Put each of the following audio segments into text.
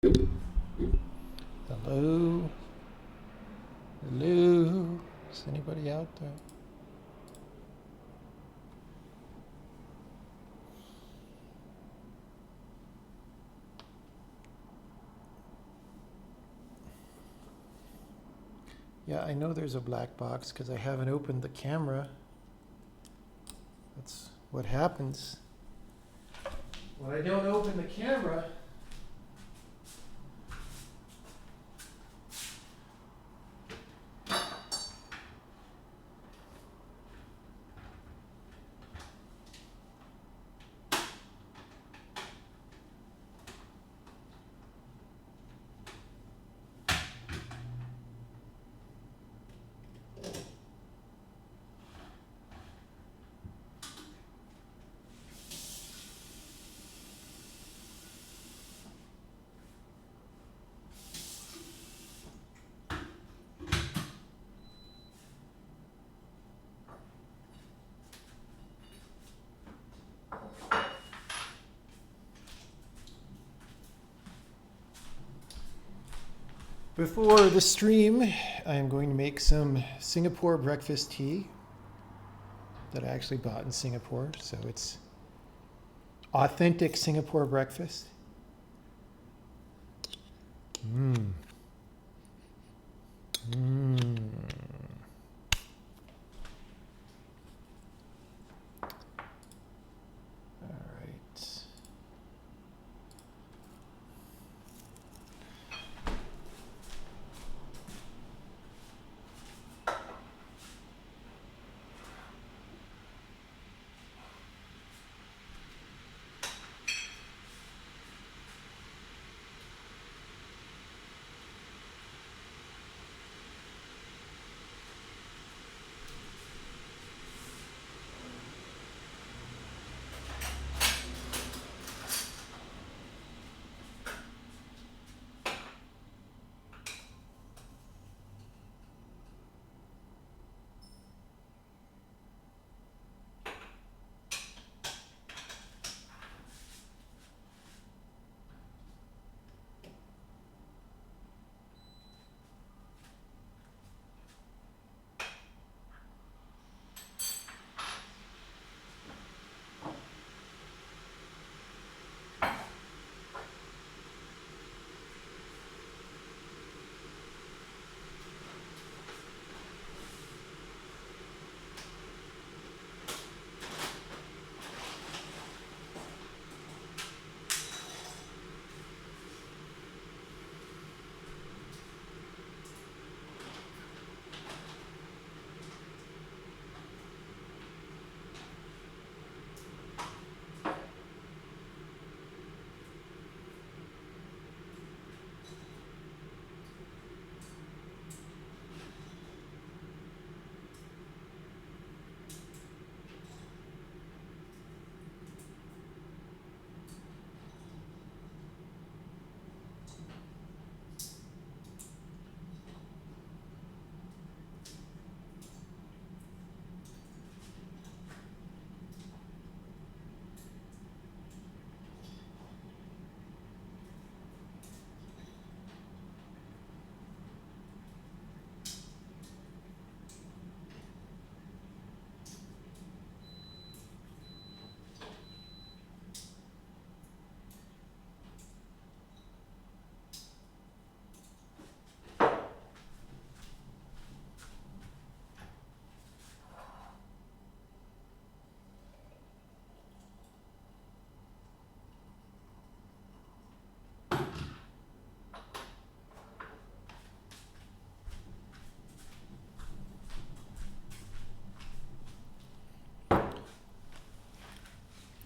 Hello? Hello? Is anybody out there? Yeah, I know there's a black box because I haven't opened the camera. That's what happens when I don't open the camera. Before the stream, I am going to make some Singapore breakfast tea that I actually bought in Singapore. So it's authentic Singapore breakfast. Mmm. Mmm. All right.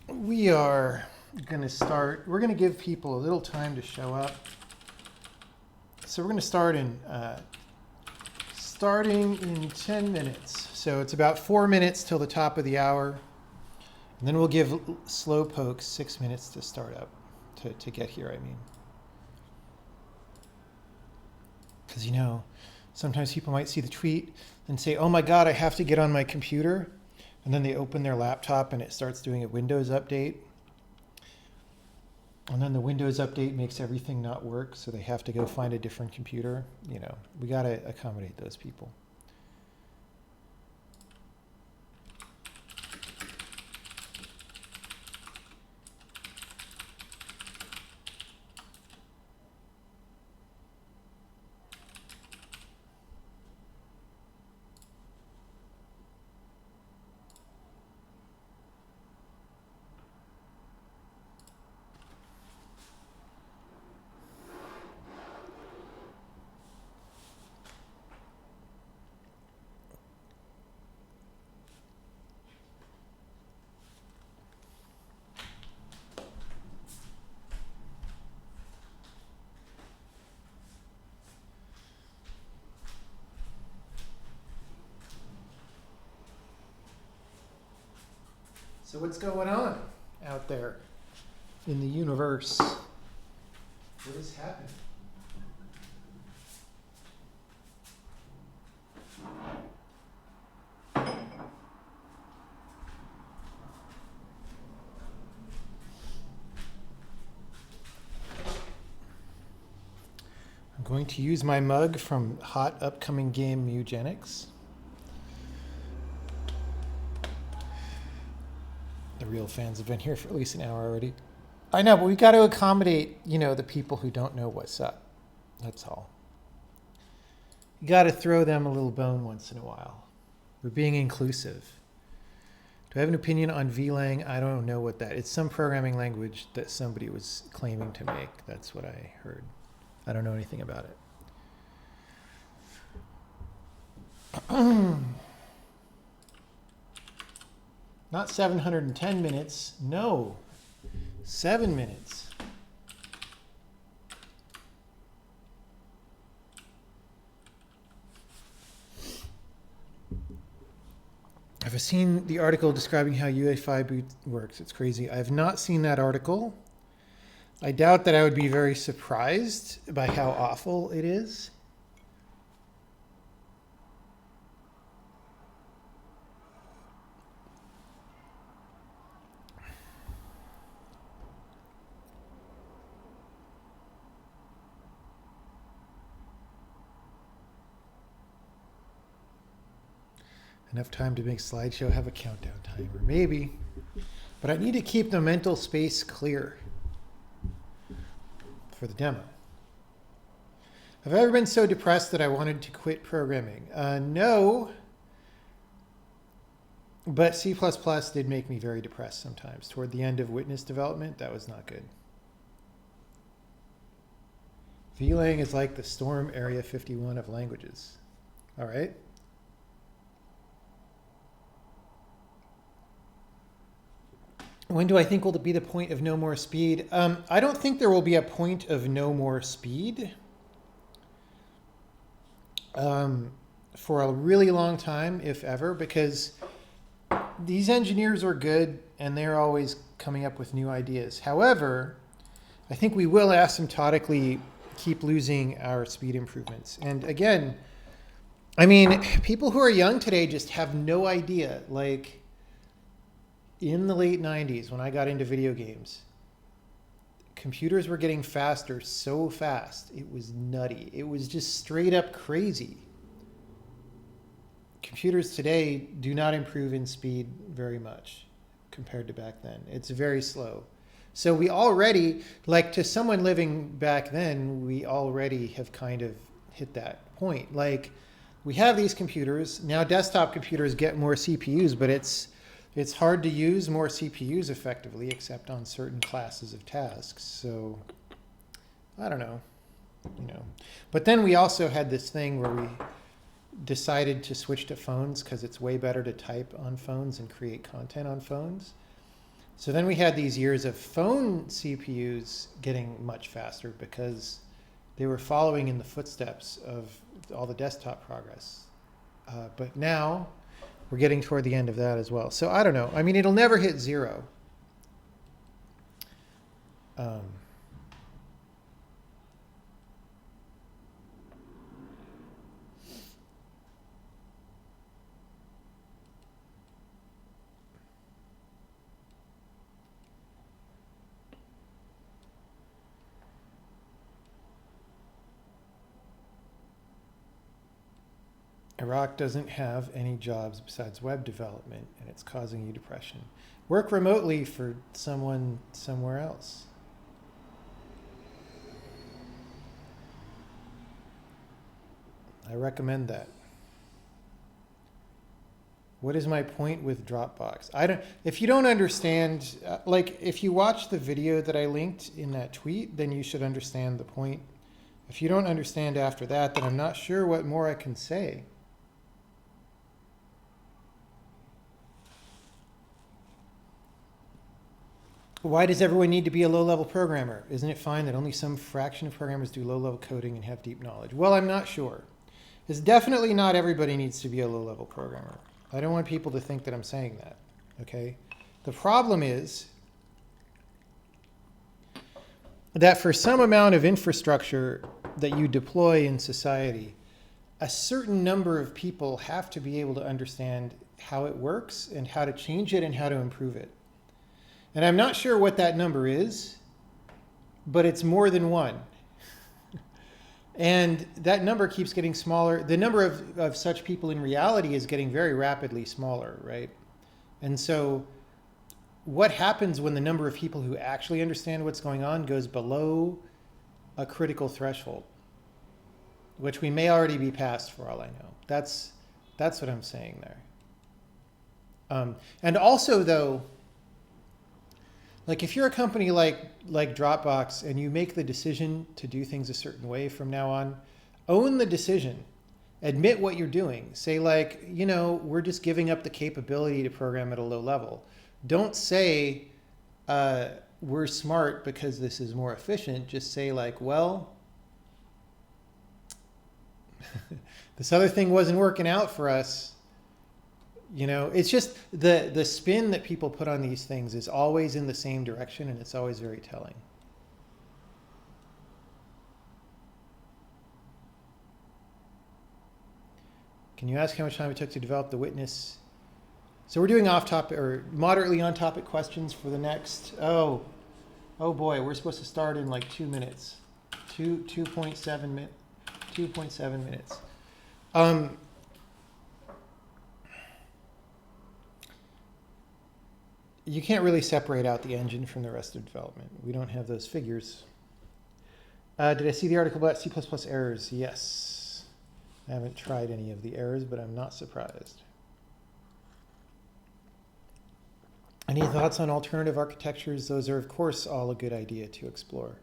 We are going to start. We're going to give people a little time to show up. So we're going to start in starting in 10 minutes. So it's about 4 minutes till the top of the hour. And then we'll give Slowpoke 6 minutes to start up, to get here, I mean. Because, you know, sometimes people might see the tweet and say, oh my God, I have to get on my computer. And then they open their laptop and it starts doing a Windows update. And then the Windows update makes everything not work, so they have to go find a different computer. You know, we got to accommodate those people. So what's going on out there in the universe? What is happening? I'm going to use my mug from hot upcoming game Eugenics. The real fans have been here for at least an hour already. I know, but we got to accommodate, you know, the people who don't know what's up. That's all. You got to throw them a little bone once in a while. We're being inclusive. Do I have an opinion on VLang? I don't know what that is. It's some programming language that somebody was claiming to make. That's what I heard. I don't know anything about it. Not 710 minutes. No. 7 minutes. I've seen the article describing how UEFI boot works. It's crazy. I have not seen that article. I doubt that I would be very surprised by how awful it is. Enough time to make slideshow, have a countdown timer, maybe. But I need to keep the mental space clear for the demo. Have I ever been so depressed that I wanted to quit programming? No, but C++ did make me very depressed sometimes. Toward the end of witness development, that was not good. VLang is like the Storm Area 51 of languages. All right. When do I think will be the point of no more speed? I don't think there will be a point of no more speed for a really long time, if ever, because these engineers are good and they're always coming up with new ideas. However, I think we will asymptotically keep losing our speed improvements. And again, I mean, people who are young today just have no idea. Like, in the late 90s, when I got into video games, computers were getting faster so fast. It was nutty. It was just straight up crazy. Computers today do not improve in speed very much compared to back then. It's very slow. So we already, like to someone living back then, we already have kind of hit that point. Like, we have these computers. Now desktop computers get more CPUs, but it's hard to use more CPUs effectively, except on certain classes of tasks. So I don't know, you know. But then we also had this thing where we decided to switch to phones because it's way better to type on phones and create content on phones. So then we had these years of phone CPUs getting much faster because they were following in the footsteps of all the desktop progress. But now we're getting toward the end of that as well. So I don't know. I mean, it'll never hit zero. Iraq doesn't have any jobs besides web development, and it's causing you depression. Work remotely for someone somewhere else. I recommend that. What is my point with Dropbox? If you don't understand, like if you watch the video that I linked in that tweet, then you should understand the point. If you don't understand after that, then I'm not sure what more I can say. Why does everyone need to be a low-level programmer? Isn't it fine that only some fraction of programmers do low-level coding and have deep knowledge? Well, I'm not sure. It's definitely not everybody needs to be a low-level programmer. I don't want people to think that I'm saying that, okay? The problem is that for some amount of infrastructure that you deploy in society, a certain number of people have to be able to understand how it works and how to change it and how to improve it. And I'm not sure what that number is, but it's more than one. And that number keeps getting smaller. The number of such people in reality is getting very rapidly smaller, right? And so what happens when the number of people who actually understand what's going on goes below a critical threshold, which we may already be past for all I know. That's what I'm saying there. And also though, like if you're a company like Dropbox and you make the decision to do things a certain way from now on, own the decision. Admit what you're doing. Say like, you know, we're just giving up the capability to program at a low level. Don't say we're smart because this is more efficient. Just say like, well, this other thing wasn't working out for us. You know, it's just the spin that people put on these things is always in the same direction, and it's always very telling. Can you ask how much time it took to develop the witness? So we're doing off-topic or moderately on-topic questions for the next, oh boy, we're supposed to start in like 2 minutes. 2.7 minutes. You can't really separate out the engine from the rest of development. We don't have those figures. Did I see the article about C++ errors? Yes. I haven't tried any of the errors, but I'm not surprised. Any thoughts on alternative architectures? Those are, of course, all a good idea to explore.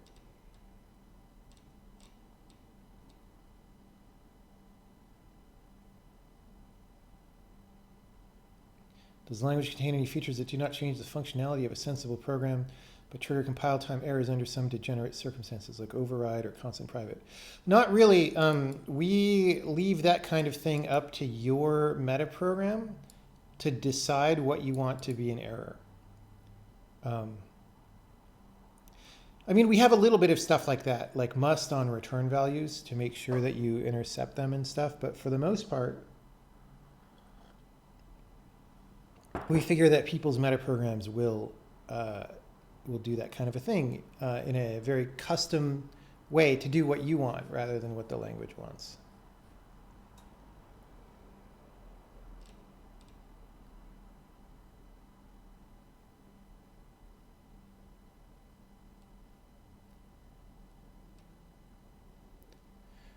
Does the language contain any features that do not change the functionality of a sensible program, but trigger compile time errors under some degenerate circumstances, like override or constant private? Not really. We leave that kind of thing up to your metaprogram to decide what you want to be an error. I mean, we have a little bit of stuff like that, like must on return values to make sure that you intercept them and stuff. But for the most part, we figure that people's metaprograms will do that kind of a thing in a very custom way to do what you want rather than what the language wants.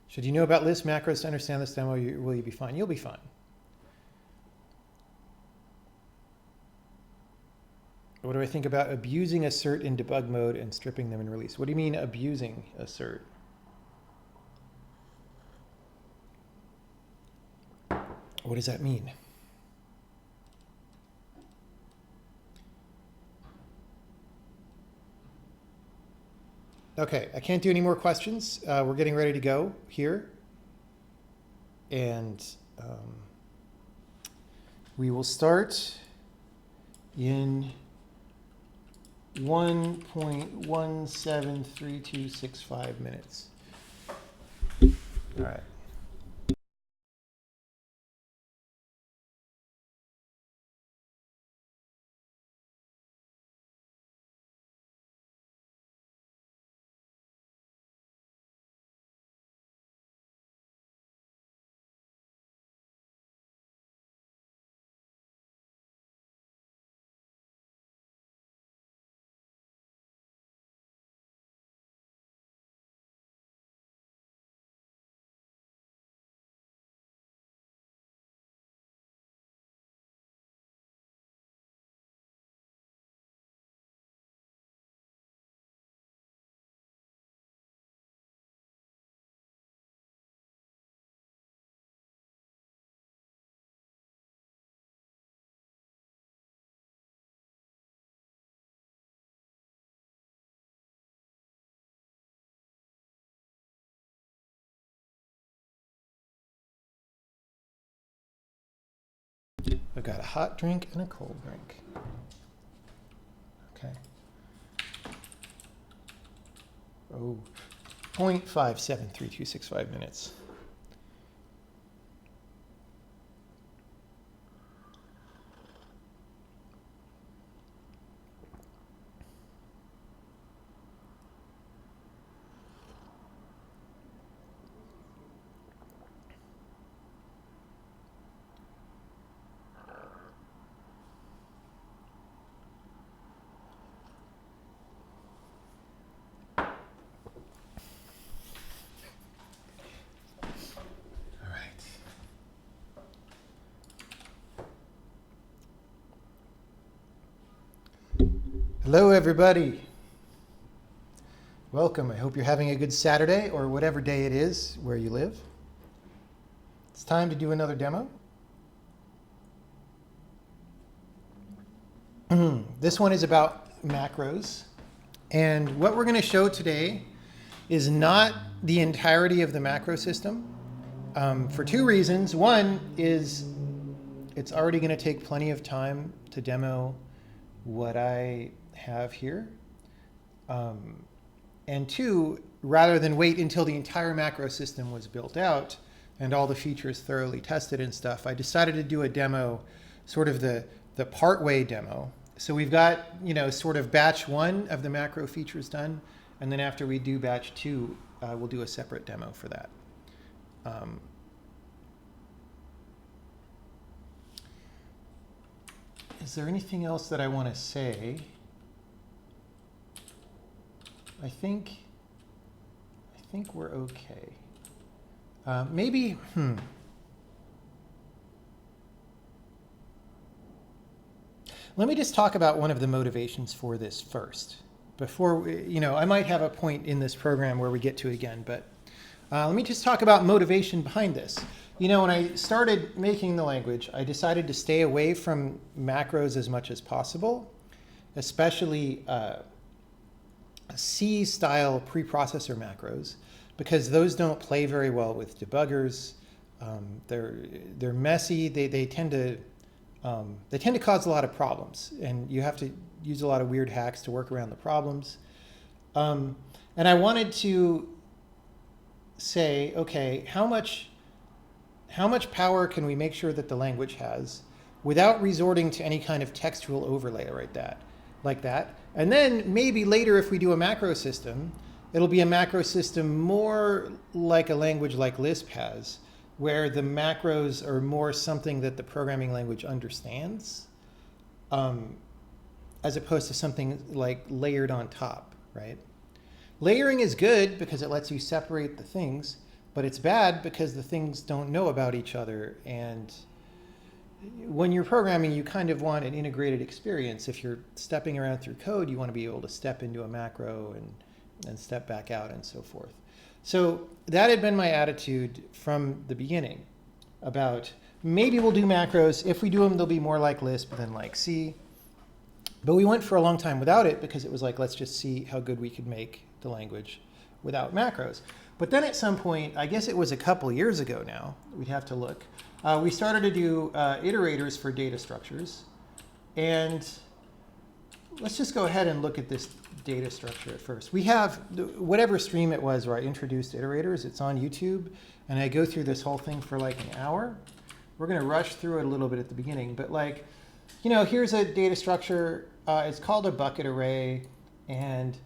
Should you know about list macros to understand this demo? Will you be fine? You'll be fine. What do I think about abusing assert in debug mode and stripping them in release? What do you mean abusing assert? What does that mean? Okay, I can't do any more questions. We're getting ready to go here. And we will start in 1.173265 minutes. All right. I've got a hot drink and a cold drink. Okay. Oh, 0.573265 minutes. Hello, everybody. Welcome. I hope you're having a good Saturday or whatever day it is where you live. It's time to do another demo. This one is about macros. And what we're going to show today is not the entirety of the macro system for two reasons. One is it's already going to take plenty of time to demo what I have here. And two, rather than wait until the entire macro system was built out and all the features thoroughly tested and stuff, I decided to do a demo, sort of the partway demo. So we've got, sort of batch one of the macro features done. And then after we do batch two, we'll do a separate demo for that. Is there anything else that I want to say? I think we're okay. Maybe, Let me just talk about one of the motivations for this first. Before, I might have a point in this program where we get to it again, but let me just talk about motivation behind this. When I started making the language, I decided to stay away from macros as much as possible, especially C-style preprocessor macros, because those don't play very well with debuggers. They're messy. They tend to cause a lot of problems, and you have to use a lot of weird hacks to work around the problems. And I wanted to say, okay, how much power can we make sure that the language has without resorting to any kind of textual overlay like that? And then maybe later, if we do a macro system, it'll be a macro system more like a language like Lisp has, where the macros are more something that the programming language understands, as opposed to something like layered on top, right? Layering is good because it lets you separate the things, but it's bad because the things don't know about each other. And when you're programming, you kind of want an integrated experience. If you're stepping around through code, you want to be able to step into a macro and step back out and so forth. So that had been my attitude from the beginning about maybe we'll do macros. If we do them, they'll be more like Lisp than like C. But we went for a long time without it because it was like, let's just see how good we could make the language without macros. But then at some point, I guess it was a couple years ago now, we'd have to look, we started to do iterators for data structures. And let's just go ahead and look at this data structure at first. We have whatever stream it was where I introduced iterators. It's on YouTube. And I go through this whole thing for like an hour. We're going to rush through it a little bit at the beginning. But like, here's a data structure. It's called a bucket array. And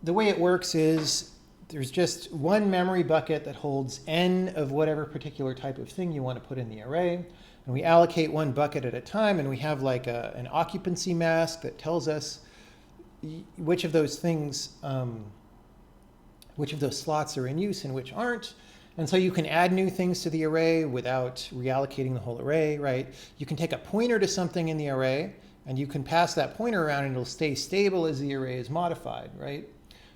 the way it works is there's just one memory bucket that holds n of whatever particular type of thing you want to put in the array. And we allocate one bucket at a time, and we have like an occupancy mask that tells us which of those things, which of those slots are in use and which aren't. And so you can add new things to the array without reallocating the whole array, right? You can take a pointer to something in the array, and you can pass that pointer around, and it'll stay stable as the array is modified, right?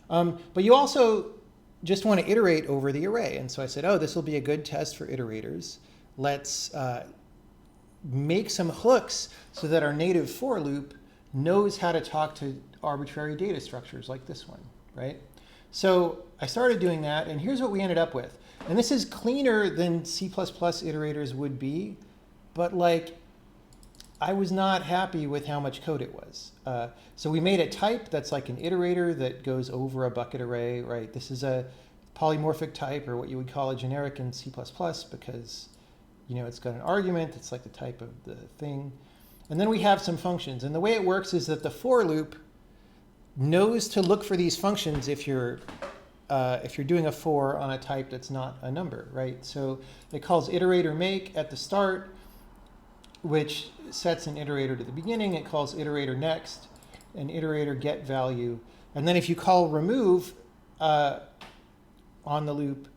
But you also just want to iterate over the array. And so I said, oh, this will be a good test for iterators. Let's make some hooks so that our native for loop knows how to talk to arbitrary data structures like this one, right? So I started doing that, and here's what we ended up with. And this is cleaner than C++ iterators would be, but like, I was not happy with how much code it was. So we made a type that's like an iterator that goes over a bucket array, right? This is a polymorphic type, or what you would call a generic in C++, because it's got an argument. It's like the type of the thing. And then we have some functions. And the way it works is that the for loop knows to look for these functions if you're doing a for on a type that's not a number, right? So it calls iterator make at the start, which sets an iterator to the beginning. It calls iterator next, an iterator get value. And then if you call remove on the loop,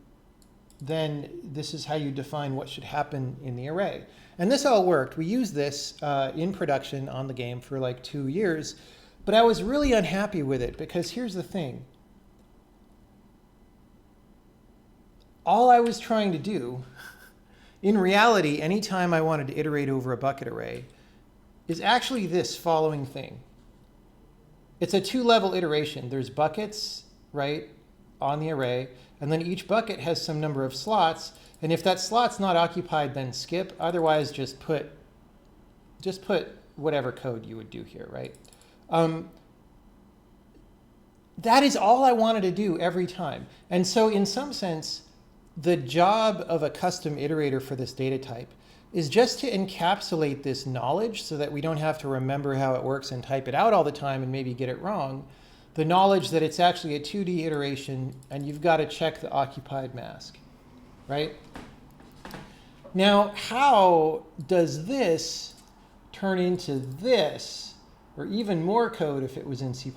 then this is how you define what should happen in the array. And this all worked. We used this in production on the game for like 2 years, but I was really unhappy with it because here's the thing. All I was trying to do, in reality, anytime I wanted to iterate over a bucket array, is actually this following thing. It's a 2-level iteration. There's buckets, right, on the array, and then each bucket has some number of slots, and if that slot's not occupied, then skip. Otherwise, just put whatever code you would do here, right? That is all I wanted to do every time. And so in some sense, the job of a custom iterator for this data type is just to encapsulate this knowledge so that we don't have to remember how it works and type it out all the time and maybe get it wrong. The knowledge that it's actually a 2D iteration and you've got to check the occupied mask, right? Now, how does this turn into this, or even more code if it was in C++?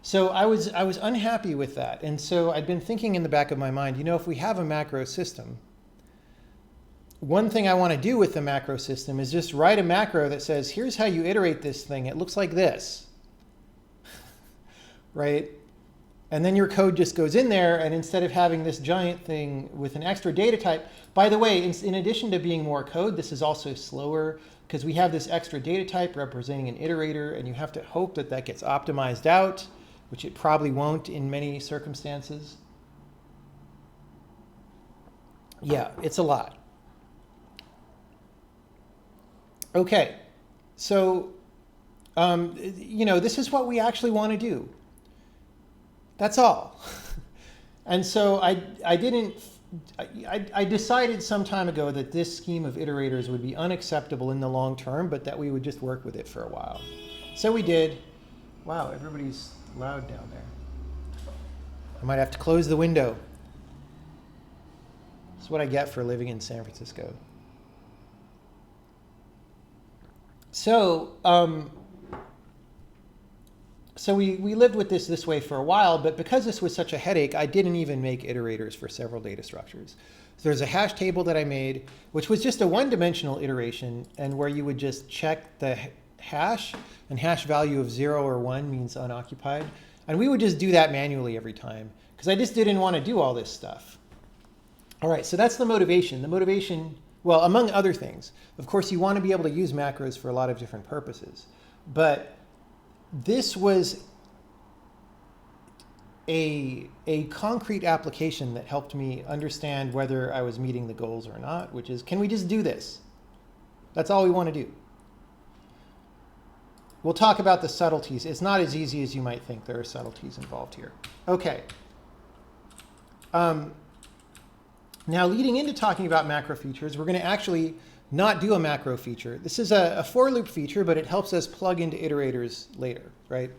So I was unhappy with that. And so I'd been thinking in the back of my mind, if we have a macro system, one thing I want to do with the macro system is just write a macro that says, here's how you iterate this thing. It looks like this, right? And then your code just goes in there, and instead of having this giant thing with an extra data type, by the way, in addition to being more code, this is also slower because we have this extra data type representing an iterator, and you have to hope that that gets optimized out, which it probably won't in many circumstances. Yeah, it's a lot. Okay, so, this is what we actually want to do. That's all. And so I decided some time ago that this scheme of iterators would be unacceptable in the long term, but that we would just work with it for a while. So we did. Wow, everybody's loud down there. I might have to close the window. That's what I get for living in San Francisco. So we lived with this way for a while, but because this was such a headache, I didn't even make iterators for several data structures. So there's a hash table that I made, which was just a one-dimensional iteration, and where you would just check the hash, and hash value of 0 or 1 means unoccupied. And we would just do that manually every time, because I just didn't want to do all this stuff. All right, so that's the motivation. The motivation, well, among other things, of course, you want to be able to use macros for a lot of different purposes. But this was a concrete application that helped me understand whether I was meeting the goals or not, which is, can we just do this? That's all we want to do. We'll talk about the subtleties. It's not as easy as you might think. There are subtleties involved here. Okay. Now, leading into talking about macro features, we're going to actually not do a macro feature. This is a for loop feature, but it helps us plug into iterators later, right?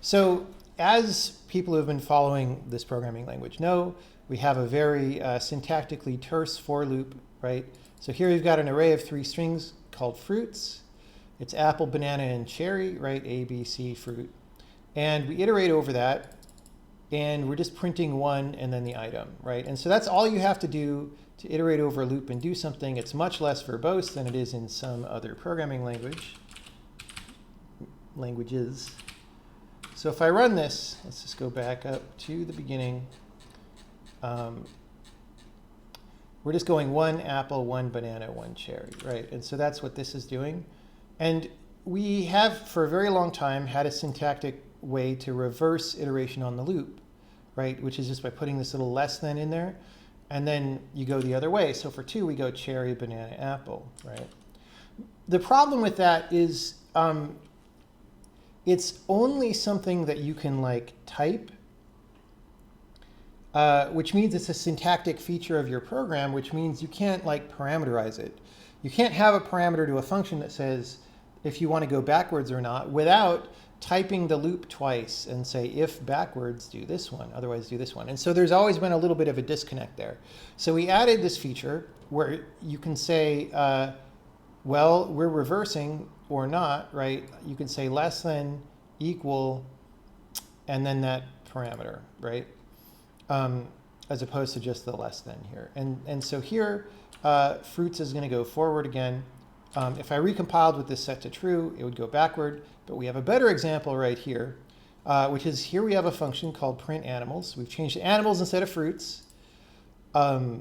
So as people who have been following this programming language know, we have a very syntactically terse for loop, right? So here we've got an array of 3 strings called fruits. It's apple, banana, and cherry, right? A, B, C, fruit. And we iterate over that, and we're just printing 1 and then the item, right? And so that's all you have to do to iterate over a loop and do something. It's much less verbose than it is in some other programming languages. So if I run this, let's just go back up to the beginning. We're just going 1 apple, 1 banana, 1 cherry, right? And so that's what this is doing. And we have, for a very long time, had a syntactic way to reverse iteration on the loop, right? Which is just by putting this little less than in there. and then you go the other way. So for 2, we go cherry, banana, apple, right? The problem with that is it's only something that you can like type, which means it's a syntactic feature of your program, which means you can't like parameterize it. You can't have a parameter to a function that says if you want to go backwards or not without typing the loop twice and say if backwards do this one, otherwise do this one. And so there's always been a little bit of a disconnect there. So we added this feature where you can say, well, we're reversing or not, right? You can say less than, equal, and then that parameter, right? As opposed to just the less than here. And so here, fruits is going to go forward again. If I recompiled with this set to true, it would go backward. But we have a better example right here, which is here we have a function called print animals. We've changed to animals instead of fruits. We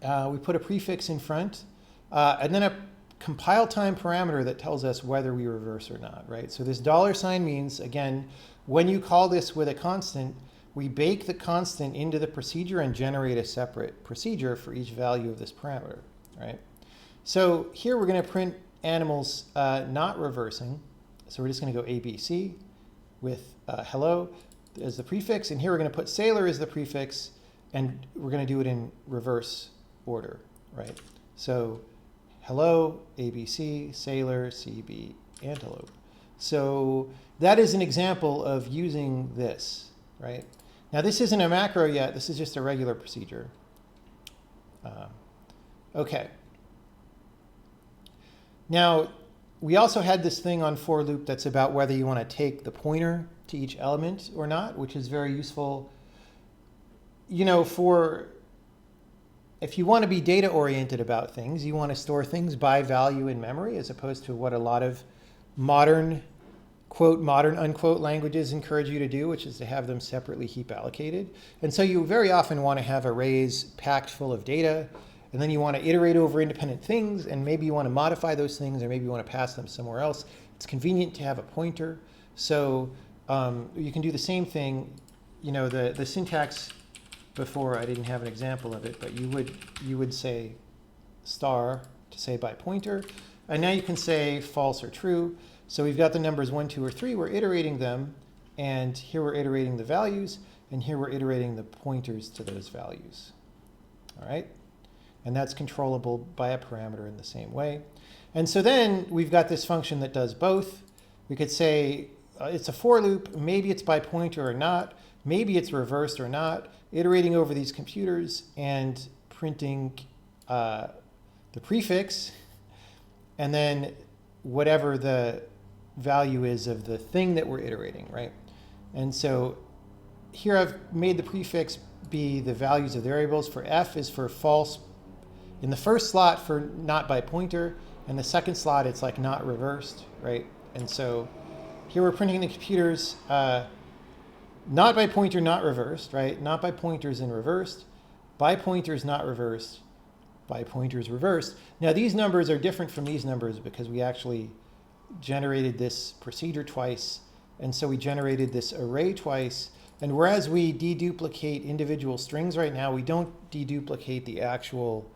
put a prefix in front, and then a compile time parameter that tells us whether we reverse or not, right? So this $sign means, again, when you call this with a constant, we bake the constant into the procedure and generate a separate procedure for each value of this parameter, right? So here we're going to print animals not reversing. So we're just going to go ABC with hello as the prefix. And here we're going to put sailor as the prefix. And we're going to do it in reverse order, right? So hello, ABC, sailor, CB, antelope. So that is an example of using this, right? Now this isn't a macro yet. This is just a regular procedure. Okay. Now, we also had this thing on for loop that's about whether you want to take the pointer to each element or not, which is very useful, you know, for if you want to be data oriented about things, you want to store things by value in memory as opposed to what a lot of modern, quote, modern, unquote languages encourage you to do, which is to have them separately heap allocated. And so you very often want to have arrays packed full of data. And then you want to iterate over independent things, and maybe you want to modify those things, or maybe you want to pass them somewhere else. It's convenient to have a pointer. So you can do the same thing. You know, the syntax before, I didn't have an example of it, but you would say star to say by pointer. And now you can say false or true. So we've got the numbers 1, 2, or 3. We're iterating them. And here we're iterating the values. And here we're iterating the pointers to those values. All right? And that's controllable by a parameter in the same way. And so then we've got this function that does both. We could say it's a for loop. Maybe it's by pointer or not. Maybe it's reversed or not. Iterating over these computers and printing the prefix and then whatever the value is of the thing that we're iterating, right? And so here I've made the prefix be the values of the variables. For F is for false in the first slot for not by pointer, and the second slot it's like not reversed, right? And so here we're printing the computers not by pointer, not reversed, right? Not by pointers and reversed, by pointers not reversed, by pointers reversed. Now these numbers are different from these numbers because we actually generated this procedure twice, and so we generated this array twice. And whereas we deduplicate individual strings right now, we don't deduplicate the actual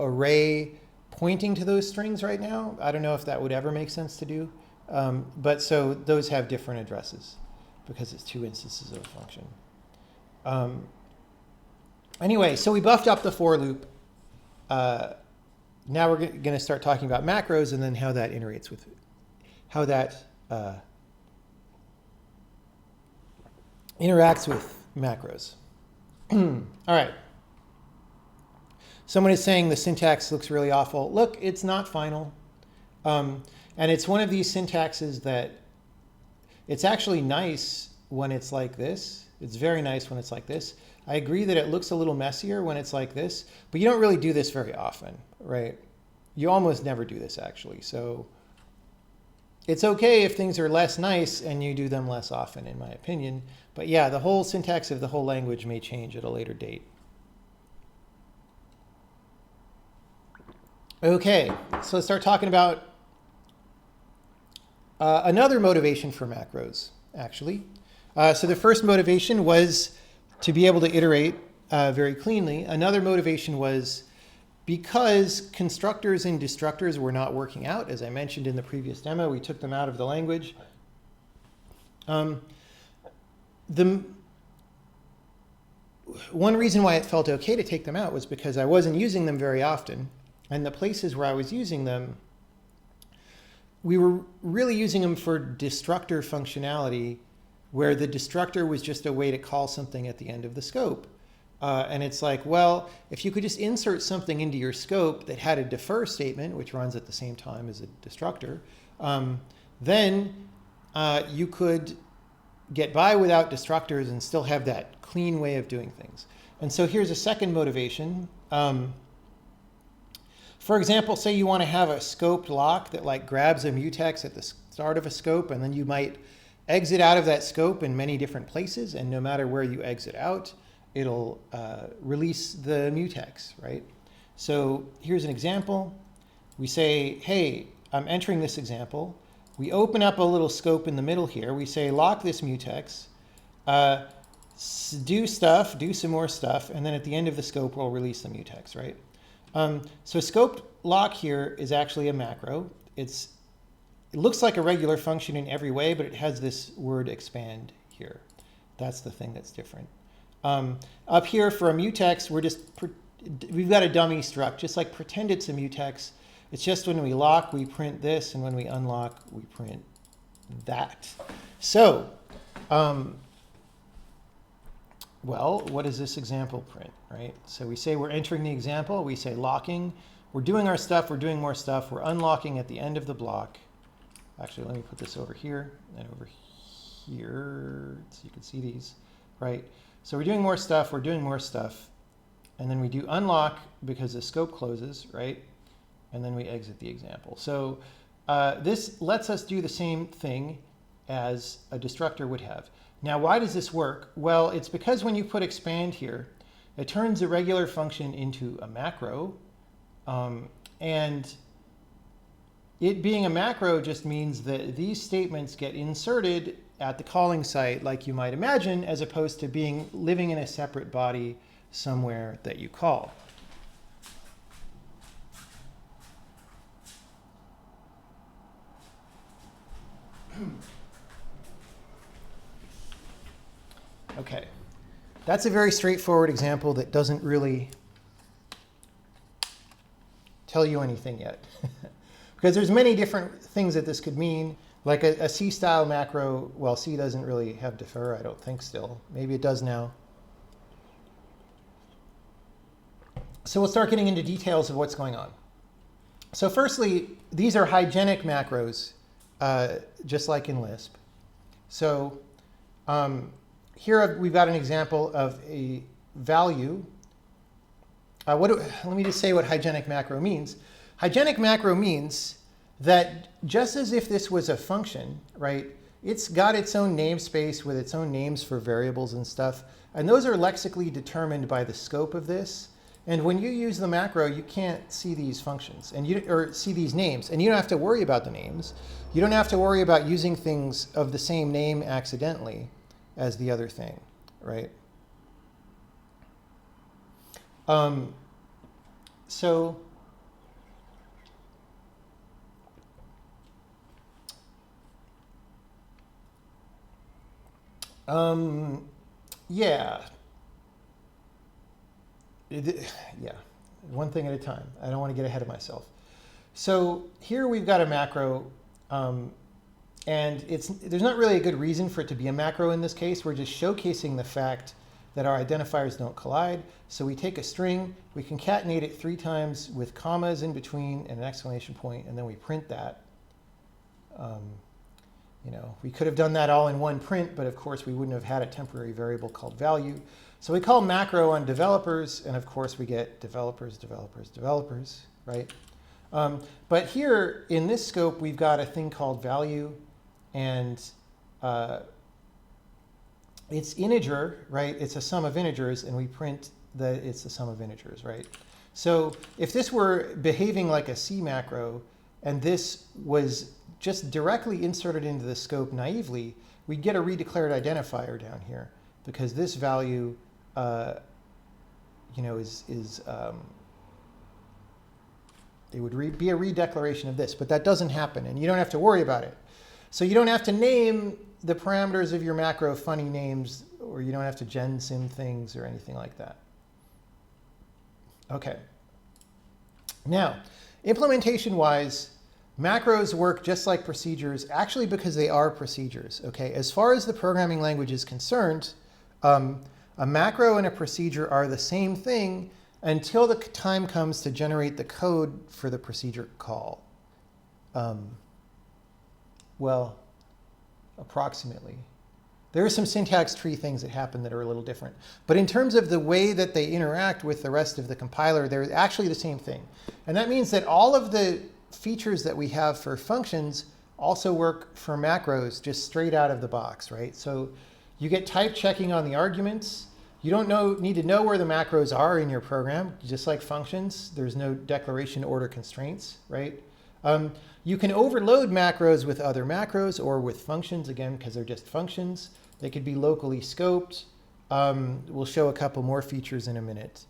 array pointing to those strings right now. I don't know if that would ever make sense to do. But so those have different addresses because it's 2 instances of a function. Anyway, so we buffed up the for loop. Now we're going to start talking about macros and then how that iterates with, how that interacts with macros. All right. Someone is saying the syntax looks really awful. Look, it's not final. And it's one of these syntaxes that it's actually nice when it's like this. It's very nice when it's like this. I agree that it looks a little messier when it's like this, but you don't really do this very often, right? You almost never do this actually. So it's okay if things are less nice and you do them less often, in my opinion. But yeah, the whole syntax of the whole language may change at a later date. Okay, so let's start talking about another motivation for macros, actually. So the first motivation was to be able to iterate very cleanly. Another motivation was because constructors and destructors were not working out, as I mentioned in the previous demo, we took them out of the language. The one reason why it felt okay to take them out was because I wasn't using them very often. And the places where I was using them, we were really using them for destructor functionality, where the destructor was just a way to call something at the end of the scope. And it's like, well, if you could just insert something into your scope that had a defer statement, which runs at the same time as a destructor, then you could get by without destructors and still have that clean way of doing things. And so here's a second motivation. For example, say you want to have a scoped lock that like grabs a mutex at the start of a scope, and then you might exit out of that scope in many different places, and no matter where you exit out, it'll release the mutex, right? So here's an example. We say, hey, I'm entering this example. We open up a little scope in the middle here. We say, lock this mutex, do stuff, do some more stuff, and then at the end of the scope, we'll release the mutex, right? So scoped lock here is actually a macro. It looks like a regular function in every way, but it has this word expand here. That's the thing that's different. Up here for a mutex, we've got a dummy struct, just like pretend it's a mutex. It's just when we lock, we print this, and when we unlock, we print that. So, well, what does this example print, right? So we say we're entering the example, we say locking, we're doing our stuff, we're doing more stuff, we're unlocking at the end of the block. Actually, let me put this over here and over here so you can see these, right? So we're doing more stuff, and then we do unlock because the scope closes, right? And then we exit the example. So this lets us do the same thing as a destructor would have. Now, why does this work? Well, it's because when you put expand here, it turns a regular function into a macro. And it being a macro just means that these statements get inserted at the calling site like you might imagine, as opposed to living in a separate body somewhere that you call. Okay, that's a very straightforward example that doesn't really tell you anything yet. Because there's many different things that this could mean, like a C-style macro. Well, C doesn't really have defer, I don't think still. Maybe it does now. So we'll start getting into details of what's going on. So firstly, these are hygienic macros, just like in Lisp. So here we've got an example of a value. Let me just say what hygienic macro means. Hygienic macro means that just as if this was a function, right, it's got its own namespace with its own names for variables and stuff. And those are lexically determined by the scope of this. And when you use the macro, you can't see these functions or see these names. And you don't have to worry about the names. You don't have to worry about using things of the same name accidentally as the other thing, right? Yeah. Yeah, one thing at a time. I don't want to get ahead of myself. So here we've got a macro, and there's not really a good reason for it to be a macro in this case. We're just showcasing the fact that our identifiers don't collide. So we take a string, we concatenate it 3 times with commas in between and an exclamation point, and then we print that. We could have done that all in one print, but of course we wouldn't have had a temporary variable called value. So we call macro on developers, and of course we get developers, right? But here in this scope, we've got a thing called value, and it's integer, right? It's a sum of integers, and we print that it's the sum of integers, right? So if this were behaving like a C macro, and this was just directly inserted into the scope naively, we'd get a redeclared identifier down here, because this value it would be a redeclaration of this, but that doesn't happen, and you don't have to worry about it. So you don't have to name the parameters of your macro funny names, or you don't have to gensim things or anything like that. Okay. Now, implementation-wise, macros work just like procedures, actually because they are procedures. Okay. As far as the programming language is concerned, a macro and a procedure are the same thing until the time comes to generate the code for the procedure call. Well, approximately. There are some syntax tree things that happen that are a little different. But in terms of the way that they interact with the rest of the compiler, they're actually the same thing. And that means that all of the features that we have for functions also work for macros just straight out of the box, right? So you get type checking on the arguments. You don't need to know where the macros are in your program, just like functions. There's no declaration order constraints, right? You can overload macros with other macros or with functions, again, because they're just functions. They could be locally scoped. We'll show a couple more features in a minute.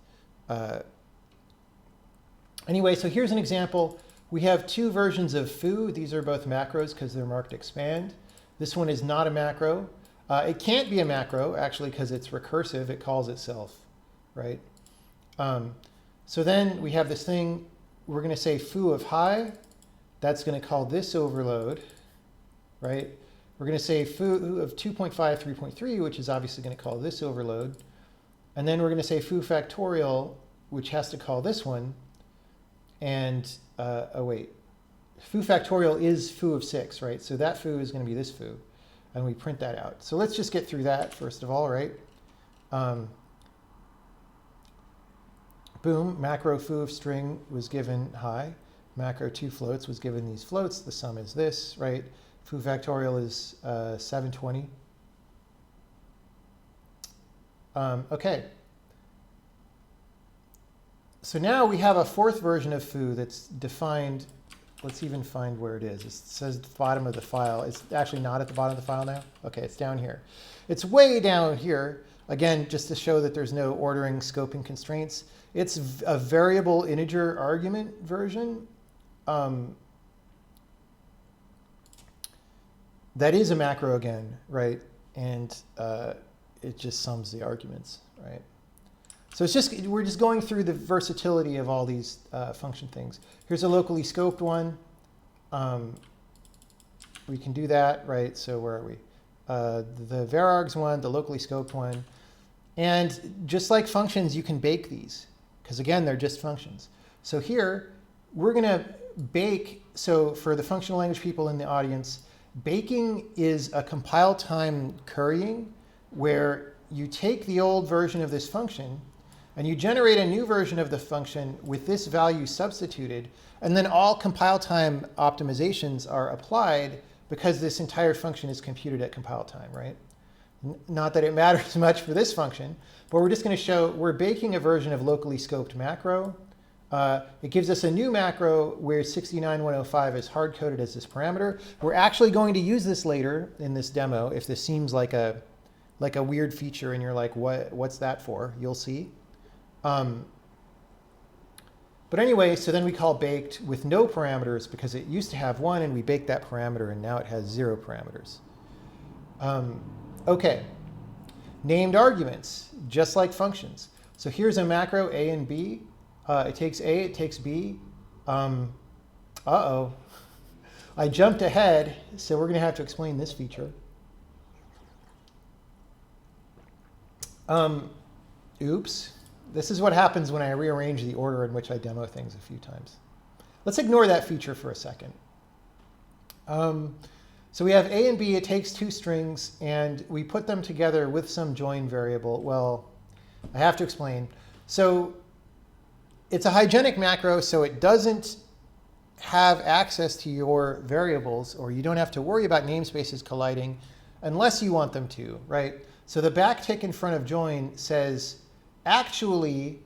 Anyway, so here's an example. We have two versions of foo. These are both macros because they're marked expand. This one is not a macro. It can't be a macro, actually, because it's recursive. It calls itself, right? So then we have this thing. We're going to say foo of high. That's going to call this overload, right? We're going to say foo of 2.5, 3.3, which is obviously going to call this overload. And then we're going to say foo factorial, which has to call this one. And, oh, wait. Foo factorial is foo of 6, right? So that foo is going to be this foo. And we print that out. So let's just get through that first of all, right? Boom, macro foo of string was given high. Macro 2 floats was given these floats. The sum is this, right? Foo factorial is 720. Okay. So now we have a fourth version of foo that's defined. Let's even find where it is. It says the bottom of the file. It's actually not at the bottom of the file now. Okay, it's down here. It's way down here. Again, just to show that there's no ordering, scoping constraints. It's a variable integer argument version. That is a macro again, right? And it just sums the arguments, right? So it's just, we're just going through the versatility of all these function things. Here's a locally scoped one. We can do that, right? So where are we? The varargs one, the locally scoped one. And just like functions, you can bake these, because again, they're just functions. So here, we're going to bake. So for the functional language people in the audience, baking is a compile time currying where you take the old version of this function and you generate a new version of the function with this value substituted, and then all compile time optimizations are applied because this entire function is computed at compile time, right? Not that it matters much for this function, but we're just going to show we're baking a version of locally scoped macro. It gives us a new macro where 69105 is hard-coded as this parameter. We're actually going to use this later in this demo if this seems like a weird feature and you're like, what's that for? You'll see. But anyway, so then we call baked with no parameters because it used to have one and we baked that parameter and now it has 0 parameters. Okay, named arguments, just like functions. So here's a macro A and B. It takes A, it takes B. Uh-oh, I jumped ahead, so we're going to have to explain this feature. Oops. This is what happens when I rearrange the order in which I demo things a few times. Let's ignore that feature for a second. So we have A and B, it takes 2 strings, and we put them together with some join variable. Well, I have to explain. So it's a hygienic macro, so it doesn't have access to your variables, or you don't have to worry about namespaces colliding unless you want them to, right? So the backtick in front of join says, actually,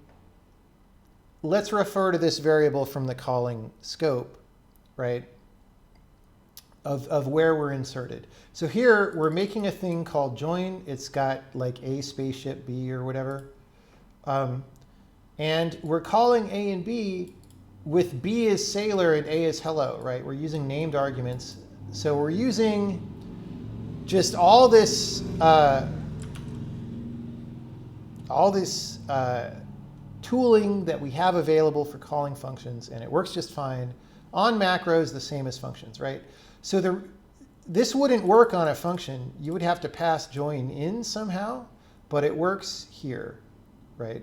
let's refer to this variable from the calling scope, right, of where we're inserted. So here, we're making a thing called join. It's got like A spaceship B or whatever. And we're calling A and B with B as sailor and A as hello, right? We're using named arguments. So we're using just all this tooling that we have available for calling functions, and it works just fine on macros, the same as functions, right? So this wouldn't work on a function. You would have to pass join in somehow, but it works here, right?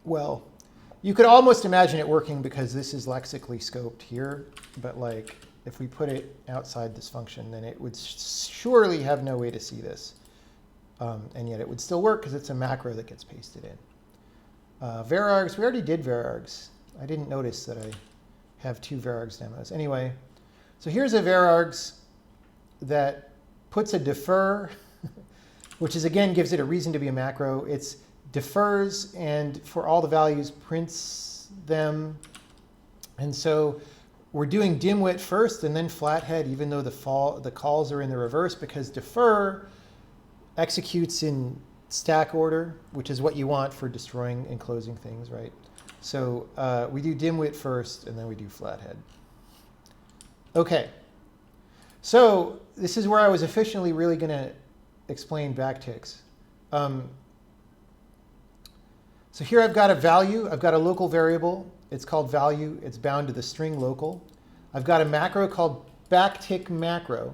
Well, you could almost imagine it working because this is lexically scoped here, but like if we put it outside this function, then it would surely have no way to see this. And yet it would still work because it's a macro that gets pasted in. Varargs, we already did varargs. I didn't notice that I have 2 varargs demos. Anyway, so here's a varargs that puts a defer, which is again gives it a reason to be a macro. It's defers and for all the values prints them. And so we're doing dimwit first and then flathead, even though the calls are in the reverse, because defer executes in stack order, which is what you want for destroying and closing things, right? So we do dimwit first, and then we do flathead. OK. So this is where I was officially really going to explain backticks. So here I've got a value. I've got a local variable. It's called value. It's bound to the string local. I've got a macro called Backtick Macro.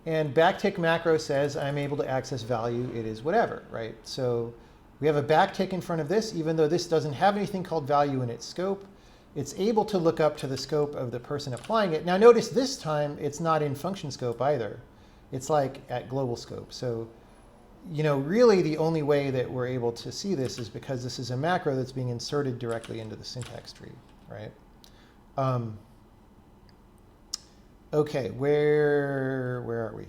And Backtick Macro says I'm able to access value. It is whatever, right? So we have a backtick in front of this, even though this doesn't have anything called value in its scope. It's able to look up to the scope of the person applying it. Now notice this time it's not in function scope either. It's like at global scope. So really the only way that we're able to see this is because this is a macro that's being inserted directly into the syntax tree, right? OK, where are we?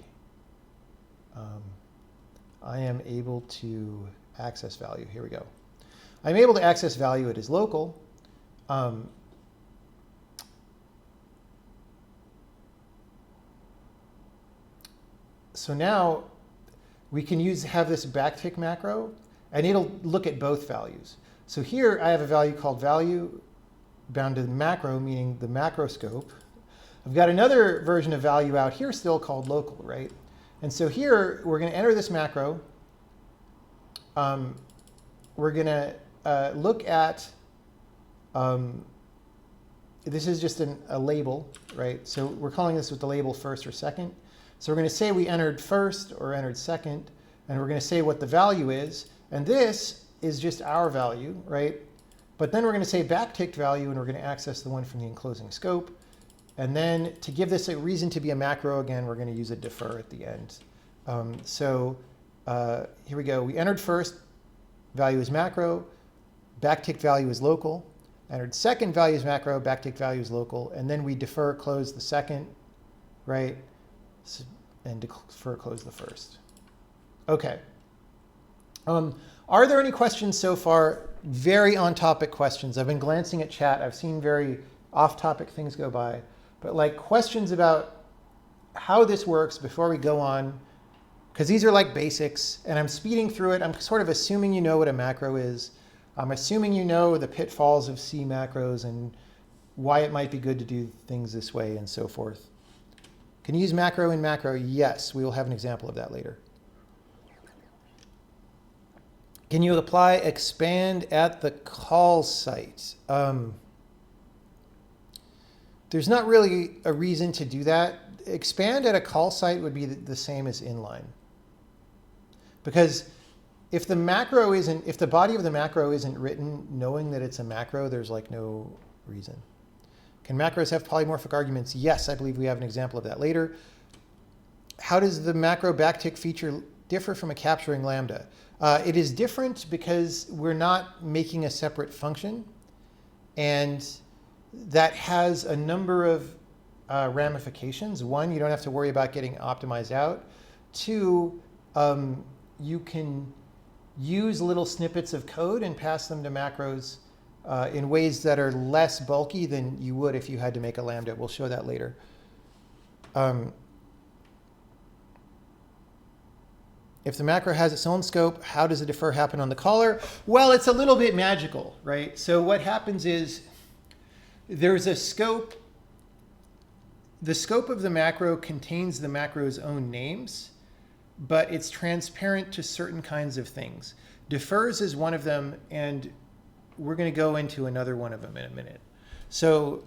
I am able to access value. Here we go. I'm able to access value. It is local. So now we can have this backtick macro, and it'll look at both values. So here I have a value called value bound to the macro, meaning the macro scope. I've got another version of value out here still called local, right? And so here we're going to enter this macro. We're going to look at, this is just a label, right? So we're calling this with the label first or second. So we're going to say we entered first or entered second, and we're going to say what the value is. And this is just our value, right? But then we're going to say backticked value, and we're going to access the one from the enclosing scope. And then to give this a reason to be a macro, again, we're going to use a defer at the end. Here we go. We entered first, value is macro, backticked value is local. Entered second, value is macro, backticked value is local. And then we defer close the second, right? And defer close the first. OK. Are there any questions so far? Very on-topic questions. I've been glancing at chat. I've seen very off-topic things go by. But like questions about how this works before we go on, because these are like basics, and I'm speeding through it. I'm sort of assuming you know what a macro is. I'm assuming you know the pitfalls of C macros and why it might be good to do things this way and so forth. Can you use macro in macro? Yes, we will have an example of that later. Can you apply expand at the call site? There's not really a reason to do that. Expand at a call site would be the same as inline. Because if the body of the macro isn't written knowing that it's a macro, there's like no reason. Can macros have polymorphic arguments? Yes, I believe we have an example of that later. How does the macro backtick feature differ from a capturing lambda? It is different because we're not making a separate function. And that has a number of ramifications. One, you don't have to worry about getting optimized out. Two, you can use little snippets of code and pass them to macros in ways that are less bulky than you would if you had to make a lambda. We'll show that later. If the macro has its own scope, how does a defer happen on the caller? Well, it's a little bit magical, right? So what happens is there's a scope. The scope of the macro contains the macro's own names, but it's transparent to certain kinds of things. Defers is one of them, and we're going to go into another one of them in a minute. So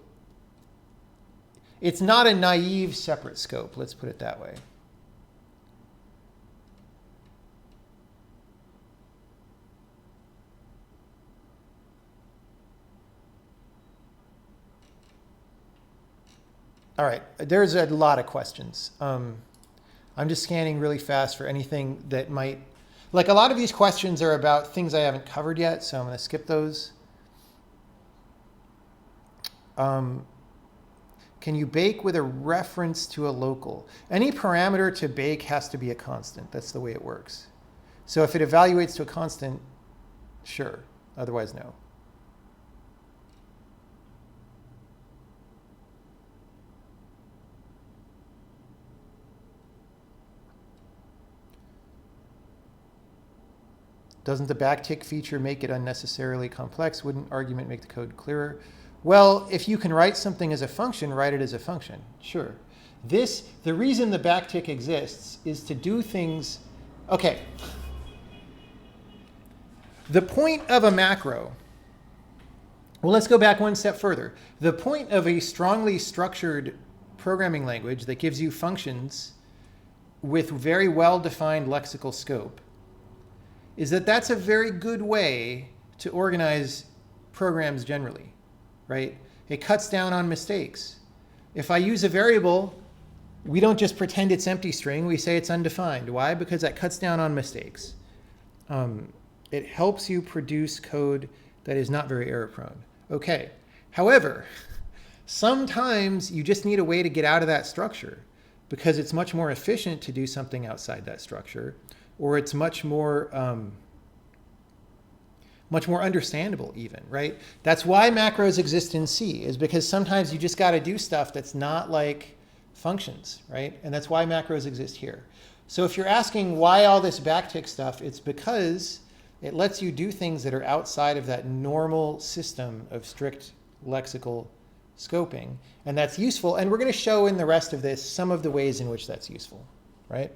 it's not a naive separate scope, let's put it that way. All right, there's a lot of questions. I'm just scanning really fast for anything that might, like a lot of these questions are about things I haven't covered yet, so I'm going to skip those. Can you bake with a reference to a local? Any parameter to bake has to be a constant. That's the way it works. So if it evaluates to a constant, sure. Otherwise, no. Doesn't the backtick feature make it unnecessarily complex? Wouldn't argument make the code clearer? Well, if you can write something as a function, write it as a function. Sure. The reason the backtick exists is to do things. Okay. The point of a macro. Well, let's go back one step further. The point of a strongly structured programming language that gives you functions with very well-defined lexical scope is that that's a very good way to organize programs generally, right? It cuts down on mistakes. If I use a variable, we don't just pretend it's empty string, we say it's undefined. Why? Because that cuts down on mistakes. It helps you produce code that is not very error prone. Okay, however, sometimes you just need a way to get out of that structure because it's much more efficient to do something outside that structure, or it's much more understandable even, right? That's why macros exist in C, is because sometimes you just got to do stuff that's not like functions, right? And that's why macros exist here. So if you're asking why all this backtick stuff, it's because it lets you do things that are outside of that normal system of strict lexical scoping, and that's useful. And we're going to show in the rest of this some of the ways in which that's useful, right?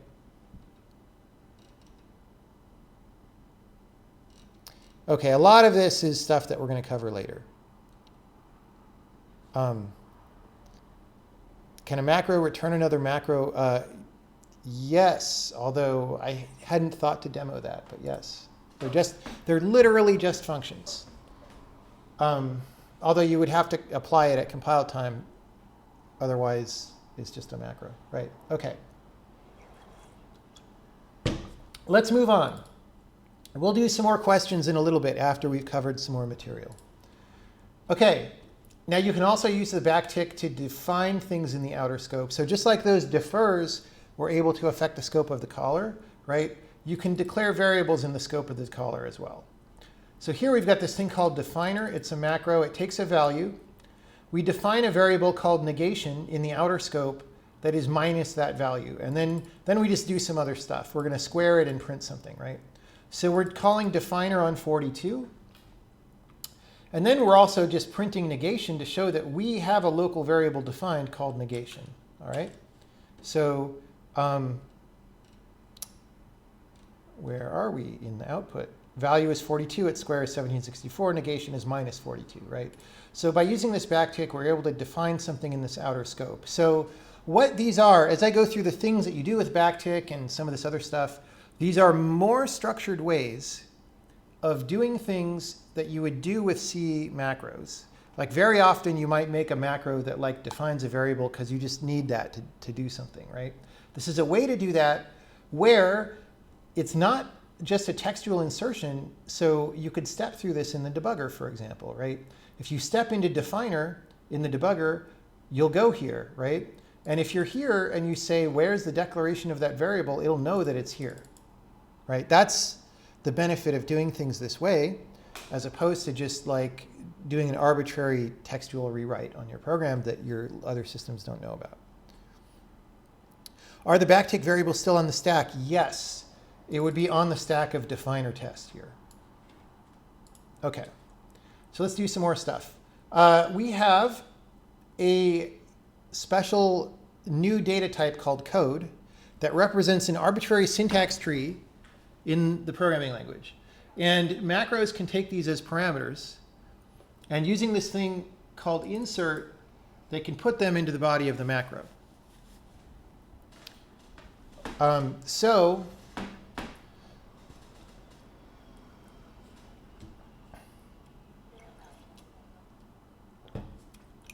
Okay, a lot of this is stuff that we're going to cover later. Can a macro return another macro? Yes, although I hadn't thought to demo that, but yes. They're literally just functions. Although you would have to apply it at compile time, otherwise it's just a macro, right? Okay. Let's move on. We'll do some more questions in a little bit after we've covered some more material. Okay, now you can also use the backtick to define things in the outer scope. So just like those defers were able to affect the scope of the caller, right? You can declare variables in the scope of the caller as well. So here we've got this thing called definer. It's a macro. It takes a value. We define a variable called negation in the outer scope that is minus that value. And then we just do some other stuff. We're going to square it and print something, right? So we're calling definer on 42. And then we're also just printing negation to show that we have a local variable defined called negation. All right? So where are we in the output? Value is 42, its square is 1764, negation is minus 42, right? So by using this backtick, we're able to define something in this outer scope. So what these are, as I go through the things that you do with backtick and some of this other stuff, these are more structured ways of doing things that you would do with C macros. Like very often you might make a macro that like defines a variable because you just need that to do something, right? This is a way to do that where it's not just a textual insertion, so you could step through this in the debugger, for example, right? If you step into definer in the debugger, you'll go here, right? And if you're here and you say, where's the declaration of that variable, it'll know that it's here, right? That's the benefit of doing things this way, as opposed to just like doing an arbitrary textual rewrite on your program that your other systems don't know about. Are the backtick variables still on the stack? Yes. it would be on the stack of definer test here. Okay, so let's do some more stuff. We have a special new data type called code that represents an arbitrary syntax tree in the programming language. And macros can take these as parameters. And using this thing called insert, they can put them into the body of the macro. So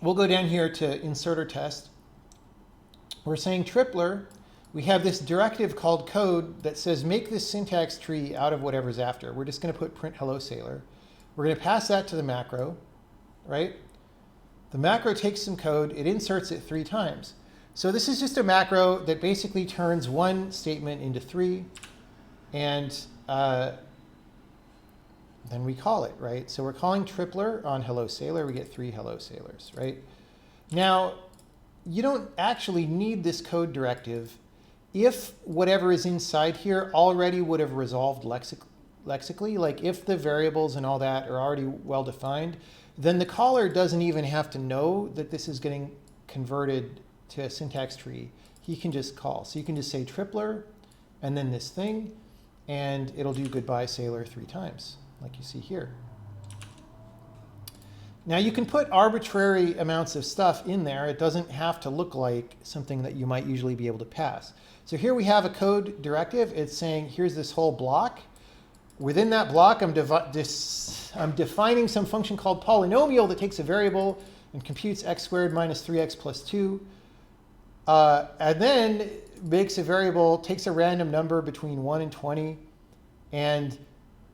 we'll go down here to inserter test. We're saying tripler. We have this directive called code that says make this syntax tree out of whatever's after. We're just going to put print hello sailor. We're going to pass that to the macro, right? The macro takes some code. It inserts it 3 times. So this is just a macro that basically turns one statement into 3, and then we call it, right? So we're calling tripler on hello sailor. We get 3 hello sailors, right? Now, you don't actually need this code directive if whatever is inside here already would have resolved lexically. Like if the variables and all that are already well defined, then the caller doesn't even have to know that this is getting converted to a syntax tree. He can just call. So you can just say tripler and then this thing, and it'll do goodbye sailor 3 times, like you see here. Now you can put arbitrary amounts of stuff in there. It doesn't have to look like something that you might usually be able to pass. So here we have a code directive. It's saying here's this whole block. Within that block, I'm defining some function called polynomial that takes a variable and computes x squared minus 3x plus 2. And then makes a variable, takes a random number between 1 and 20, and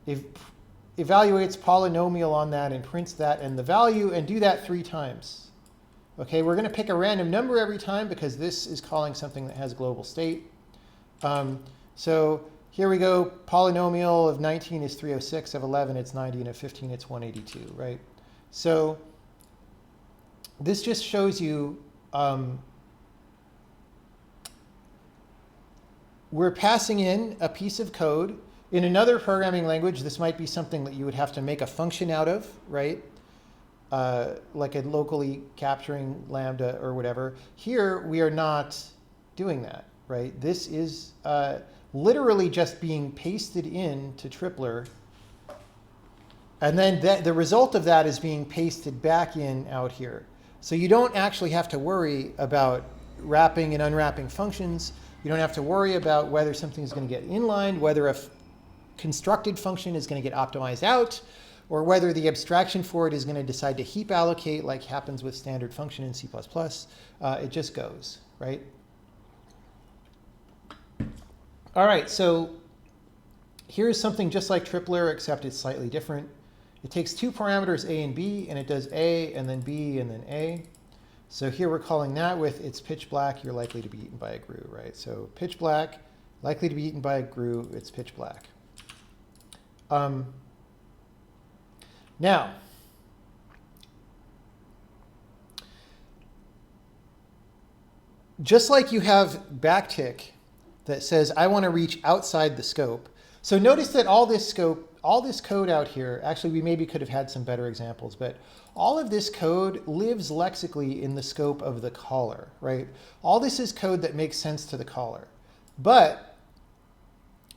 evaluates polynomial on that and prints that and the value, and do that 3 times. Okay, we're going to pick a random number every time because this is calling something that has global state. So here we go. Polynomial of 19 is 306, of 11 it's 90, and of 15 it's 182, right? So this just shows you we're passing in a piece of code. In another programming language, this might be something that you would have to make a function out of, right? Like a locally capturing Lambda or whatever. Here, we are not doing that, right? This is literally just being pasted into tripler. And then the result of that is being pasted back in out here. So you don't actually have to worry about wrapping and unwrapping functions. You don't have to worry about whether something is going to get inlined, whether a constructed function is going to get optimized out, or whether the abstraction for it is going to decide to heap allocate like happens with standard function in C++. It just goes, right? All right, so here's something just like tripler, except it's slightly different. It takes 2 parameters A and B, and it does A and then B and then A. So here we're calling that with it's pitch black, you're likely to be eaten by a grue, right? So pitch black, likely to be eaten by a grue, it's pitch black. Now, just like you have backtick that says, I want to reach outside the scope. So notice that all this code out here, actually we maybe could have had some better examples, but all of this code lives lexically in the scope of the caller, right? All this is code that makes sense to the caller. But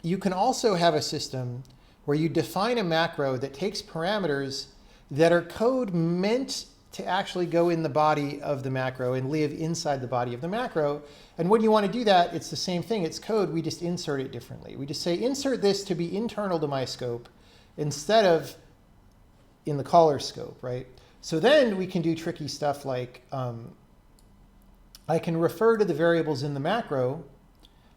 you can also have a system where you define a macro that takes parameters that are code meant to actually go in the body of the macro and live inside the body of the macro. And when you want to do that, it's the same thing. It's code. We just insert it differently. We just say, insert this to be internal to my scope instead of in the caller scope, right? So then we can do tricky stuff like I can refer to the variables in the macro,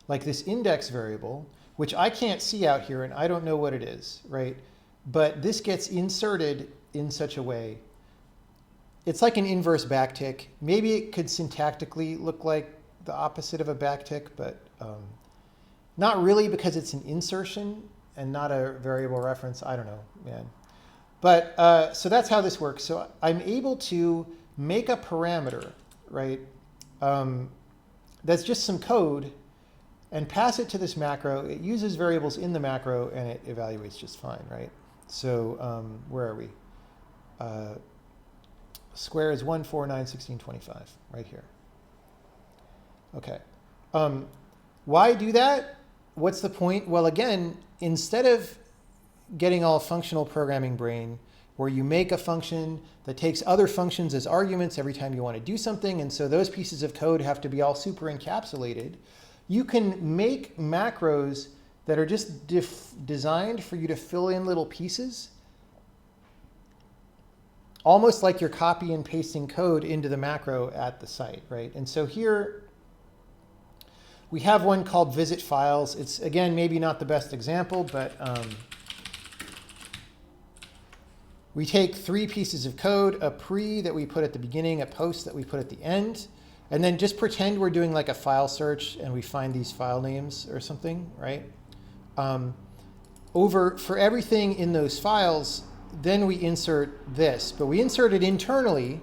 like this index variable, which I can't see out here, and I don't know what it is, right? But this gets inserted in such a way. It's like an inverse backtick. Maybe it could syntactically look like the opposite of a backtick, but not really, because it's an insertion and not a variable reference. I don't know, man. But so that's how this works. So I'm able to make a parameter, right? That's just some code and pass it to this macro. It uses variables in the macro, and it evaluates just fine, right? So where are we? Square is 1, 4, 9, 16, 25, right here. Okay. Why do that? What's the point? Well, again, instead of getting all functional programming brain, where you make a function that takes other functions as arguments every time you want to do something, and so those pieces of code have to be all super encapsulated, you can make macros that are just designed for you to fill in little pieces, almost like you're copy and pasting code into the macro at the site, right? And so here we have one called visit files. It's, again, maybe not the best example, but we take 3 pieces of code, a pre that we put at the beginning, a post that we put at the end, and then just pretend we're doing like a file search and we find these file names or something, right? For everything in those files, then we insert this, but we insert it internally.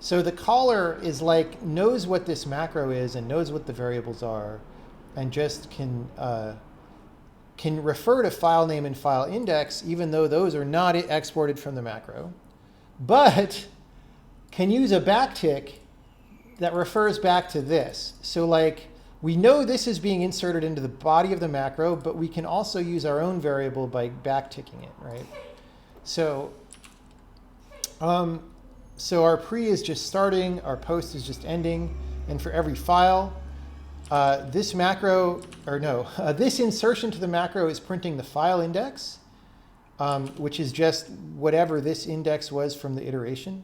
So the caller is like, knows what this macro is and knows what the variables are, and just can refer to file name and file index, even though those are not exported from the macro, but can use a backtick that refers back to this. So like, we know this is being inserted into the body of the macro, but we can also use our own variable by backticking it, right? So, so our pre is just starting, our post is just ending, and for every file, this macro, or no, this insertion to the macro is printing the file index, which is just whatever this index was from the iteration.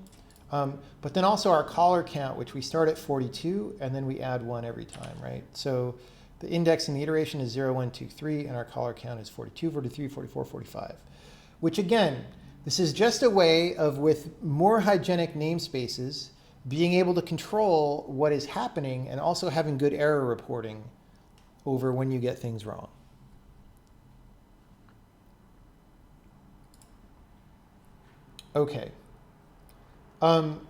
But then also our caller count, which we start at 42, and then we add 1 every time, right? So the index in the iteration is 0, 1, 2, 3, and our caller count is 42, 43, 44, 45. Which again, this is just a way of, with more hygienic namespaces, being able to control what is happening and also having good error reporting over when you get things wrong. Okay. All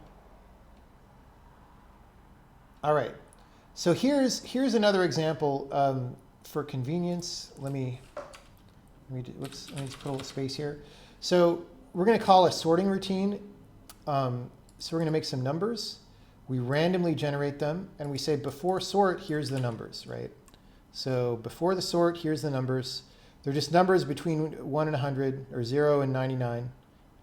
right. So here's another example for convenience. Let me just put a little space here. So we're going to call a sorting routine. So we're going to make some numbers. We randomly generate them, and we say before sort, here's the numbers, right? So before the sort, here's the numbers. They're just numbers between 1 and 100, or 0 and 99,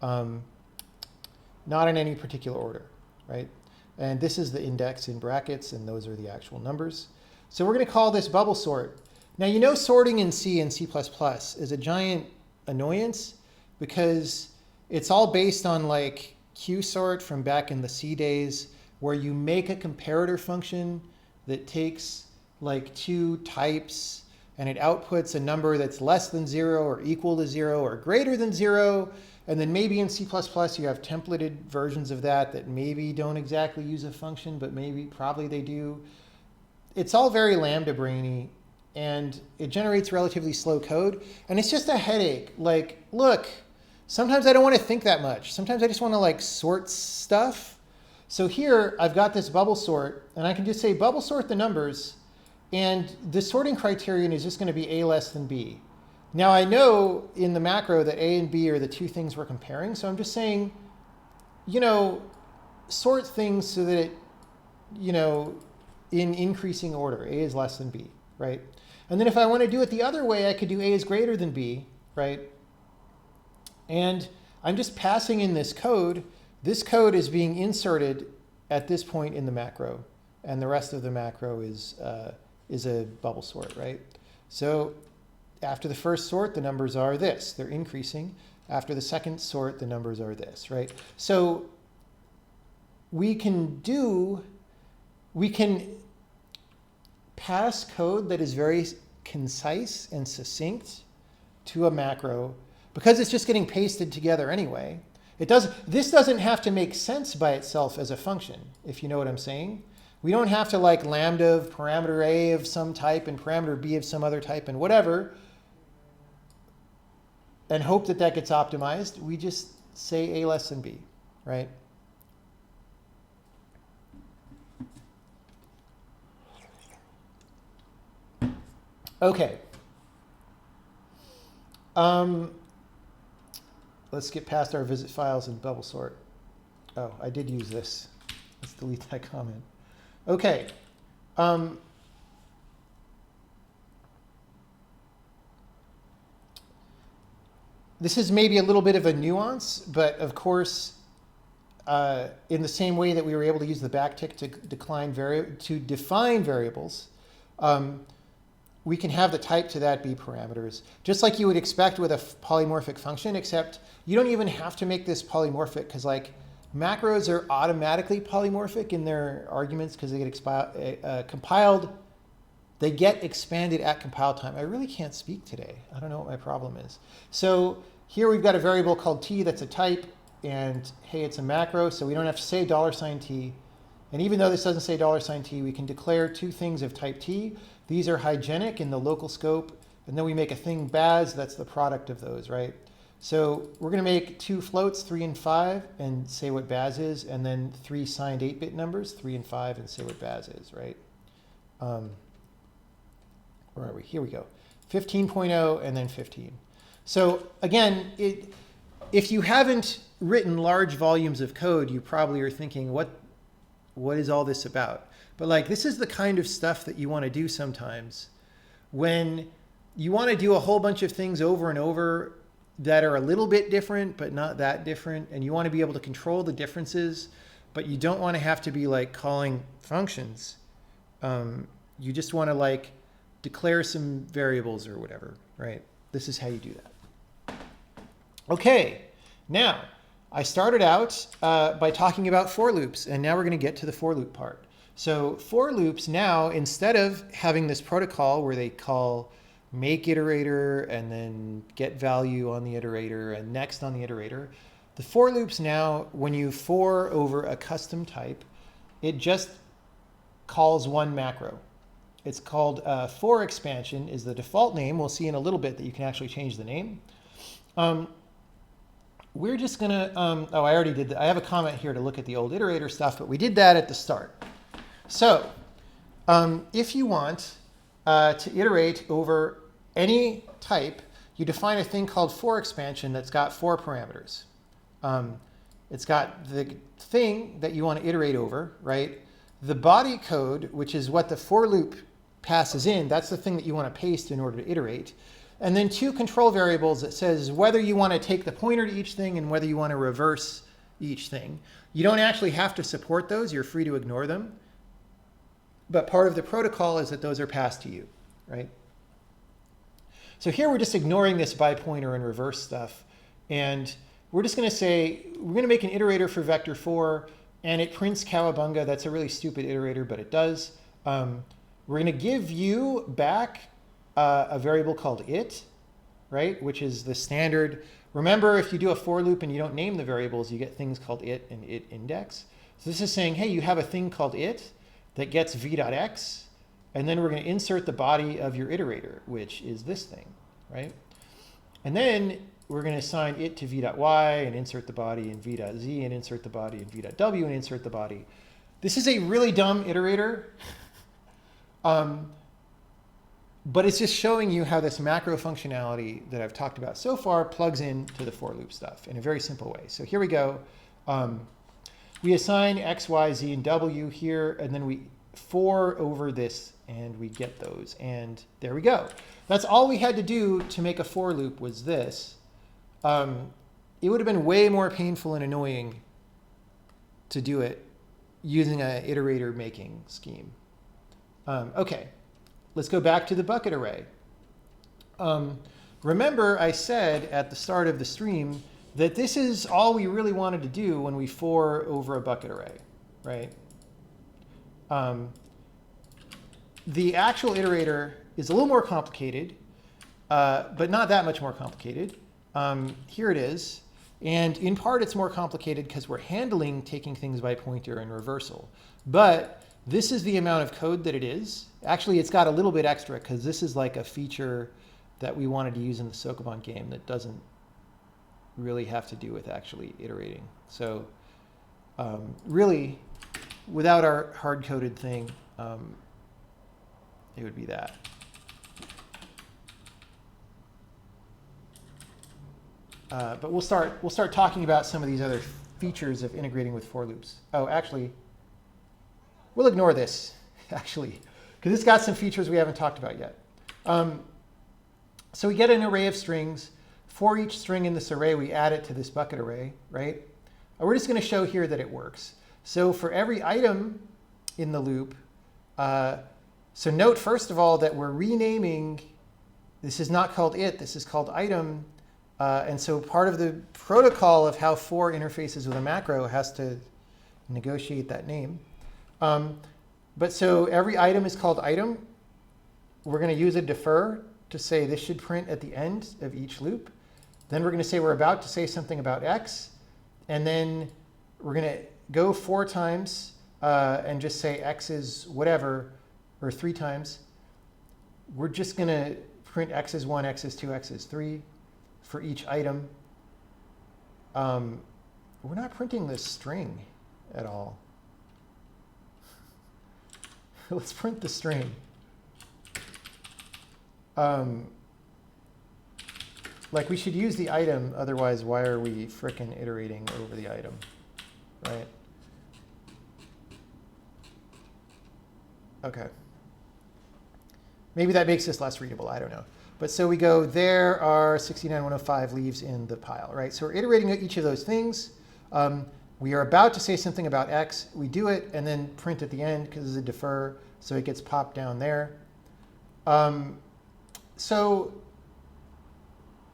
not in any particular order, right? And this is the index in brackets, and those are the actual numbers. So we're going to call this bubble sort. Now, you know, sorting in C and C++ is a giant annoyance because it's all based on like qsort from back in the C days, where you make a comparator function that takes like 2 types and it outputs a number that's less than 0 or equal to 0 or greater than 0. And then maybe in C++ you have templated versions of that maybe don't exactly use a function, but probably they do. It's all very Lambda brainy, and it generates relatively slow code. And it's just a headache. Like, look, sometimes I don't want to think that much. Sometimes I just want to like sort stuff. So here I've got this bubble sort, and I can just say bubble sort the numbers, and the sorting criterion is just going to be A less than B. Now I know in the macro that A and B are the 2 things we're comparing, so I'm just saying, you know, sort things so that it, you know, in increasing order, A is less than B, right? And then if I want to do it the other way, I could do A is greater than B, right? And I'm just passing in this code. This code is being inserted at this point in the macro, and the rest of the macro is a bubble sort, right? So after the first sort, the numbers are this. They're increasing. After the second sort, the numbers are this, right? So we can pass code that is very concise and succinct to a macro because it's just getting pasted together anyway. This doesn't have to make sense by itself as a function, if you know what I'm saying. We don't have to like lambda of parameter A of some type and parameter B of some other type and whatever, and hope that that gets optimized. We just say A less than B, right? Okay. Let's get past our visit files and bubble sort. Oh, I did use this. Let's delete that comment. Okay. This is maybe a little bit of a nuance, but of course, in the same way that we were able to use the backtick to define variables, we can have the type to that be parameters, just like you would expect with a polymorphic function, except you don't even have to make this polymorphic, because like macros are automatically polymorphic in their arguments because they get compiled. They get expanded at compile time. I really can't speak today. I don't know what my problem is. So here we've got a variable called t that's a type, and hey, it's a macro, so we don't have to say $t. And even though this doesn't say $t, we can declare two things of type t. These are hygienic in the local scope, and then we make a thing baz that's the product of those, right? So we're going to make two floats, 3 and 5, and say what baz is, and then 3 signed 8-bit numbers, 3 and 5, and say what baz is, right? Where are we? Here we go. 15.0 and then 15. So again, if you haven't written large volumes of code, you probably are thinking, what is all this about? But like, this is the kind of stuff that you want to do sometimes when you want to do a whole bunch of things over and over that are a little bit different, but not that different. And you want to be able to control the differences, but you don't want to have to be like calling functions. You just want to like declare some variables or whatever, right? This is how you do that. Okay, now I started out by talking about for loops, and now we're going to get to the for loop part. So for loops now, instead of having this protocol where they call make iterator and then get value on the iterator and next on the iterator, the for loops now, when you for over a custom type, it just calls one macro. It's called for expansion is the default name. We'll see in a little bit that you can actually change the name. We're just going to, oh, I already did that. I have a comment here to look at the old iterator stuff, but we did that at the start. So if you want to iterate over any type, you define a thing called for expansion that's got 4 parameters. It's got the thing that you want to iterate over, right? The body code, which is what the for loop passes in, that's the thing that you want to paste in order to iterate. And then 2 control variables that says whether you want to take the pointer to each thing and whether you want to reverse each thing. You don't actually have to support those. You're free to ignore them. But part of the protocol is that those are passed to you, right? So here we're just ignoring this by pointer and reverse stuff. And we're just going to say, we're going to make an iterator for vector 4, and it prints cowabunga. That's a really stupid iterator, but it does. We're going to give you back a variable called it, right? Which is the standard. Remember, if you do a for loop and you don't name the variables, you get things called it and it index. So this is saying, hey, you have a thing called it that gets v.x, and then we're going to insert the body of your iterator, which is this thing, right? And then we're going to assign it to v.y and insert the body in v.z and insert the body in v.w and insert the body. This is a really dumb iterator. But it's just showing you how this macro functionality that I've talked about so far plugs into the for loop stuff in a very simple way. So here we go. We assign x, y, z, and w here, and then we for over this, and we get those. And there we go. That's all we had to do to make a for loop was this. It would have been way more painful and annoying to do it using an iterator making scheme. Okay, let's go back to the bucket array. Remember I said at the start of the stream that this is all we really wanted to do when we for over a bucket array, right? The actual iterator is a little more complicated, but not that much more complicated. Here it is. And in part, it's more complicated because we're handling taking things by pointer and reversal. But this is the amount of code that it is. Actually, it's got a little bit extra because this is like a feature that we wanted to use in the Sokoban game that doesn't really have to do with actually iterating. So really, without our hard-coded thing, it would be that. But we'll start talking about some of these other features of integrating with for loops. Oh, actually, we'll ignore this, actually, because it's got some features we haven't talked about yet. So we get an array of strings. For each string in this array, we add it to this bucket array, right? We're just going to show here that it works. So for every item in the loop, so note, first of all, that we're renaming. This is not called it. This is called item. And so part of the protocol of how for interfaces with a macro has to negotiate that name. But so every item is called item. We're going to use a defer to say this should print at the end of each loop. Then we're going to say we're about to say something about x. And then we're going to go 4 times and just say x is whatever, or 3 times. We're just going to print x is 1, x is 2, x is 3 for each item. We're not printing this string at all. Let's print the string. Like we should use the item, otherwise why are we frickin' iterating over the item, right? Okay. Maybe that makes this less readable, I don't know. But so we go, there are 69105 leaves in the pile, right? So we're iterating each of those things. We are about to say something about x. We do it and then print at the end because it's a defer, so it gets popped down there.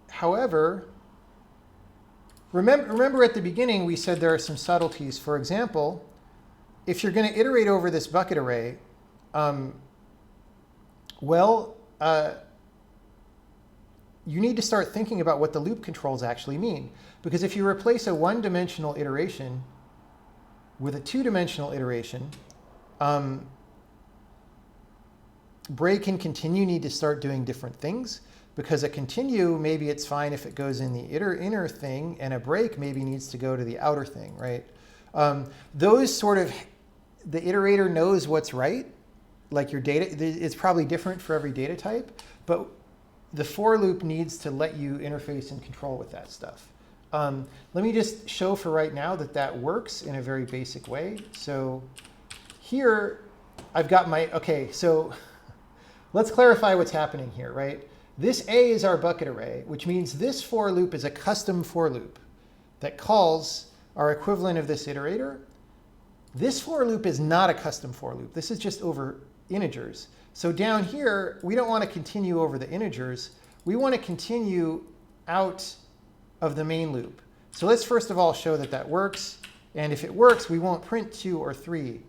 However, remember at the beginning we said there are some subtleties. For example, if you're going to iterate over this bucket array, you need to start thinking about what the loop controls actually mean. Because if you replace a one-dimensional iteration with a two-dimensional iteration, break and continue need to start doing different things. Because a continue, maybe it's fine if it goes in the inner thing, and a break maybe needs to go to the outer thing, right? Those sort of, the iterator knows what's right. Like your data, it's probably different for every data type, but the for loop needs to let you interface and control with that stuff. Let me just show for right now that that works in a very basic way. So here I've got my, okay, so let's clarify what's happening here, right? This A is our bucket array, which means this for loop is a custom for loop that calls our equivalent of this iterator. This for loop is not a custom for loop. This is just over integers. So down here, we don't want to continue over the integers. We want to continue out of the main loop. So let's first of all show that that works. And if it works, we won't print 2 or 3,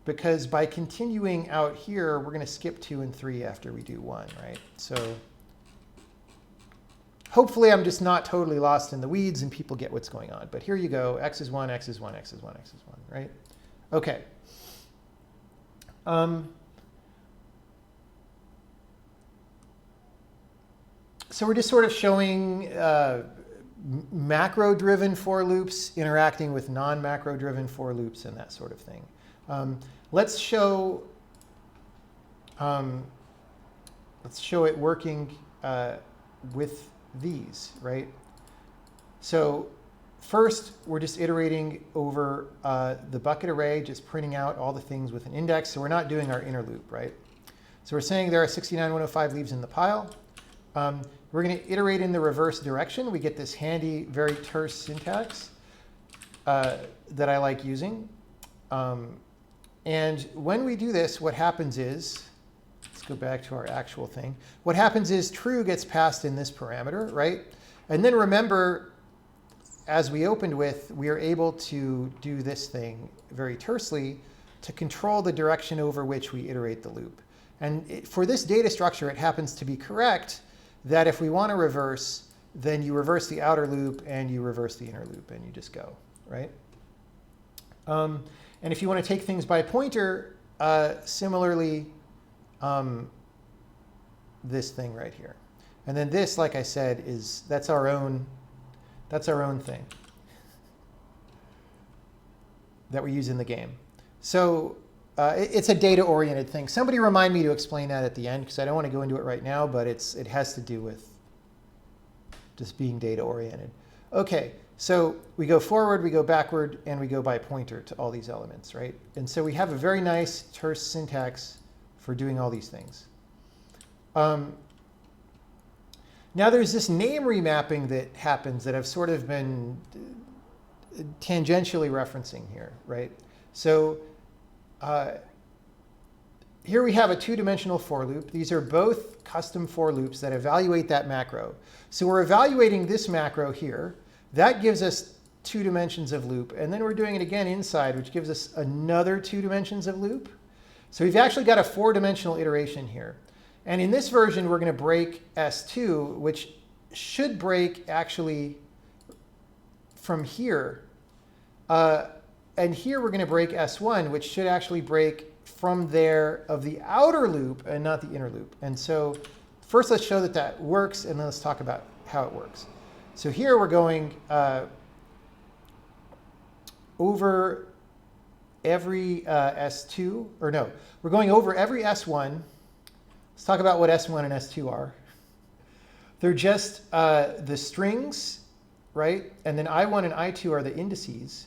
because by continuing out here, we're going to skip 2 and 3 after we do 1, right? So hopefully I'm just not totally lost in the weeds and people get what's going on. But here you go, x is 1, x is 1, x is 1, x is 1, right? Okay. So we're just sort of showing macro-driven for loops interacting with non-macro-driven for loops and that sort of thing. Let's show it working with these, right? So first, we're just iterating over the bucket array, just printing out all the things with an index. So we're not doing our inner loop, right? So we're saying there are 69105 leaves in the pile. We're going to iterate in the reverse direction. We get this handy, very terse syntax that I like using. And when we do this, what happens is, let's go back to our actual thing. What happens is true gets passed in this parameter, right? And then remember, as we opened with, we are able to do this thing very tersely to control the direction over which we iterate the loop. And for this data structure, it happens to be correct that if we want to reverse, then you reverse the outer loop and you reverse the inner loop and you just go, right? And if you want to take things by pointer, similarly, this thing right here. And then this, like I said, that's our own thing that we use in the game. So it's a data-oriented thing. Somebody remind me to explain that at the end, because I don't want to go into it right now, but it has to do with just being data-oriented. Okay, so we go forward, we go backward, and we go by pointer to all these elements, right? And so we have a very nice terse syntax for doing all these things. Now there's this name remapping that happens that I've sort of been tangentially referencing here, right? So here we have a two-dimensional for loop. These are both custom for loops that evaluate that macro. So we're evaluating this macro here. That gives us 2 dimensions of loop. And then we're doing it again inside, which gives us another 2 dimensions of loop. So we've actually got a 4-dimensional iteration here. And in this version, we're going to break S2, which should break actually from here. And here we're going to break S1, which should actually break from there of the outer loop and not the inner loop. And so first let's show that that works, and then let's talk about how it works. So here we're going over every S2, or no, we're going over every S1. Let's talk about what S1 and S2 are. They're just the strings, right? And then I1 and I2 are the indices.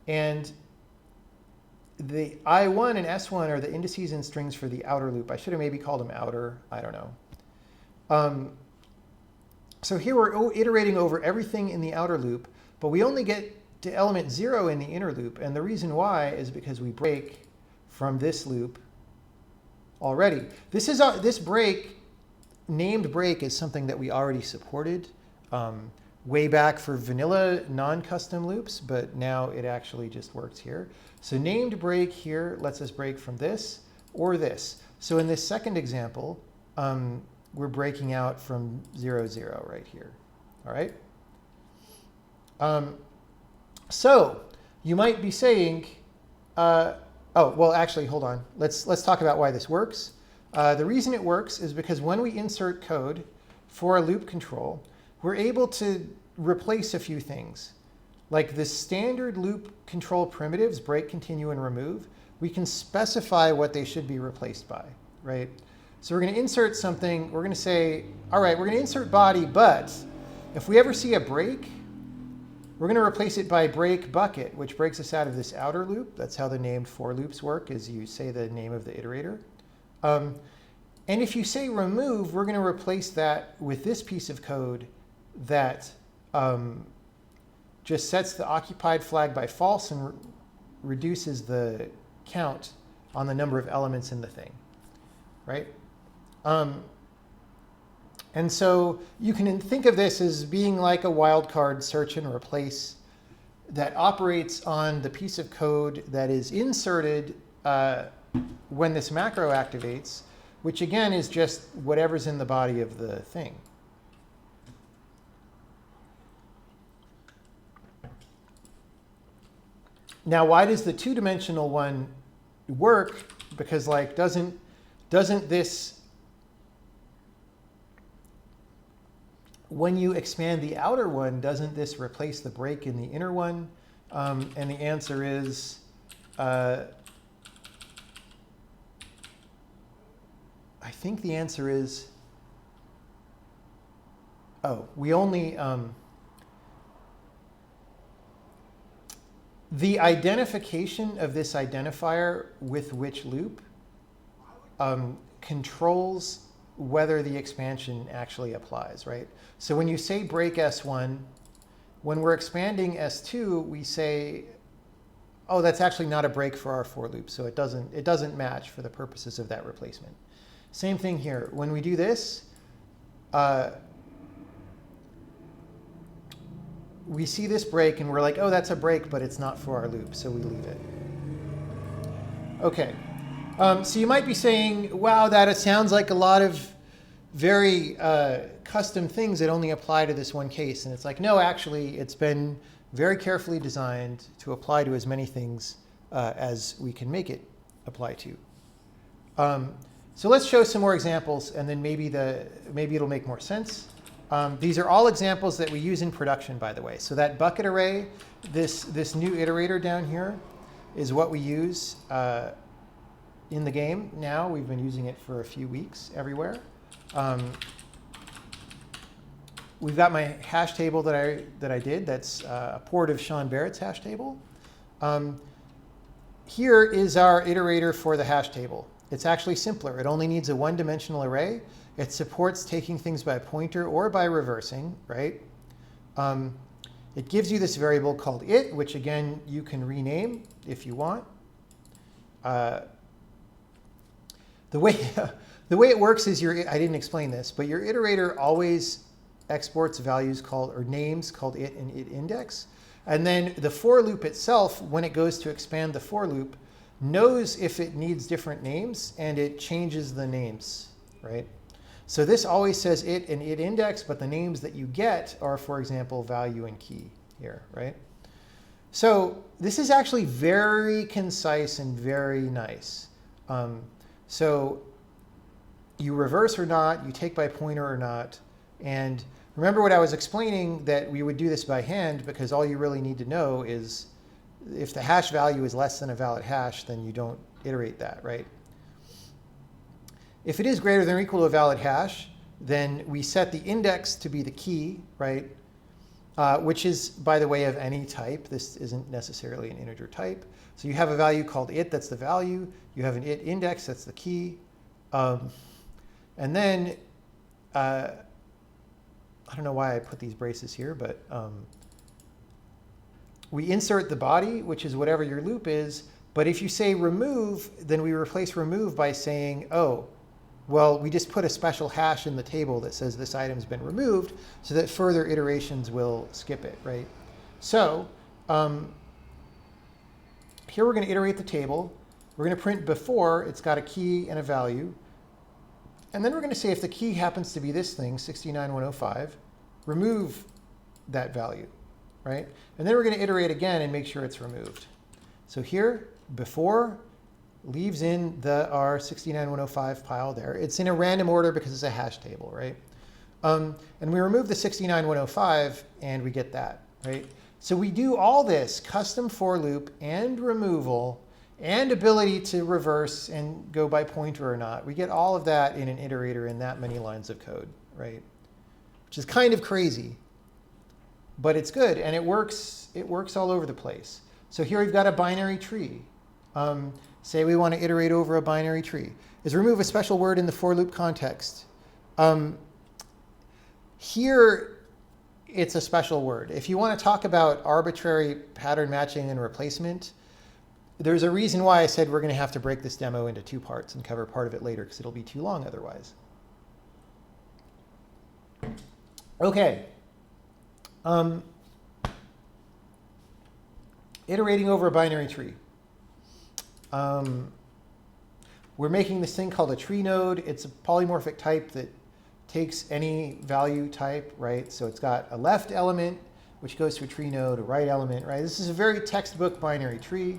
And the I1 and S1 are the indices and strings for the outer loop. I should have maybe called them outer. I don't know. So here we're iterating over everything in the outer loop, but we only get to element 0 in the inner loop. And the reason why is because we break from this loop already. This break, named break, is something that we already supported way back for vanilla non-custom loops, but now it actually just works here. So named break here lets us break from this or this. So in this second example, we're breaking out from 0, 0 right here. All right. So you might be saying, oh, well, actually, hold on. Let's talk about why this works. The reason it works is because when we insert code for a loop control, we're able to replace a few things. Like the standard loop control primitives, break, continue, and remove, we can specify what they should be replaced by, right? So we're going to insert something. We're going to say, all right, we're going to insert body, but if we ever see a break, we're going to replace it by break bucket, which breaks us out of this outer loop. That's how the named for loops work, is you say the name of the iterator. And if you say remove, we're going to replace that with this piece of code that just sets the occupied flag by false and reduces the count on the number of elements in the thing, right? And so you can think of this as being like a wildcard search and replace that operates on the piece of code that is inserted when this macro activates, which again is just whatever's in the body of the thing. Now, why does the two-dimensional one work? Because like doesn't this, when you expand the outer one, doesn't this replace the break in the inner one? And the answer is I think the answer is, oh, we only, the identification of this identifier with which loop controls whether the expansion actually applies, right? So when you say break S1, when we're expanding S2, we say, oh, that's actually not a break for our for loop, so it doesn't match for the purposes of that replacement. Same thing here. When we do this, we see this break and we're like, oh, that's a break, but it's not for our loop, so we leave it. Okay, so you might be saying, wow, that sounds like a lot of very custom things that only apply to this one case. And it's like, no, actually, it's been very carefully designed to apply to as many things as we can make it apply to. So let's show some more examples, and then maybe it'll make more sense. These are all examples that we use in production, by the way. So that bucket array, this new iterator down here, is what we use in the game now. We've been using it for a few weeks everywhere. we've got my hash table that I did. That's a port of Sean Barrett's hash table. Here is our iterator for the hash table. It's actually simpler. It only needs a one-dimensional array. It supports taking things by pointer or by reversing, right? It gives you this variable called it, which again, you can rename if you want. The way it works is I didn't explain this, but your iterator always exports values called, or names called it and it index. And then the for loop itself, when it goes to expand the for loop, knows if it needs different names and it changes the names, right? So this always says it and it index, but the names that you get are, for example, value and key here, right? So this is actually very concise and very nice. So you reverse or not, you take by pointer or not. And remember what I was explaining, that we would do this by hand, because all you really need to know is if the hash value is less than a valid hash, then you don't iterate that, right? If it is greater than or equal to a valid hash, then we set the index to be the key, right? Which is, by the way, of any type. This isn't necessarily an integer type. So you have a value called it, that's the value. You have an it index, that's the key. And then, I don't know why I put these braces here, but we insert the body, which is whatever your loop is. But if you say remove, then we replace remove by saying, oh, well, we just put a special hash in the table that says this item's been removed, so that further iterations will skip it, right? So here we're going to iterate the table. We're going to print before it's got a key and a value. And then we're going to say if the key happens to be this thing, 69105, remove that value, right? And then we're going to iterate again and make sure it's removed. So here, before leaves in the our 69105 pile there. It's in a random order because it's a hash table, right? And we remove the 69105 and we get that, right? So we do all this custom for loop and removal and ability to reverse and go by pointer or not. We get all of that in an iterator in that many lines of code, right? Which is kind of crazy, but it's good and it works all over the place. So here we've got a binary tree. Say we want to iterate over a binary tree. Is remove a special word in the for loop context. Here, it's a special word. If you want to talk about arbitrary pattern matching and replacement, there's a reason why I said we're going to have to break this demo into two parts and cover part of it later, because it'll be too long otherwise. Okay. Iterating over a binary tree. We're making this thing called a tree node. It's a polymorphic type that takes any value type, right? So it's got a left element, which goes to a tree node, a right element, right? This is a very textbook binary tree.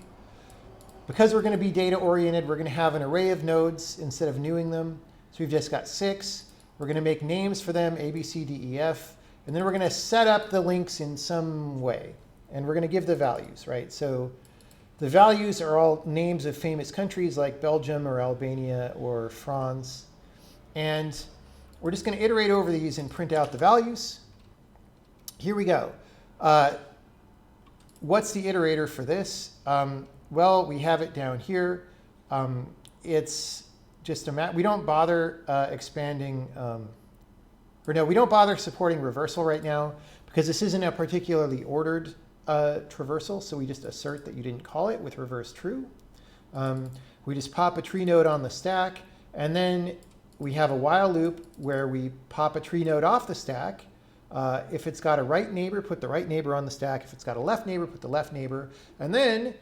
Because we're going to be data oriented, we're going to have an array of nodes instead of newing them. So we've just got 6. We're going to make names for them, A, B, C, D, E, F. And then we're going to set up the links in some way. And we're going to give the values, right? So the values are all names of famous countries like Belgium or Albania or France. And we're just going to iterate over these and print out the values. Here we go. What's the iterator for this? Well, we have it down here. It's just a map. We don't bother expanding, we don't bother supporting reversal right now because this isn't a particularly ordered traversal. So we just assert that you didn't call it with reverse true. We just pop a tree node on the stack, and then we have a while loop where we pop a tree node off the stack. If it's got a right neighbor, put the right neighbor on the stack. If it's got a left neighbor, put the left neighbor. And then,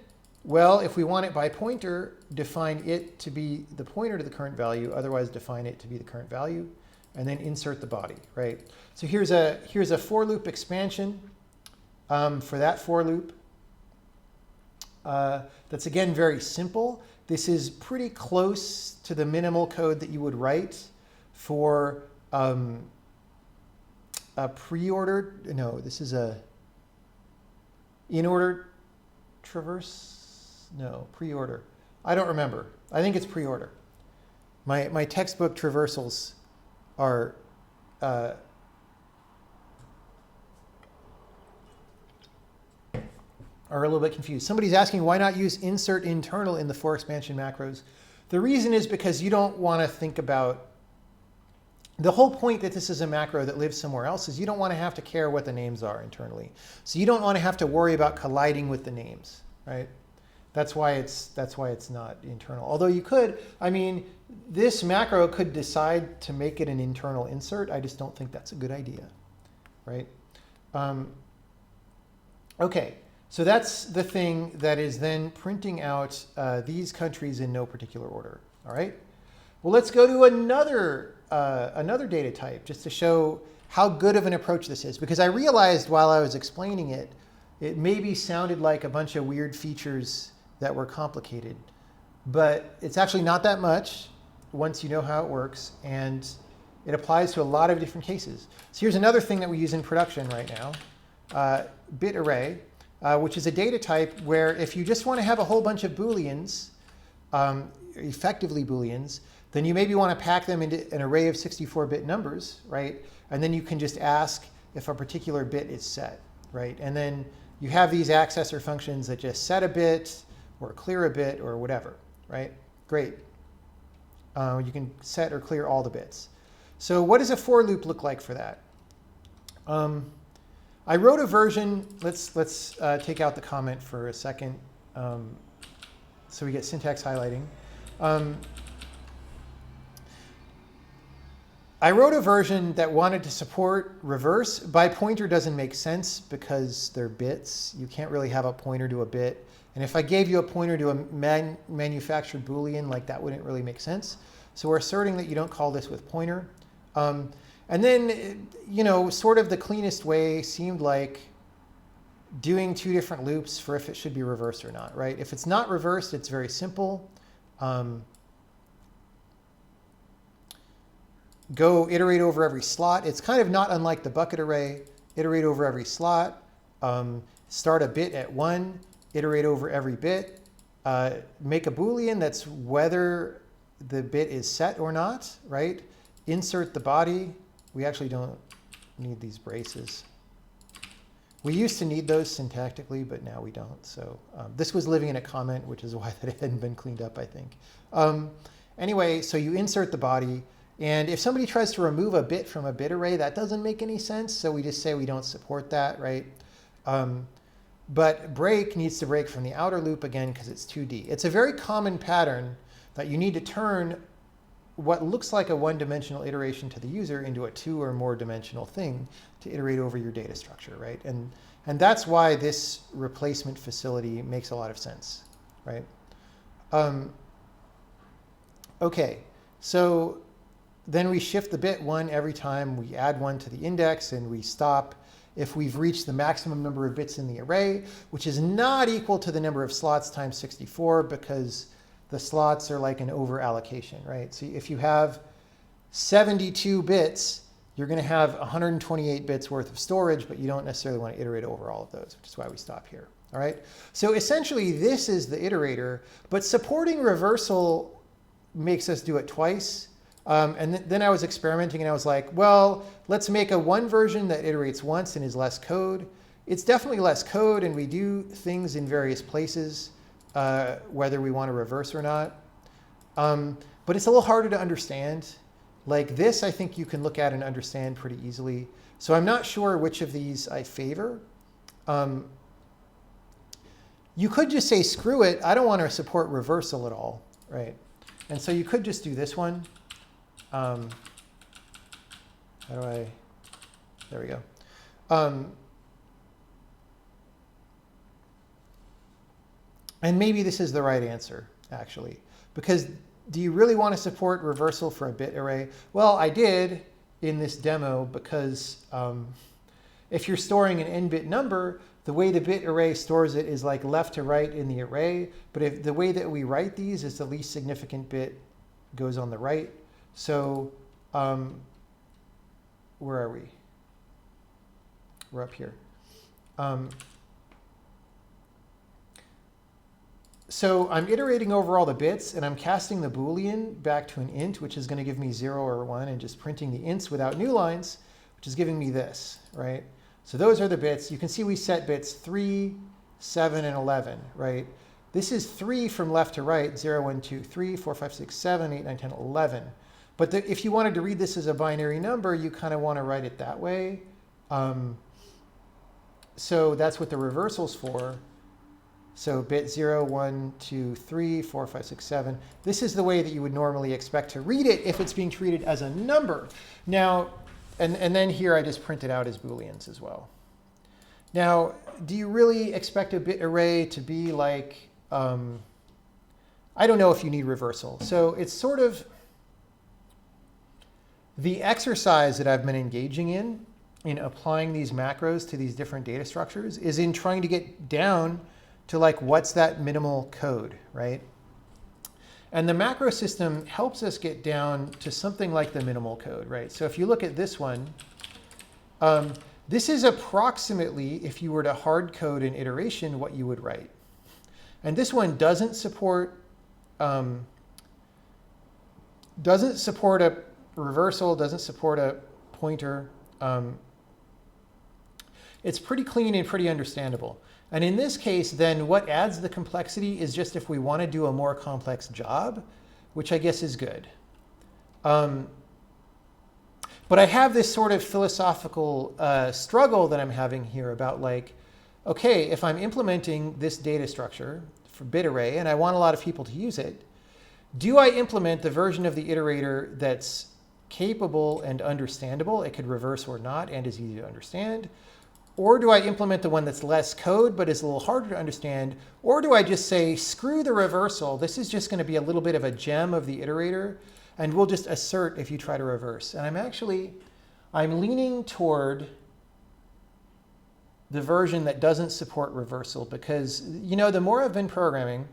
well, if we want it by pointer, define it to be the pointer to the current value. Otherwise, define it to be the current value. And then insert the body, right? So here's a for loop expansion for that for loop. That's, again, very simple. This is pretty close to the minimal code that you would write for a pre-ordered, no, this is a in-order traverse, no, pre-order. I don't remember. I think it's pre-order. My textbook traversals are are a little bit confused. Somebody's asking why not use insert internal in the 4 expansion macros. The reason is because you don't want to think about, the whole point that this is a macro that lives somewhere else is you don't want to have to care what the names are internally. So you don't want to have to worry about colliding with the names, right? That's why it's not internal. Although you could, I mean, this macro could decide to make it an internal insert. I just don't think that's a good idea, right? Okay, so that's the thing that is then printing out these countries in no particular order, all right? Well, let's go to another data type just to show how good of an approach this is. Because I realized while I was explaining it, it maybe sounded like a bunch of weird features that were complicated. But it's actually not that much once you know how it works. And it applies to a lot of different cases. So here's another thing that we use in production right now, bit array, which is a data type where if you just want to have a whole bunch of Booleans, effectively Booleans, then you maybe want to pack them into an array of 64-bit numbers, right? And then you can just ask if a particular bit is set, right? And then you have these accessor functions that just set a bit or clear a bit or whatever, right? Great. You can set or clear all the bits. So what does a for loop look like for that? I wrote a version. Let's take out the comment for a second so we get syntax highlighting. I wrote a version that wanted to support reverse. By pointer doesn't make sense because they're bits. You can't really have a pointer to a bit. And if I gave you a pointer to a manufactured Boolean, like that wouldn't really make sense. So we're asserting that you don't call this with pointer. And then, you know, sort of the cleanest way seemed like doing 2 different loops for if it should be reversed or not, right? If it's not reversed, it's very simple. Go iterate over every slot. It's kind of not unlike the bucket array. Iterate over every slot. Start a bit at 1. Iterate over every bit. Make a Boolean that's whether the bit is set or not, right? Insert the body. We actually don't need these braces. We used to need those syntactically, but now we don't. So this was living in a comment, which is why that hadn't been cleaned up, I think. Anyway, so you insert the body. And if somebody tries to remove a bit from a bit array, that doesn't make any sense. So we just say we don't support that, right? But break needs to break from the outer loop again because it's 2D. It's a very common pattern that you need to turn what looks like a one-dimensional iteration to the user into a 2 or more dimensional thing to iterate over your data structure, right? And that's why this replacement facility makes a lot of sense, right? Okay, so then we shift the bit 1 every time we add 1 to the index, and we stop if we've reached the maximum number of bits in the array, which is not equal to the number of slots times 64 because the slots are like an over allocation, right? So if you have 72 bits, you're going to have 128 bits worth of storage, but you don't necessarily want to iterate over all of those, which is why we stop here. All right. So essentially, this is the iterator, but supporting reversal makes us do it twice. And then I was experimenting and I was like, well, let's make a 1 version that iterates once and is less code. It's definitely less code, and we do things in various places, whether we want to reverse or not. But it's a little harder to understand. Like this, I think you can look at and understand pretty easily. So I'm not sure which of these I favor. You could just say, screw it. I don't want to support reversal at all, right? And so you could just do this one. How do I, there we go. And maybe this is the right answer, actually. Because do you really want to support reversal for a bit array? Well, I did in this demo because if you're storing an n-bit number, the way the bit array stores it is like left to right in the array. But if the way that we write these is the least significant bit goes on the right. So where are we? We're up here. So I'm iterating over all the bits, and I'm casting the Boolean back to an int, which is going to give me 0 or 1, and just printing the ints without new lines, which is giving me this, right? So those are the bits. You can see we set bits 3, 7, and 11, right? This is 3 from left to right, 0, 1, 2, 3, 4, 5, 6, 7, 8, 9, 10, 11. But if you wanted to read this as a binary number, you kind of want to write it that way. So that's what the reversal's for. So bit 0, 1, 2, 3, 4, 5, 6, 7. This is the way that you would normally expect to read it if it's being treated as a number. Now, and then here I just print it out as Booleans as well. Now, do you really expect a bit array to be like, I don't know if you need reversal. So it's sort of the exercise that I've been engaging in applying these macros to these different data structures is in trying to get down to like, what's that minimal code, right? And the macro system helps us get down to something like the minimal code, right? So if you look at this one, this is approximately, if you were to hard code an iteration, what you would write. And this one doesn't support a reversal, doesn't support a pointer. It's pretty clean and pretty understandable. And in this case, then what adds the complexity is just if we want to do a more complex job, which I guess is good. But I have this sort of philosophical struggle that I'm having here about like, okay, if I'm implementing this data structure for bit array and I want a lot of people to use it, do I implement the version of the iterator that's capable and understandable? It could reverse or not and is easy to understand. Or do I implement the one that's less code but is a little harder to understand? Or do I just say, screw the reversal. This is just going to be a little bit of a gem of the iterator, and we'll just assert if you try to reverse. And I'm leaning toward the version that doesn't support reversal because, you know, the more I've been programming,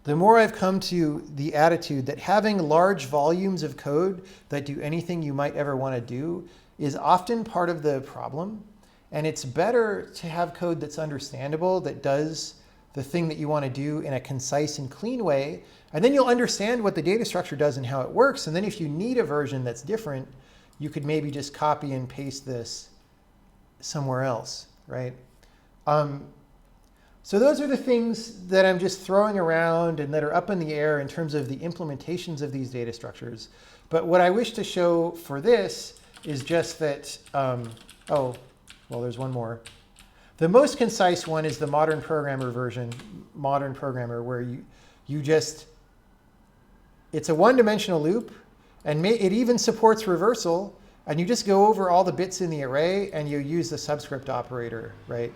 the more I've come to the attitude that having large volumes of code that do anything you might ever want to do is often part of the problem. And it's better to have code that's understandable, that does the thing that you want to do in a concise and clean way. And then you'll understand what the data structure does and how it works. And then if you need a version that's different, you could maybe just copy and paste this somewhere else, right? So those are the things that I'm just throwing around and that are up in the air in terms of the implementations of these data structures. But what I wish to show for this is just that, oh, well, there's one more. The most concise one is the modern programmer version, modern programmer, where you just, it's a one-dimensional loop, and it even supports reversal, and you just go over all the bits in the array, and you use the subscript operator, right?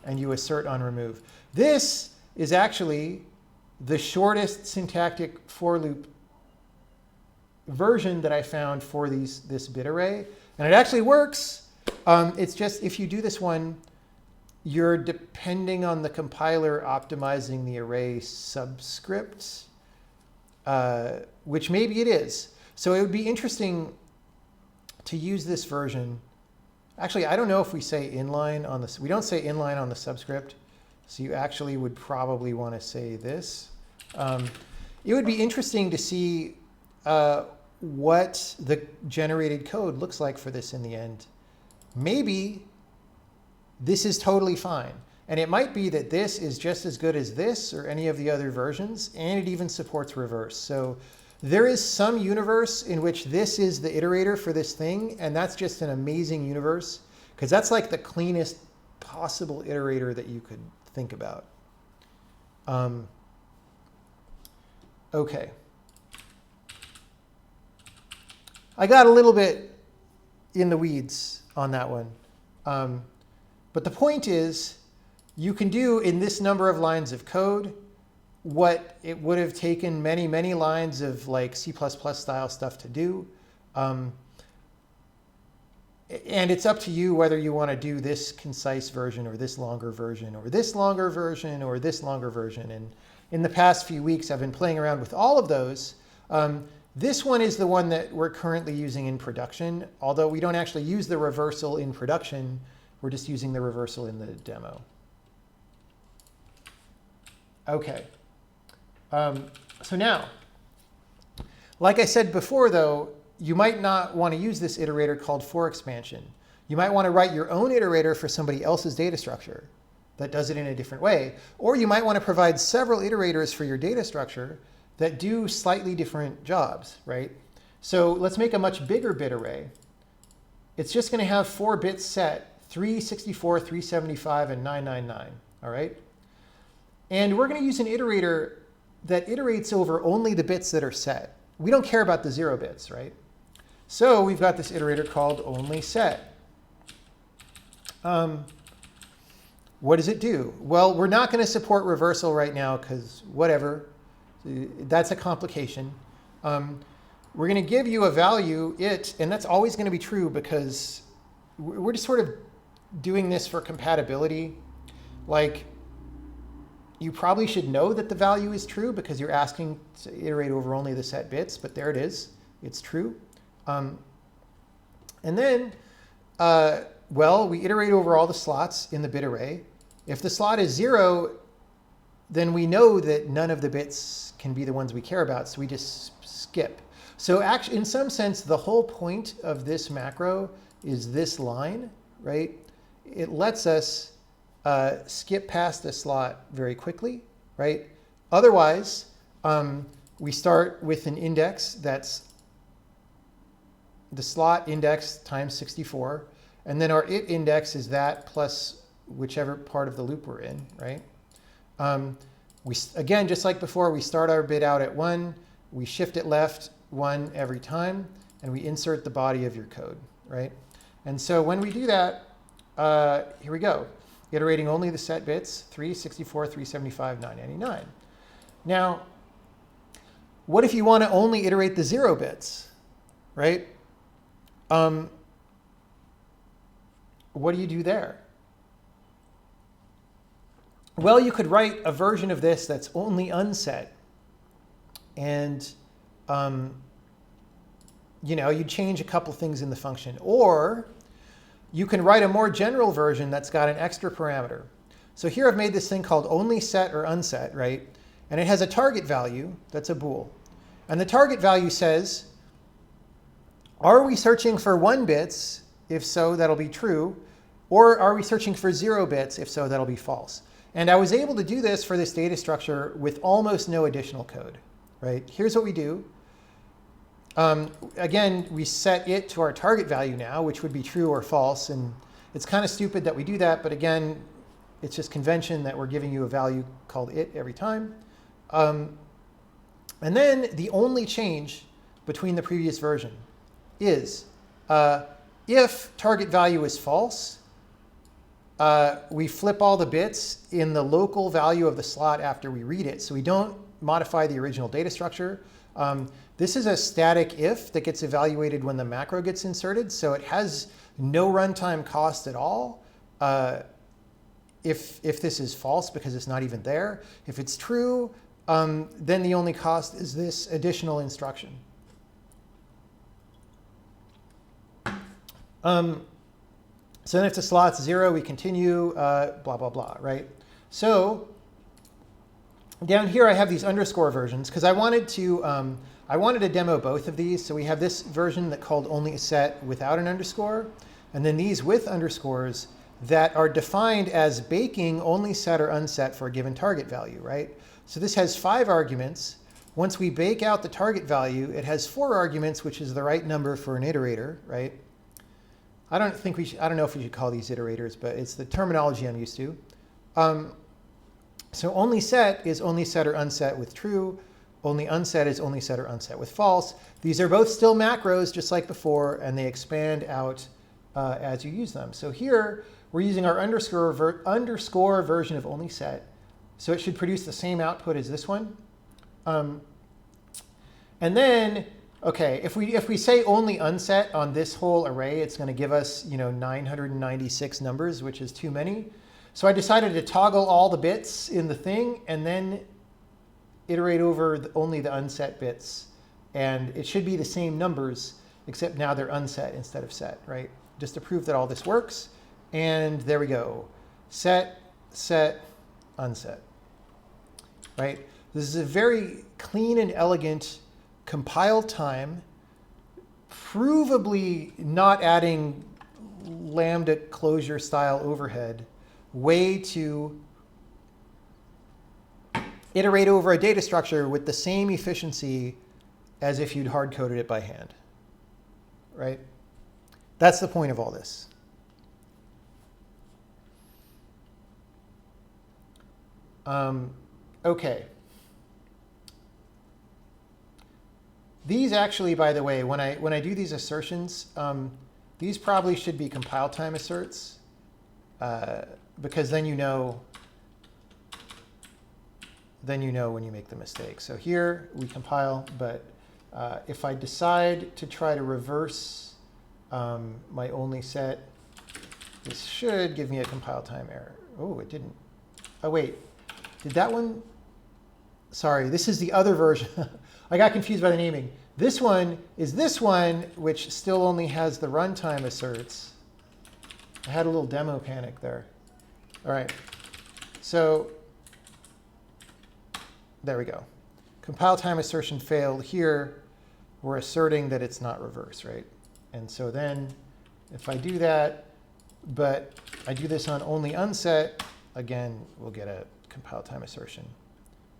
And you assert on remove. This is actually the shortest syntactic for loop version that I found for this bit array. And it actually works. It's just if you do this one, you're depending on the compiler optimizing the array subscript, which maybe it is. So it would be interesting to use this version. Actually, I don't know if we say inline on this. We don't say inline on the subscript. So you actually would probably want to say this. It would be interesting to see what the generated code looks like for this in the end. Maybe this is totally fine. And it might be that this is just as good as this or any of the other versions, and it even supports reverse. So there is some universe in which this is the iterator for this thing, and that's just an amazing universe, because that's like the cleanest possible iterator that you could think about. Okay. I got a little bit in the weeds on that one. But the point is, you can do in this number of lines of code what it would have taken many, many lines of like C++ style stuff to do. And it's up to you whether you want to do this concise version or this longer version or this longer version or this longer version. And in the past few weeks, I've been playing around with all of those. This one is the one that we're currently using in production, although we don't actually use the reversal in production. We're just using the reversal in the demo. Okay. So now, like I said before, though, you might not want to use this iterator called for expansion. You might want to write your own iterator for somebody else's data structure. that does it in a different way. Or you might want to provide several iterators for your data structure that do slightly different jobs, right? So let's make a much bigger bit array. It's just going to have 4 bits set, 3, 64, 375, and 999, all right? And we're going to use an iterator that iterates over only the bits that are set. We don't care about the 0 bits, right? So we've got this iterator called onlySet. What does it do? Well, we're not going to support reversal right now because whatever. That's a complication. We're going to give you a value, it, and that's always going to be true because we're just sort of doing this for compatibility. Like, you probably should know that the value is true because you're asking to iterate over only the set bits, but there it is. It's true. And then, well, we iterate over all the slots in the bit array. If the slot is 0, then we know that none of the bits can be the ones we care about, so we just skip. So actually, in some sense, the whole point of this macro is this line, right? It lets us skip past a slot very quickly, right? Otherwise, we start with an index that's the slot index times 64, and then our it index is that plus whichever part of the loop we're in, right? Again, just like before, we start our bit out at 1, we shift it left 1 every time, and we insert the body of your code, right? And so when we do that, here we go. Iterating only the set bits, 3, 64, 375, 999. Now, what if you want to only iterate the 0 bits, right? What do you do there? Well, you could write a version of this that's only unset. And, you know, you change a couple things in the function. Or you can write a more general version that's got an extra parameter. So here I've made this thing called onlySet or unset, right? And it has a target value that's a bool. And the target value says, are we searching for 1 bits? If so, that'll be true. Or are we searching for 0 bits? If so, that'll be false. And I was able to do this for this data structure with almost no additional code, right? Here's what we do. Again, we set it to our target value now, which would be true or false. And it's kind of stupid that we do that. But again, it's just convention that we're giving you a value called it every time. And then the only change between the previous version is if target value is false, we flip all the bits in the local value of the slot after we read it. So we don't modify the original data structure. This is a static if that gets evaluated when the macro gets inserted. So it has no runtime cost at all if this is false because it's not even there. If it's true, then the only cost is this additional instruction. So then if the slot's 0, we continue, blah, blah, blah, right? So down here, I have these underscore versions because I wanted to demo both of these. So we have this version that called onlySet without an underscore, and then these with underscores that are defined as baking onlySet or unset for a given target value, right? So this has 5 arguments. Once we bake out the target value, it has 4 arguments, which is the right number for an iterator, right? I don't know if we should call these iterators, but it's the terminology I'm used to. So onlySet is onlySet or unset with true. Only unset is onlySet or unset with false. These are both still macros, just like before, and they expand out as you use them. So here, we're using our underscore version of onlySet. So it should produce the same output as this one. And then, okay, if we say only unset on this whole array, it's going to give us 996 numbers, which is too many. So I decided to toggle all the bits in the thing and then iterate over only the unset bits. And it should be the same numbers, except now they're unset instead of set, right? Just to prove that all this works. And there we go. Set, set, unset, right? This is a very clean and elegant compile time, provably not adding Lambda closure style overhead way to iterate over a data structure with the same efficiency as if you'd hard-coded it by hand, right? That's the point of all this. Okay. These actually, by the way, when I do these assertions, these probably should be compile time asserts, because then you know when you make the mistake. So here we compile, but if I decide to try to reverse my only set, this should give me a compile time error. Oh, it didn't. Oh, wait. Did that one? Sorry, this is the other version. I got confused by the naming. This one is this one, which still only has the runtime asserts. I had a little demo panic there. All right. So there we go. Compile time assertion failed. Here, we're asserting that it's not reverse, right? And so then if I do that, but I do this on only unset, again, we'll get a compile time assertion.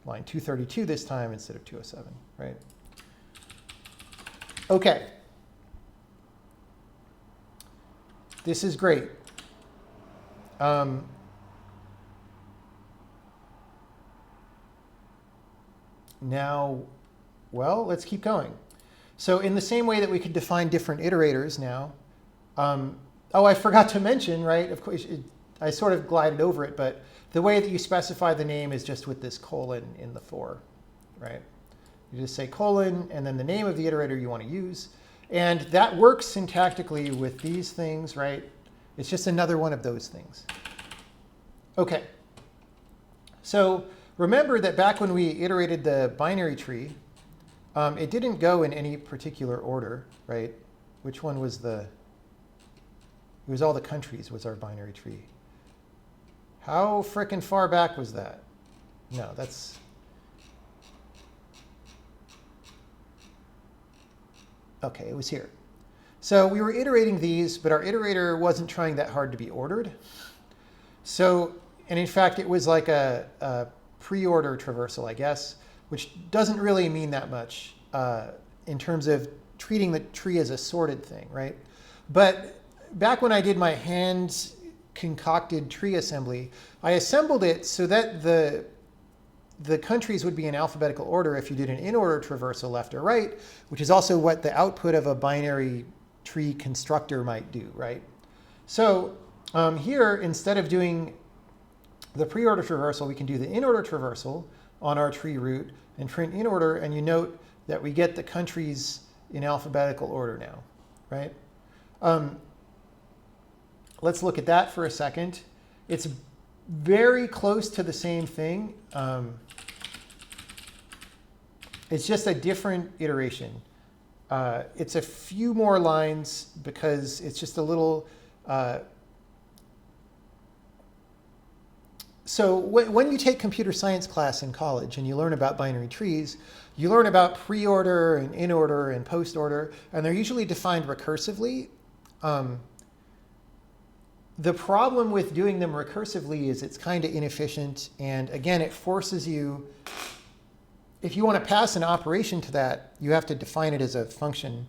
Line 232 this time instead of 207, right? OK. This is great. Now, well, let's keep going. So in the same way that we could define different iterators now, oh, I forgot to mention, right? Of course, I sort of glided over it, but the way that you specify the name is just with this colon in the for, right? You just say colon and then the name of the iterator you want to use. And that works syntactically with these things, right? It's just another one of those things. OK. So remember that back when we iterated the binary tree, it didn't go in any particular order, right? Which one was the? It was all the countries was our binary tree. How frickin' far back was that? No, that's. OK, it was here. So we were iterating these, but our iterator wasn't trying that hard to be ordered. So, and in fact, it was like a pre-order traversal, I guess, which doesn't really mean that much in terms of treating the tree as a sorted thing, right? But back when I did my hand concocted tree assembly, I assembled it so that the countries would be in alphabetical order if you did an in-order traversal left or right, which is also what the output of a binary tree constructor might do, right? So here, instead of doing the pre-order traversal, we can do the in-order traversal on our tree root and print in order, and you note that we get the countries in alphabetical order now, right? Let's look at that for a second. It's very close to the same thing. It's just a different iteration. It's a few more lines because it's just a little. So when you take computer science class in college and you learn about binary trees, you learn about pre-order and in-order and post-order, and they're usually defined recursively. The problem with doing them recursively is it's kind of inefficient. And again, it forces you, if you want to pass an operation to that, you have to define it as a function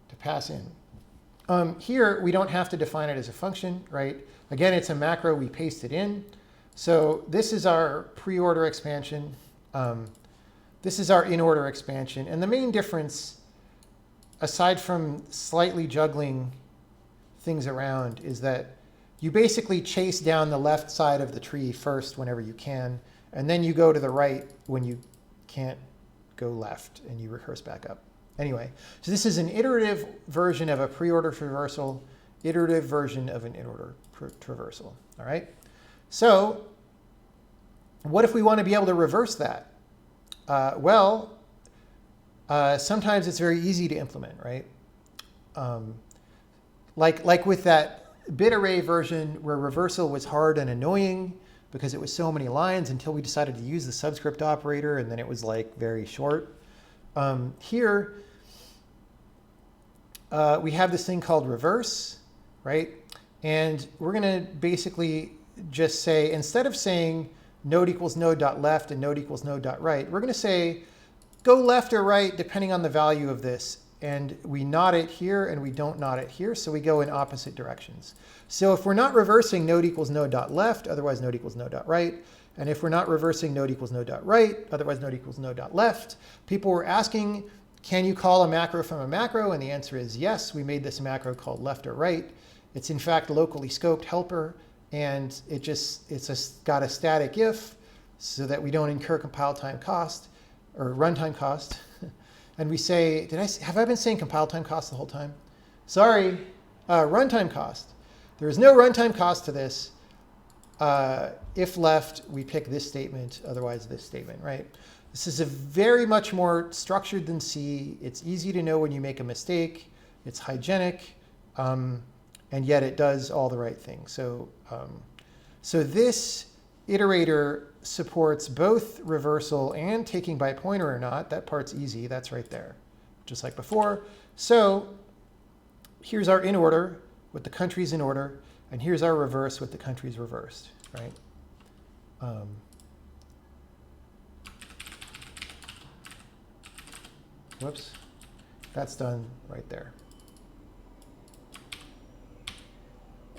to pass in. Here, we don't have to define it as a function, right? Again, it's a macro. We paste it in. So this is our pre-order expansion. This is our in-order expansion. And the main difference, aside from slightly juggling things around, is that you basically chase down the left side of the tree first whenever you can, and then you go to the right when you can't go left, and you recurse back up. Anyway, so this is an iterative version of a pre-order traversal, iterative version of an in-order traversal. All right. So what if we want to be able to reverse that? Sometimes it's very easy to implement, right? Like with that bit array version where reversal was hard and annoying because it was so many lines until we decided to use the subscript operator, and then it was like very short. Here, we have this thing called reverse, right? And we're going to basically just say, instead of saying node equals node dot left and node equals node dot right, we're going to say go left or right depending on the value of this. And we knot it here and we don't knot it here, so we go in opposite directions. So if we're not reversing node equals node dot left, otherwise node equals node dot right, and if we're not reversing node equals node dot right, otherwise node equals node dot left, people were asking, can you call a macro from a macro? And the answer is yes. We made this macro called left or right. It's in fact locally scoped helper, and it's got a static if so that we don't incur compile time cost or runtime cost. And we say, have I been saying compile time cost the whole time? Sorry, runtime cost. There is no runtime cost to this. If left, we pick this statement, otherwise this statement, right? This is a very much more structured than C. It's easy to know when you make a mistake. It's hygienic, and yet it does all the right things. So this iterator supports both reversal and taking by pointer or not. That part's easy. That's right there, just like before. So here's our in order with the countries in order, and here's our reverse with the countries reversed, right? Whoops, that's done right there.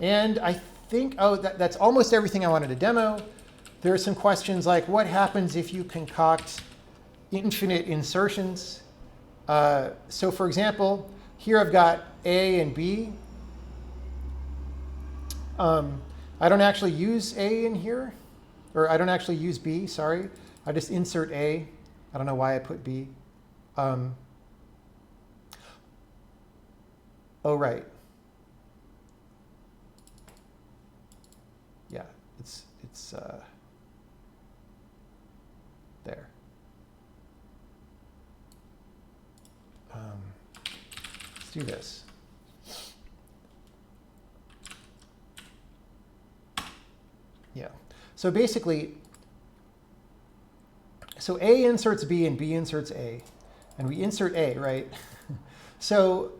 And I think, oh, that's almost everything I wanted to demo. There are some questions like, what happens if you concoct infinite insertions? So for example, here I've got A and B. I don't actually use A in here, or I don't actually use B, sorry. I just insert A. I don't know why I put B. Oh, right. Yeah, it's there. Let's do this. Yeah. So basically, so A inserts B and B inserts A, and we insert A, right? So,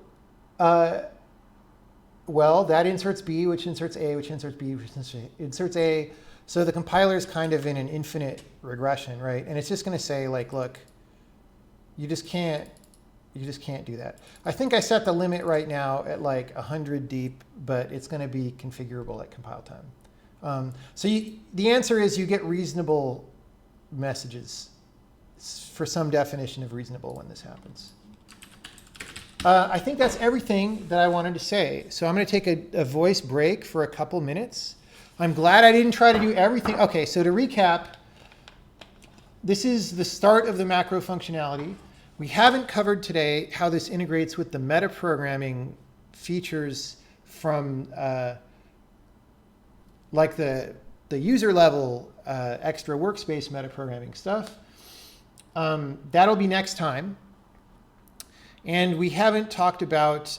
well, that inserts B, which inserts A, which inserts B, which inserts A. So the compiler is kind of in an infinite regression, right? And it's just going to say, like, look, you just can't do that. I think I set the limit right now at like 100 deep, but it's going to be configurable at compile time. So the answer is you get reasonable messages for some definition of reasonable when this happens. I think that's everything that I wanted to say. So I'm going to take a voice break for a couple minutes. I'm glad I didn't try to do everything. OK, so to recap, this is the start of the macro functionality. We haven't covered today how this integrates with the metaprogramming features from like the user level extra workspace metaprogramming stuff. That'll be next time. And we haven't talked about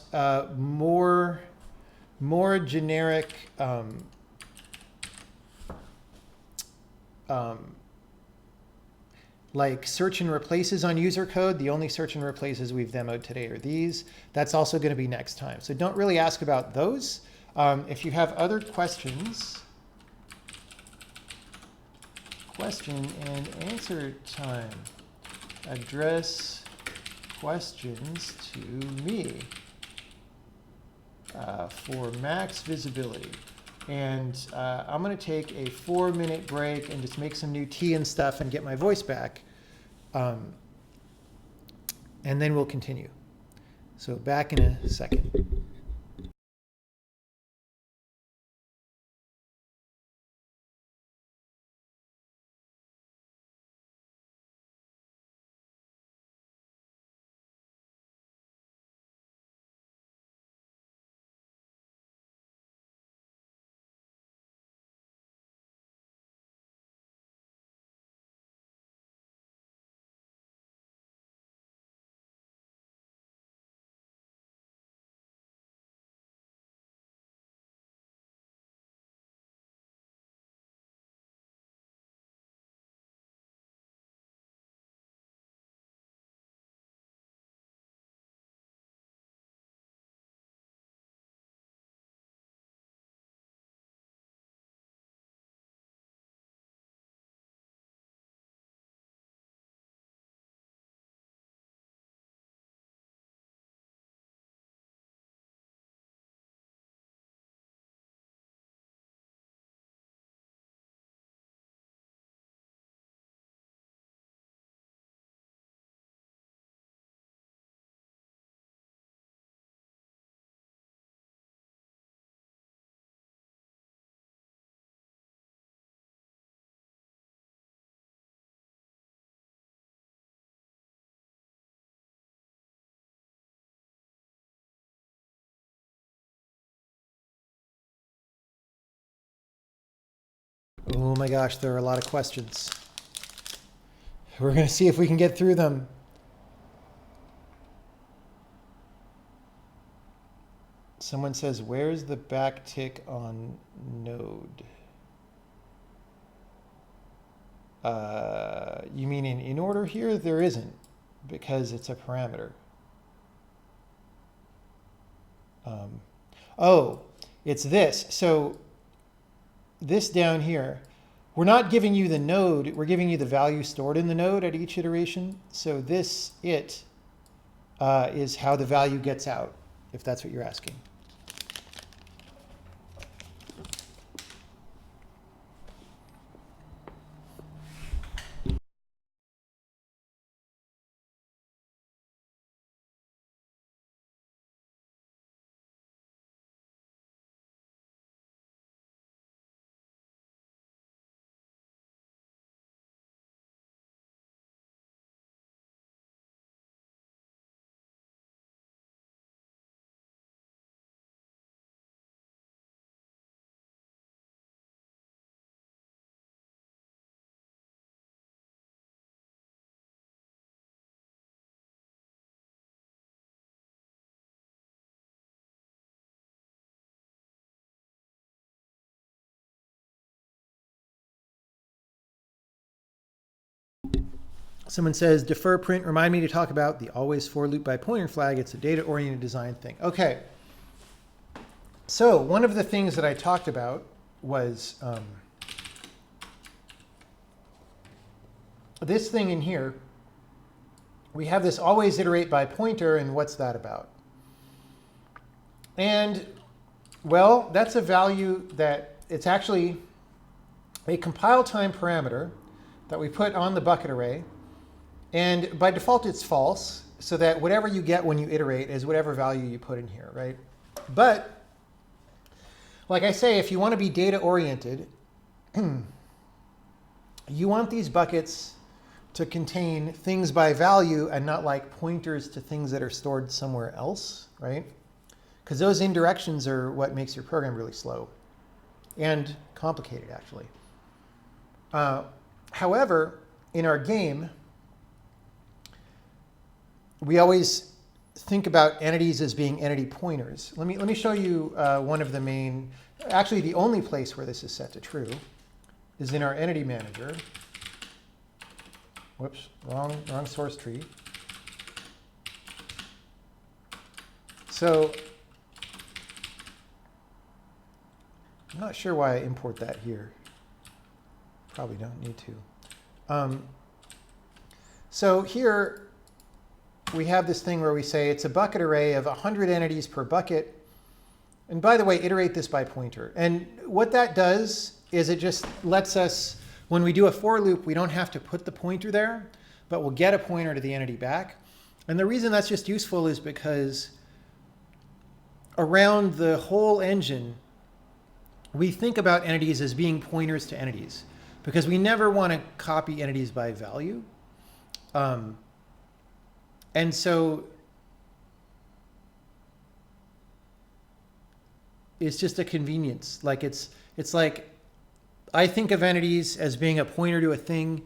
more generic like search and replaces on user code. The only search and replaces we've demoed today are these. That's also going to be next time. So don't really ask about those. If you have other questions, question and answer time. Address questions to me for max visibility. And I'm going to take a 4-minute break and just make some new tea and stuff and get my voice back. And then we'll continue. So back in a second. Oh my gosh, there are a lot of questions. We're going to see if we can get through them. Someone says, where's the backtick on node? You mean in order here? There isn't, because it's a parameter. Oh, it's this. So this down here, we're not giving you the node, we're giving you the value stored in the node at each iteration. So this is how the value gets out, if that's what you're asking. Someone says, defer print, remind me to talk about the always for loop by pointer flag. It's a data-oriented design thing. Okay. So one of the things that I talked about was this thing in here. We have this always iterate by pointer, and what's that about? And, well, that's a value that it's actually a compile time parameter that we put on the bucket array. And by default, it's false, so that whatever you get when you iterate is whatever value you put in here, right? But, like I say, if you want to be data-oriented, you want these buckets to contain things by value and not like pointers to things that are stored somewhere else, right? Because those indirections are what makes your program really slow and complicated, actually. However, in our game, we always think about entities as being entity pointers. Let me show you one of the main, actually the only place where this is set to true is in our entity manager. Whoops, wrong source tree. So I'm not sure why I import that here. Probably don't need to. So here we have this thing where we say it's a bucket array of 100 entities per bucket. And by the way, iterate this by pointer. And what that does is it just lets us, when we do a for loop, we don't have to put the pointer there, but we'll get a pointer to the entity back. And the reason that's just useful is because around the whole engine, we think about entities as being pointers to entities, because we never want to copy entities by value. And so it's just a convenience. Like it's like I think of entities as being a pointer to a thing,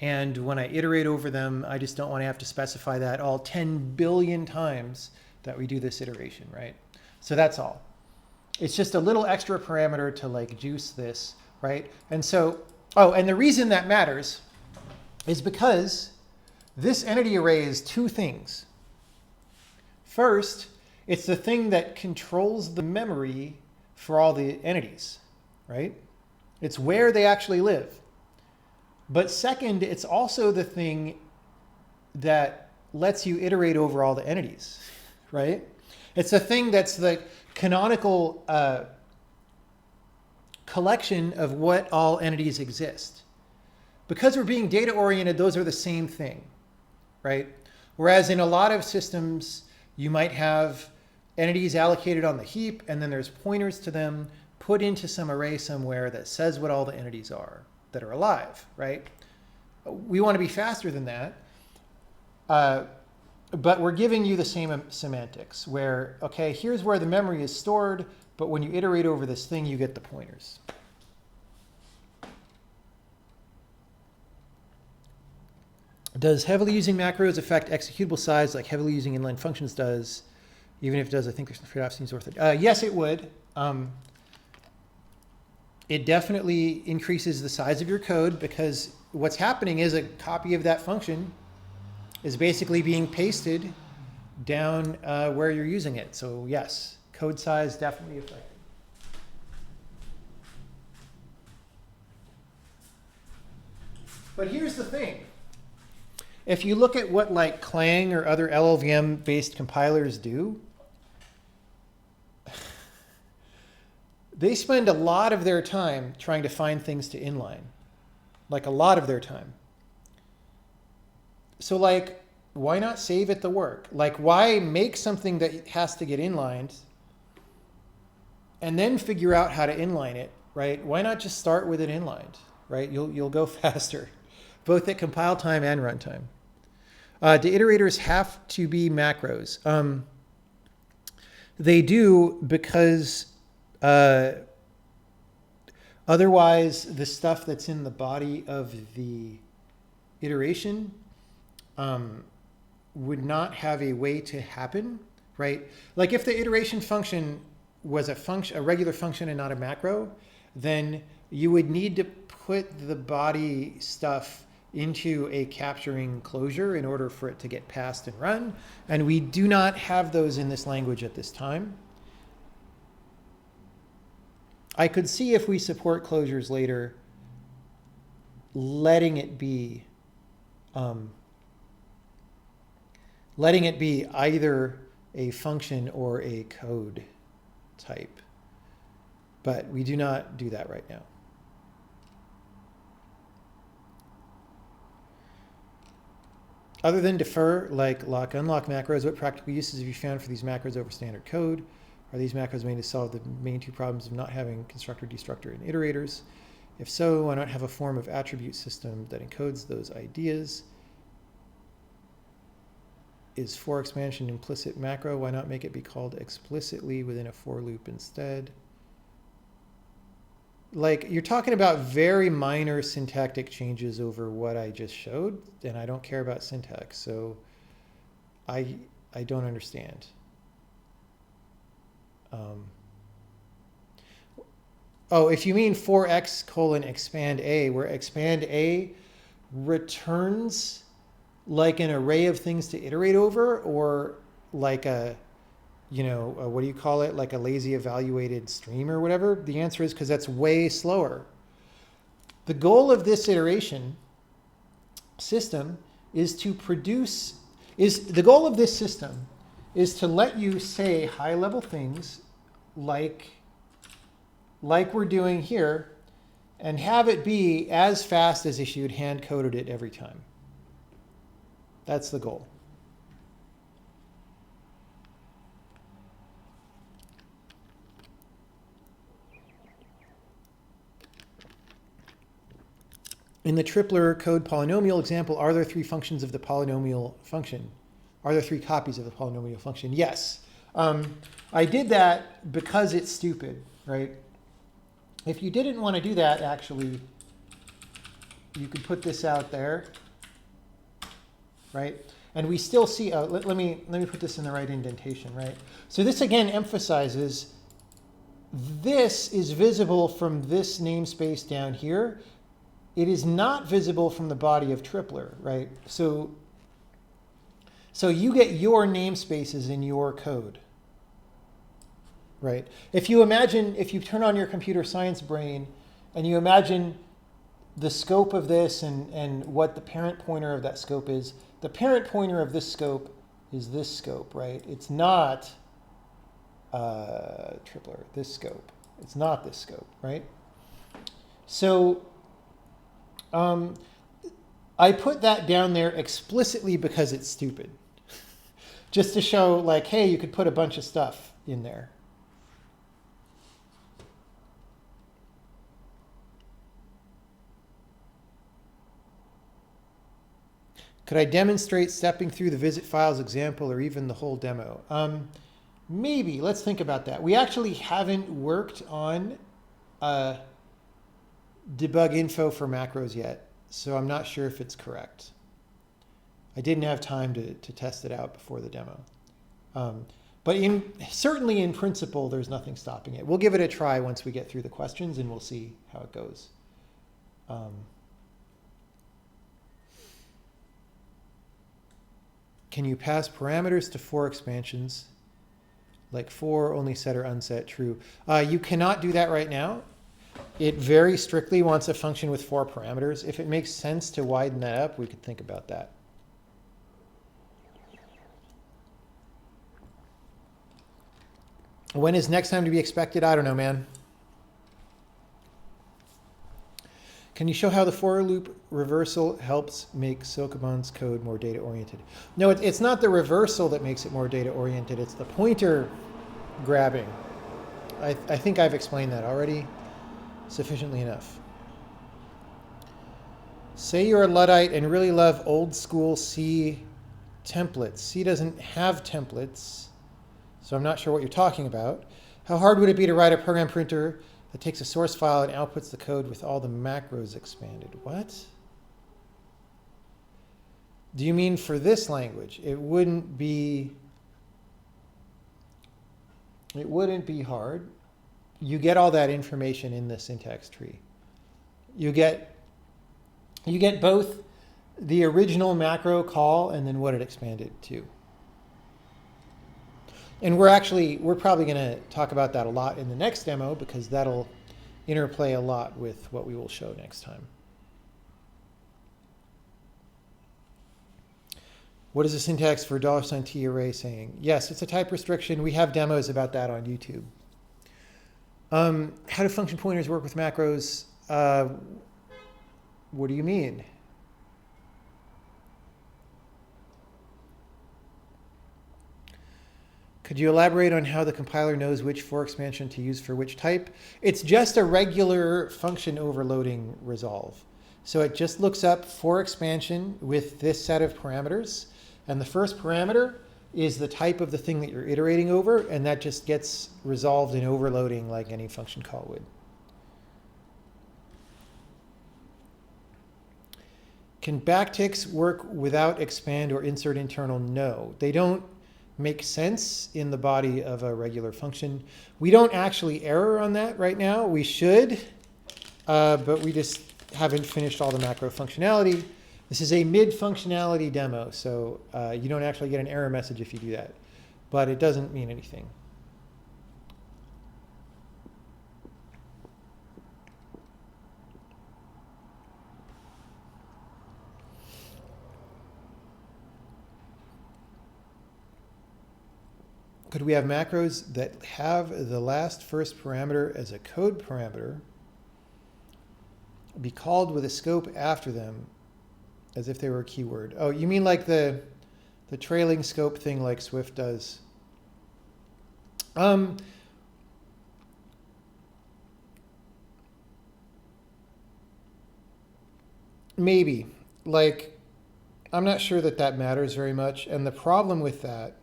and when I iterate over them, I just don't want to have to specify that all 10 billion times that we do this iteration, right? So that's all. It's just a little extra parameter to like juice this, right? And so, oh, and the reason that matters is because this entity array is two things. First, it's the thing that controls the memory for all the entities, right? It's where they actually live. But second, it's also the thing that lets you iterate over all the entities, right? It's the thing that's the canonical collection of what all entities exist. Because we're being data-oriented, those are the same thing, right? Whereas in a lot of systems, you might have entities allocated on the heap, and then there's pointers to them put into some array somewhere that says what all the entities are that are alive, right? We want to be faster than that, but we're giving you the same semantics where, okay, here's where the memory is stored, but when you iterate over this thing, you get the pointers. Does heavily using macros affect executable size like heavily using inline functions does? Even if it does, I think there's some trade-offs seems worth it. Yes, it would. It definitely increases the size of your code because what's happening is a copy of that function is basically being pasted down where you're using it. So yes, code size definitely affected. But here's the thing. If you look at what like Clang or other LLVM-based compilers do, they spend a lot of their time trying to find things to inline. Like a lot of their time. So like, why not save it the work? Like why make something that has to get inlined and then figure out how to inline it, right? Why not just start with it inlined, right? You'll go faster, both at compile time and runtime. Do iterators have to be macros? They do because otherwise the stuff that's in the body of the iteration would not have a way to happen, right? Like if the iteration function was a regular function and not a macro, then you would need to put the body stuff into a capturing closure in order for it to get passed and run. And we do not have those in this language at this time. I could see if we support closures later, letting it be either a function or a code type. But we do not do that right now. Other than defer, like lock, unlock macros, what practical uses have you found for these macros over standard code? Are these macros made to solve the main two problems of not having constructor, destructor, and iterators? If so, why not have a form of attribute system that encodes those ideas? Is for expansion implicit macro? Why not make it be called explicitly within a for loop instead? Like, you're talking about very minor syntactic changes over what I just showed, and I don't care about syntax, so I don't understand. Oh, if you mean for x : expand a, where expand a returns like an array of things to iterate over, or like a, what do you call it? Like a lazy evaluated stream or whatever? The answer is because that's way slower. The goal of this iteration system is to the goal of this system is to let you say high level things like we're doing here and have it be as fast as if you'd hand coded it every time. That's the goal. In the tripler code polynomial example, are there three functions of the polynomial function? Are there three copies of the polynomial function? Yes. I did that because it's stupid, right? If you didn't want to do that, actually, you could put this out there, right? And we still see, let me put this in the right indentation, right? So this again emphasizes this is visible from this namespace down here. It is not visible from the body of tripler, right? So you get your namespaces in your code, right? If you turn on your computer science brain and you imagine the scope of this and what the parent pointer of that scope is, the parent pointer of this scope is this scope, right? It's not tripler, this scope. It's not this scope, right? So I put that down there explicitly because it's stupid. Just to show like, hey, you could put a bunch of stuff in there. Could I demonstrate stepping through the visit files example or even the whole demo? Maybe. Let's think about that. We actually haven't worked on debug info for macros yet, so I'm not sure if it's correct. I didn't have time to test it out before the demo. But certainly in principle, there's nothing stopping it. We'll give it a try once we get through the questions, and we'll see how it goes. Can you pass parameters to for expansions? Like for, only set or unset, true. You cannot do that right now. It very strictly wants a function with 4 parameters. If it makes sense to widen that up, we could think about that. When is next time to be expected? I don't know, man. Can you show how the for loop reversal helps make Sokoban's code more data-oriented? No, it's not the reversal that makes it more data-oriented. It's the pointer grabbing. I think I've explained that already sufficiently enough. Say you're a Luddite and really love old school C templates. C doesn't have templates, so I'm not sure what you're talking about. How hard would it be to write a program printer that takes a source file and outputs the code with all the macros expanded? What? Do you mean for this language? It wouldn't be hard. You get all that information in the syntax tree. You get both the original macro call and then what it expanded to. And we're probably going to talk about that a lot in the next demo, because that'll interplay a lot with what we will show next time. What is the syntax for $T array saying? Yes, it's a type restriction. We have demos about that on YouTube. How do function pointers work with macros? What do you mean? Could you elaborate on how the compiler knows which for expansion to use for which type? It's just a regular function overloading resolve. So it just looks up for expansion with this set of parameters. And the first parameter is the type of the thing that you're iterating over, and that just gets resolved in overloading like any function call would. Can backticks work without expand or insert internal? No, they don't make sense in the body of a regular function. We don't actually error on that right now. We should, but we just haven't finished all the macro functionality. This is a mid-functionality demo, so you don't actually get an error message if you do that, but it doesn't mean anything. Could we have macros that have the last first parameter as a code parameter, be called with a scope after them as if they were a keyword? Oh, you mean like the trailing scope thing like Swift does? Maybe. Like, I'm not sure that that matters very much. And the problem with that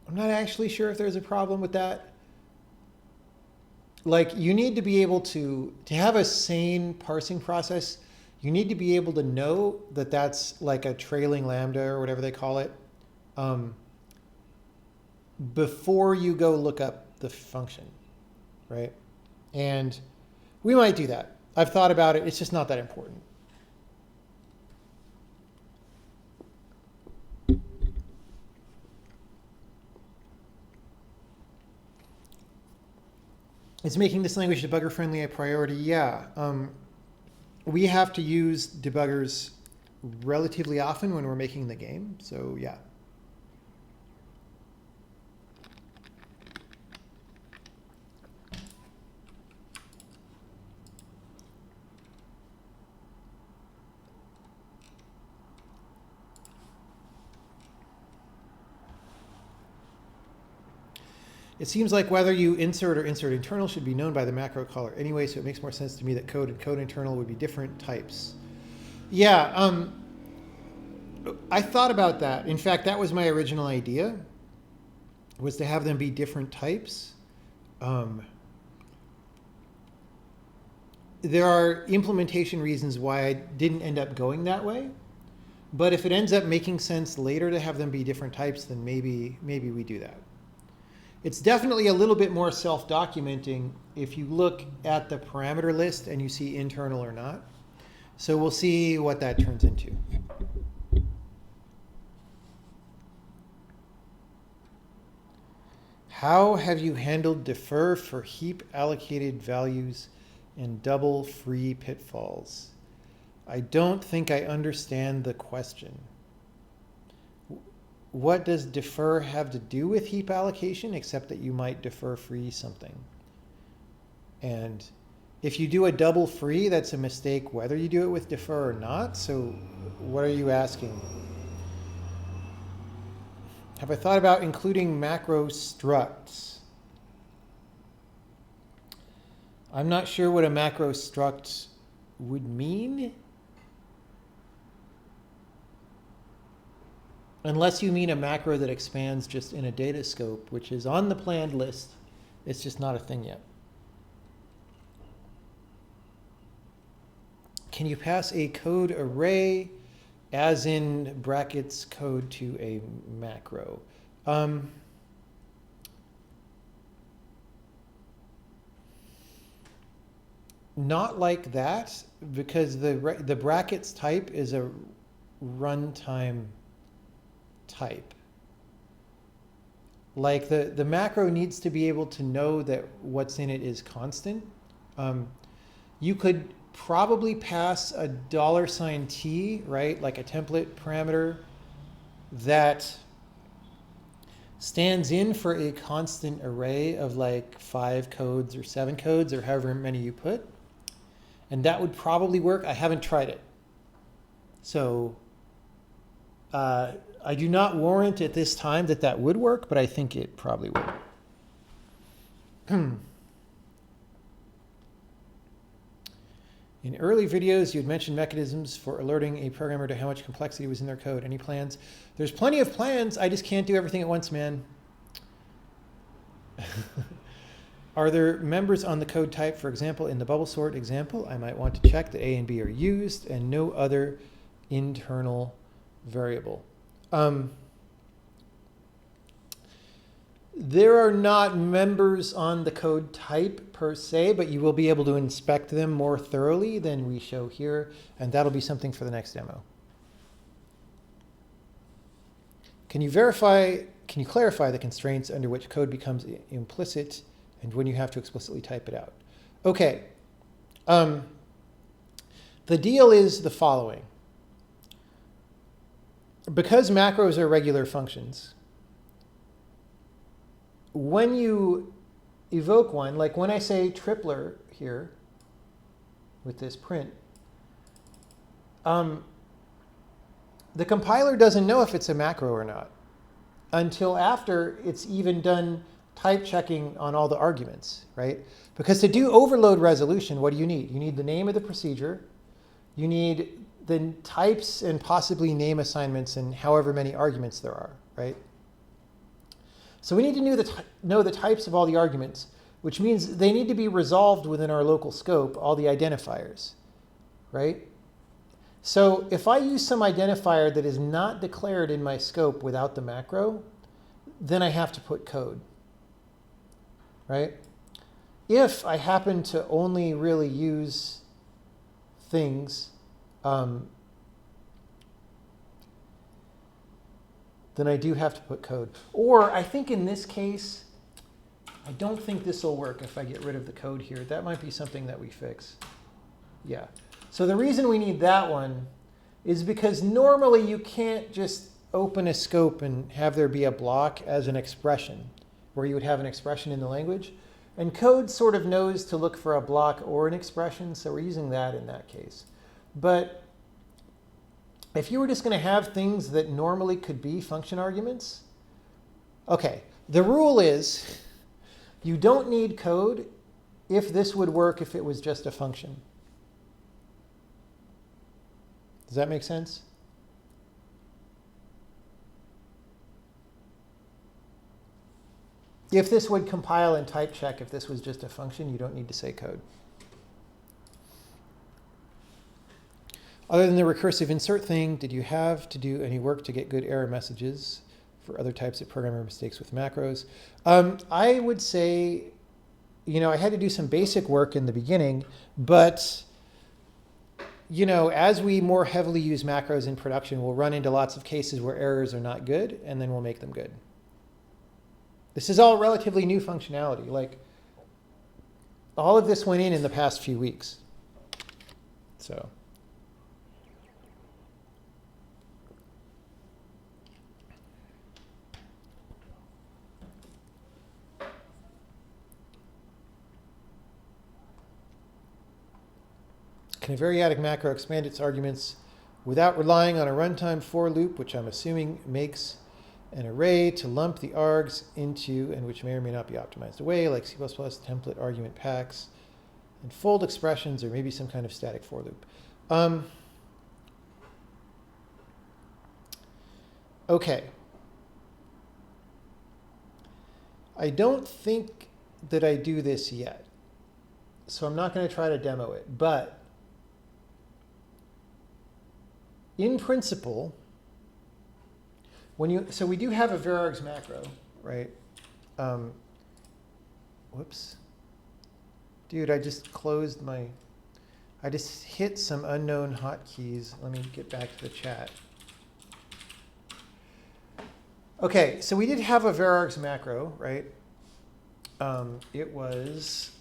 I'm not actually sure if there's a problem with that. Like, you need to be able to have a sane parsing process, you need to be able to know that that's like a trailing lambda or whatever they call it, before you go look up the function, right? And we might do that. I've thought about it. It's just not that important. Is making this language debugger friendly a priority? Yeah. We have to use debuggers relatively often when we're making the game, so yeah. It seems like whether you insert or insert internal should be known by the macro caller anyway, so it makes more sense to me that code and code internal would be different types. Yeah, I thought about that. In fact, that was my original idea, was to have them be different types. there are implementation reasons why I didn't end up going that way. But if it ends up making sense later to have them be different types, then maybe we do that. It's definitely a little bit more self-documenting if you look at the parameter list and you see internal or not. So we'll see what that turns into. How have you handled defer for heap allocated values and double free pitfalls? I don't think I understand the question. What does defer have to do with heap allocation, except that you might defer free something? And if you do a double free, that's a mistake whether you do it with defer or not. So what are you asking? Have I thought about including macro structs? I'm not sure what a macro struct would mean. Unless you mean a macro that expands just in a data scope, which is on the planned list. It's just not a thing yet. Can you pass a code array, as in brackets code, to a macro? Not like that, because the brackets type is a runtime type. Like the macro needs to be able to know that what's in it is constant. You could probably pass a $T, right? Like a template parameter that stands in for a constant array of like 5 codes or 7 codes or however many you put. And that would probably work. I haven't tried it. So I do not warrant at this time that that would work, but I think it probably would. In early videos, you had mentioned mechanisms for alerting a programmer to how much complexity was in their code. Any plans? There's plenty of plans. I just can't do everything at once, man. Are there members on the code type? For example, in the bubble sort example, I might want to check that A and B are used and no other internal variable. There are not members on the code type per se, but you will be able to inspect them more thoroughly than we show here, and that'll be something for the next demo. Can you clarify the constraints under which code becomes implicit and when you have to explicitly type it out? Okay. The deal is the following. Because macros are regular functions, when you evoke one, like when I say tripler here with this print, the compiler doesn't know if it's a macro or not until after it's even done type checking on all the arguments, right? Because to do overload resolution, what do you need? You need the name of the procedure. You need the types and possibly name assignments and however many arguments there are, right? So we need to know the types of all the arguments, which means they need to be resolved within our local scope, all the identifiers, right? So if I use some identifier that is not declared in my scope without the macro, then I have to put code, right? If I happen to only really use things, then I do have to put code. Or I think in this case, I don't think this will work if I get rid of the code here. That might be something that we fix. Yeah. So the reason we need that one is because normally you can't just open a scope and have there be a block as an expression, where you would have an expression in the language. And code sort of knows to look for a block or an expression, so we're using that in that case. But if you were just going to have things that normally could be function arguments, okay, the rule is you don't need code if this would work if it was just a function. Does that make sense? If this would compile and type check if this was just a function, you don't need to say code. Other than the recursive insert thing, did you have to do any work to get good error messages for other types of programmer mistakes with macros? I would say, I had to do some basic work in the beginning, but, as we more heavily use macros in production, we'll run into lots of cases where errors are not good, and then we'll make them good. This is all relatively new functionality. Like, all of this went in the past few weeks. So. Can a variadic macro expand its arguments without relying on a runtime for loop, which I'm assuming makes an array to lump the args into and which may or may not be optimized away, like C++ template argument packs and fold expressions, or maybe some kind of static for loop? Okay. I don't think that I do this yet, so I'm not going to try to demo it, but in principle, so we do have a varargs macro, right? Whoops. Dude, I just I just hit some unknown hotkeys. Let me get back to the chat. Okay, so we did have a varargs macro, right? It was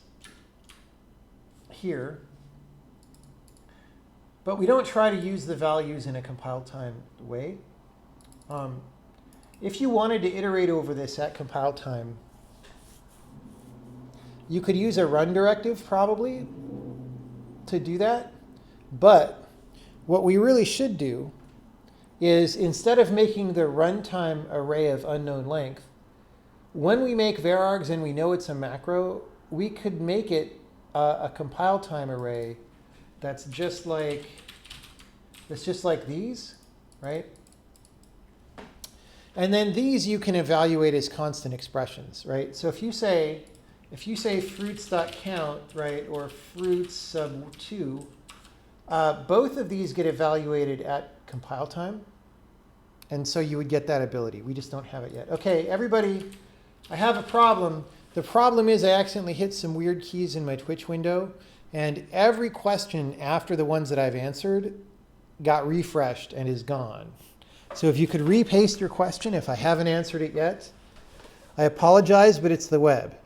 here. But we don't try to use the values in a compile time way. If you wanted to iterate over this at compile time, you could use a run directive probably to do that. But what we really should do is, instead of making the runtime array of unknown length, when we make varargs and we know it's a macro, we could make it a compile time array that's just like these, right? And then these you can evaluate as constant expressions, right? So if you say fruits.count, right, or fruits sub 2, both of these get evaluated at compile time. And so you would get that ability. We just don't have it yet. Okay, everybody, I have a problem. The problem is I accidentally hit some weird keys in my Twitch window, and every question after the ones that I've answered got refreshed and is gone. So if you could repaste your question if I haven't answered it yet. I apologize, but it's the web.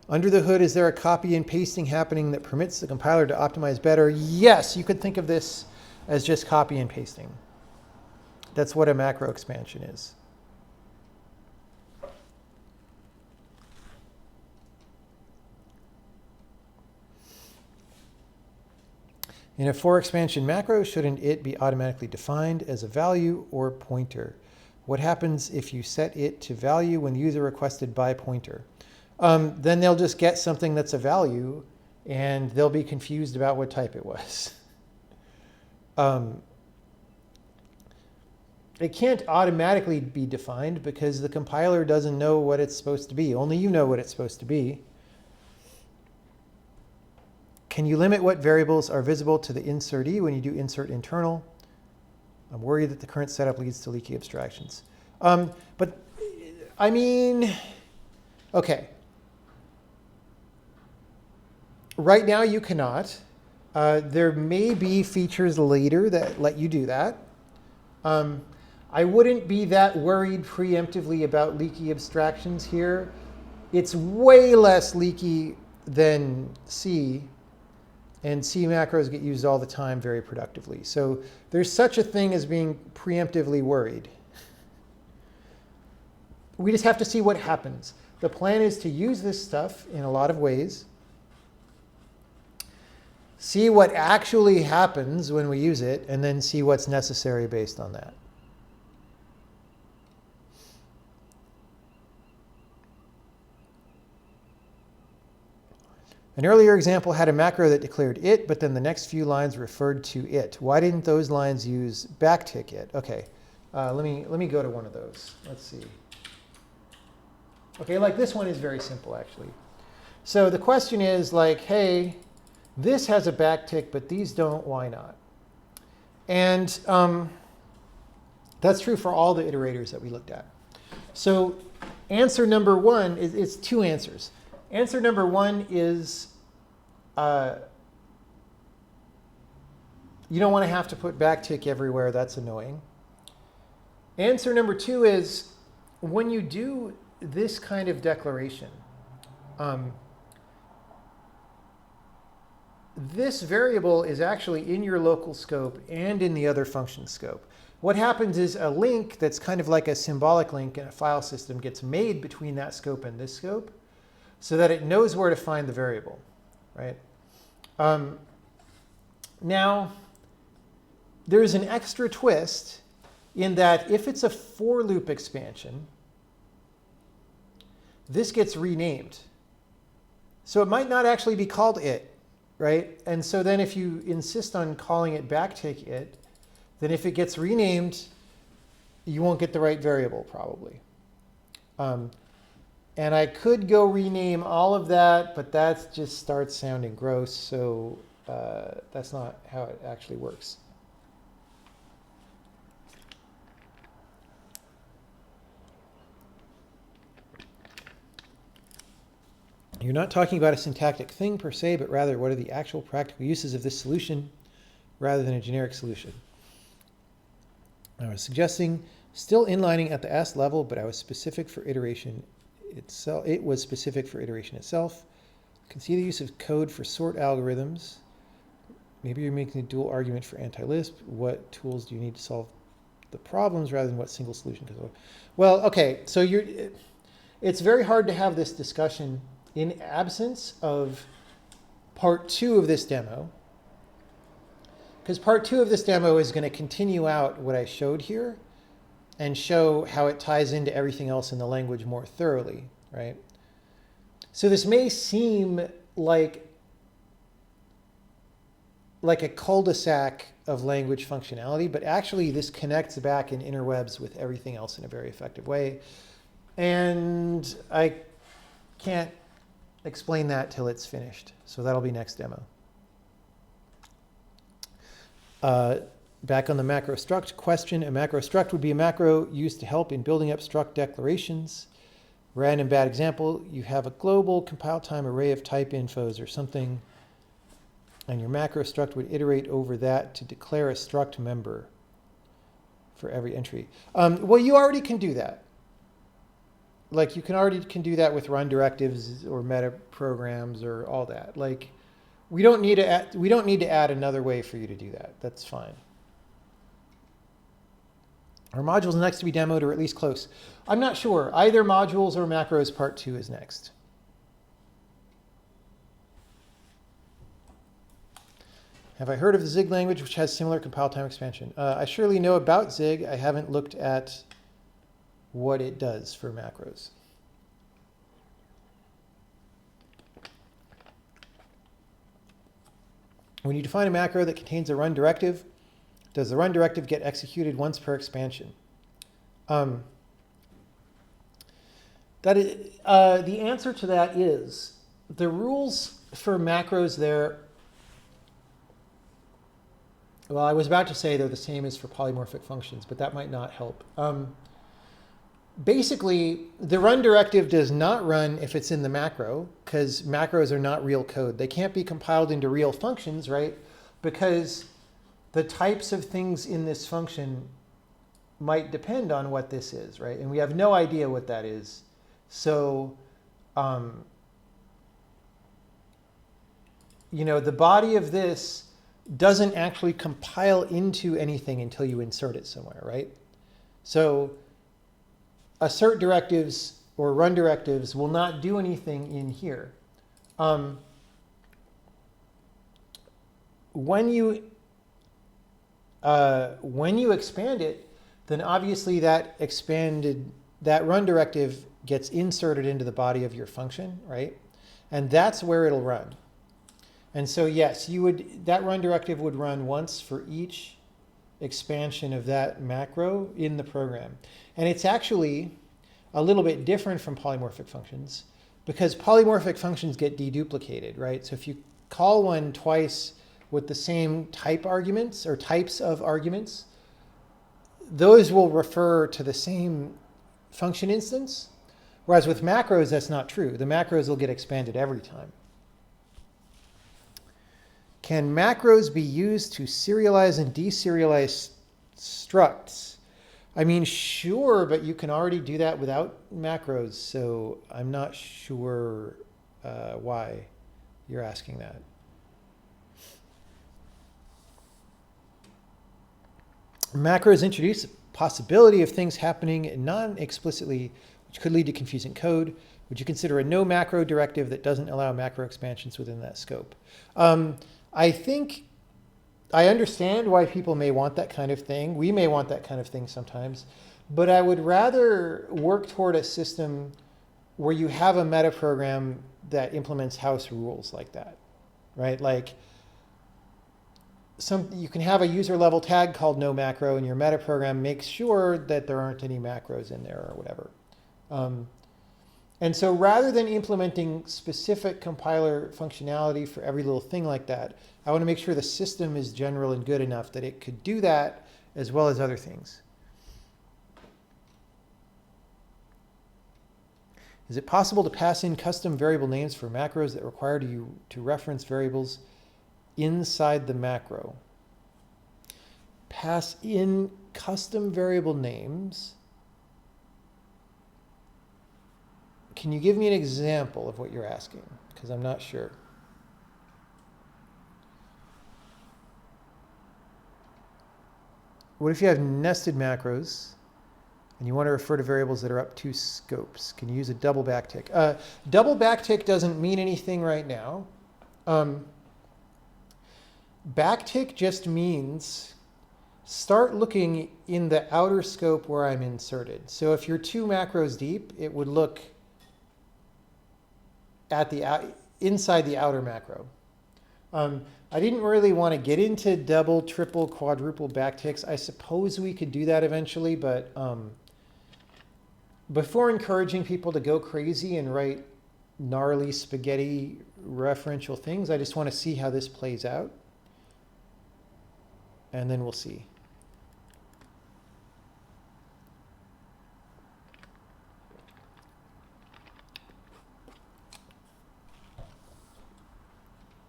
Under the hood, is there a copy and pasting happening that permits the compiler to optimize better? Yes, you could think of this as just copy and pasting. That's what a macro expansion is. In a for expansion macro, shouldn't it be automatically defined as a value or pointer? What happens if you set it to value when the user requested by pointer? Then they'll just get something that's a value, and they'll be confused about what type it was. It can't automatically be defined because the compiler doesn't know what it's supposed to be. Only you know what it's supposed to be. Can you limit what variables are visible to the insertee when you do insert internal? I'm worried that the current setup leads to leaky abstractions. But I mean, okay. Right now you cannot. There may be features later that let you do that. I wouldn't be that worried preemptively about leaky abstractions here. It's way less leaky than C. And C macros get used all the time very productively. So there's such a thing as being preemptively worried. We just have to see what happens. The plan is to use this stuff in a lot of ways. See what actually happens when we use it, and then see what's necessary based on that. An earlier example had a macro that declared it, but then the next few lines referred to it. Why didn't those lines use backtick it? Okay, let me go to one of those. Let's see. Okay, like this one is very simple actually. So the question is like, hey, This has a backtick, but these don't. Why not? And that's true for all the iterators that we looked at. So answer number one is, it's two answers. Answer number one is you don't want to have to put backtick everywhere. That's annoying. Answer number two is when you do this kind of declaration, this variable is actually in your local scope and in the other function scope. What happens is a link that's kind of like a symbolic link in a file system gets made between that scope and this scope so that it knows where to find the variable, right? Now, there's an extra twist in that if it's a for loop expansion, this gets renamed. So it might not actually be called it. Right? And so then if you insist on calling it backtick it, then if it gets renamed, you won't get the right variable probably. And I could go rename all of that, but that just starts sounding gross. So that's not how it actually works. You're not talking about a syntactic thing per se, but rather what are the actual practical uses of this solution rather than a generic solution. I was suggesting still inlining at the S level, but I was specific for iteration itself. It was specific for iteration itself. You can see the use of code for sort algorithms. Maybe you're making a dual argument for anti-Lisp. What tools do you need to solve the problems rather than what single solution? Well, okay, so it's very hard to have this discussion in absence of part two of this demo, because part two of this demo is going to continue out what I showed here and show how it ties into everything else in the language more thoroughly, right? So this may seem like a cul-de-sac of language functionality, but actually this connects back in interwebs with everything else in a very effective way. And I can't explain that till it's finished. So that'll be next demo. Back on the macro struct question, a macro struct would be a macro used to help in building up struct declarations. Random bad example, you have a global compile time array of type infos or something, and your macro struct would iterate over that to declare a struct member for every entry. Well, you already can do that. Like you already can do that with run directives or meta programs or all that. Like we don't need to add another way for you to do that. That's fine. Are modules next to be demoed or at least close? I'm not sure. Either modules or macros part 2 is next. Have I heard of the Zig language, which has similar compile time expansion? I surely know about Zig. I haven't looked at what it does for macros. When you define a macro that contains a run directive, does the run directive get executed once per expansion? The answer to that is the rules for macros there. Well, I was about to say they're the same as for polymorphic functions, but that might not help. Basically, the run directive does not run if it's in the macro, because macros are not real code. They can't be compiled into real functions, right? Because the types of things in this function might depend on what this is, right? And we have no idea what that is. So, the body of this doesn't actually compile into anything until you insert it somewhere, right? So assert directives or run directives will not do anything in here. When you expand it, then obviously that run directive gets inserted into the body of your function, right? And that's where it'll run. And so yes, that run directive would run once for each expansion of that macro in the program. And it's actually a little bit different from polymorphic functions because polymorphic functions get deduplicated, right? So if you call one twice with the same type arguments or types of arguments, those will refer to the same function instance. Whereas with macros, that's not true. The macros will get expanded every time. Can macros be used to serialize and deserialize structs? I mean, sure, but you can already do that without macros, so I'm not sure why you're asking that. Macros introduce a possibility of things happening non-explicitly, which could lead to confusing code. Would you consider a no macro directive that doesn't allow macro expansions within that scope? I think I understand why people may want that kind of thing. We may want that kind of thing sometimes, but I would rather work toward a system where you have a meta program that implements house rules like that, right? Like you can have a user level tag called no macro, and your meta program makes sure that there aren't any macros in there or whatever. And so rather than implementing specific compiler functionality for every little thing like that, I want to make sure the system is general and good enough that it could do that as well as other things. Is it possible to pass in custom variable names for macros that require you to reference variables inside the macro? Pass in custom variable names. Can you give me an example of what you're asking? Because I'm not sure. What if you have nested macros and you want to refer to variables that are up two scopes? Can you use a double backtick? Double backtick doesn't mean anything right now. Backtick just means start looking in the outer scope where I'm inserted. So if you're two macros deep, it would look at the inside the outer macro. I didn't really want to get into double, triple, quadruple backticks. I suppose we could do that eventually, but before encouraging people to go crazy and write gnarly spaghetti referential things, I just want to see how this plays out. And then we'll see.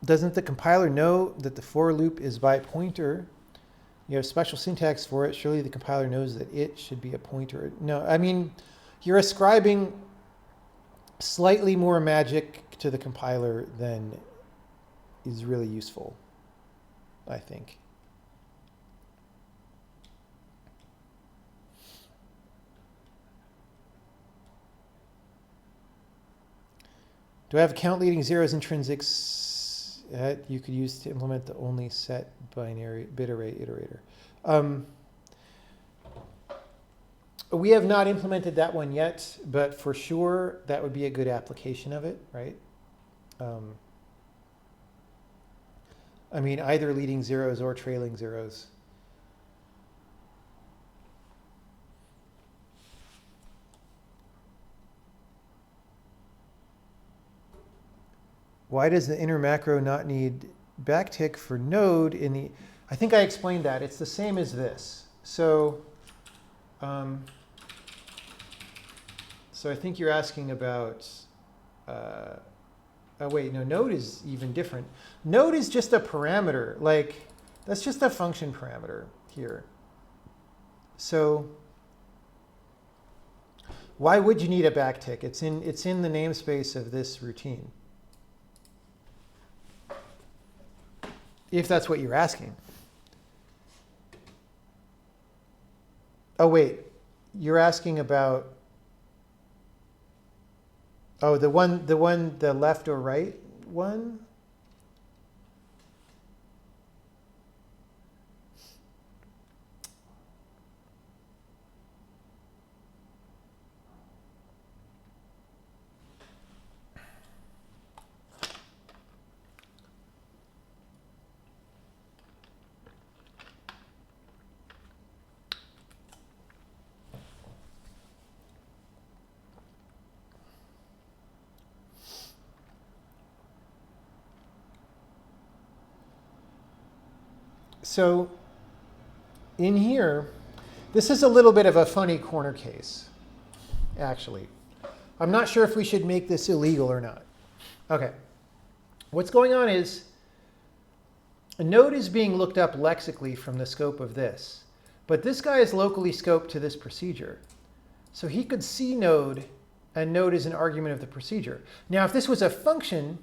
Doesn't the compiler know that the for loop is by pointer? You have special syntax for it. Surely the compiler knows that it should be a pointer. No, I mean, you're ascribing slightly more magic to the compiler than is really useful, I think. Do I have count leading zeros intrinsics that you could use to implement the only set binary bit array iterator? We have not implemented that one yet, but for sure that would be a good application of it, right? I mean, either leading zeros or trailing zeros. Why does the inner macro not need backtick for node in the... I think I explained that. It's the same as this. So I think you're asking about... oh, wait, no, node is even different. Node is just a parameter. Like, that's just a function parameter here. So why would you need a backtick? It's in the namespace of this routine. If that's what you're asking. Oh, wait, you're asking about, oh, the left or right one? So in here, this is a little bit of a funny corner case, actually. I'm not sure if we should make this illegal or not. Okay. What's going on is a node is being looked up lexically from the scope of this. But this guy is locally scoped to this procedure. So he could see node, and node is an argument of the procedure. Now, if this was a function,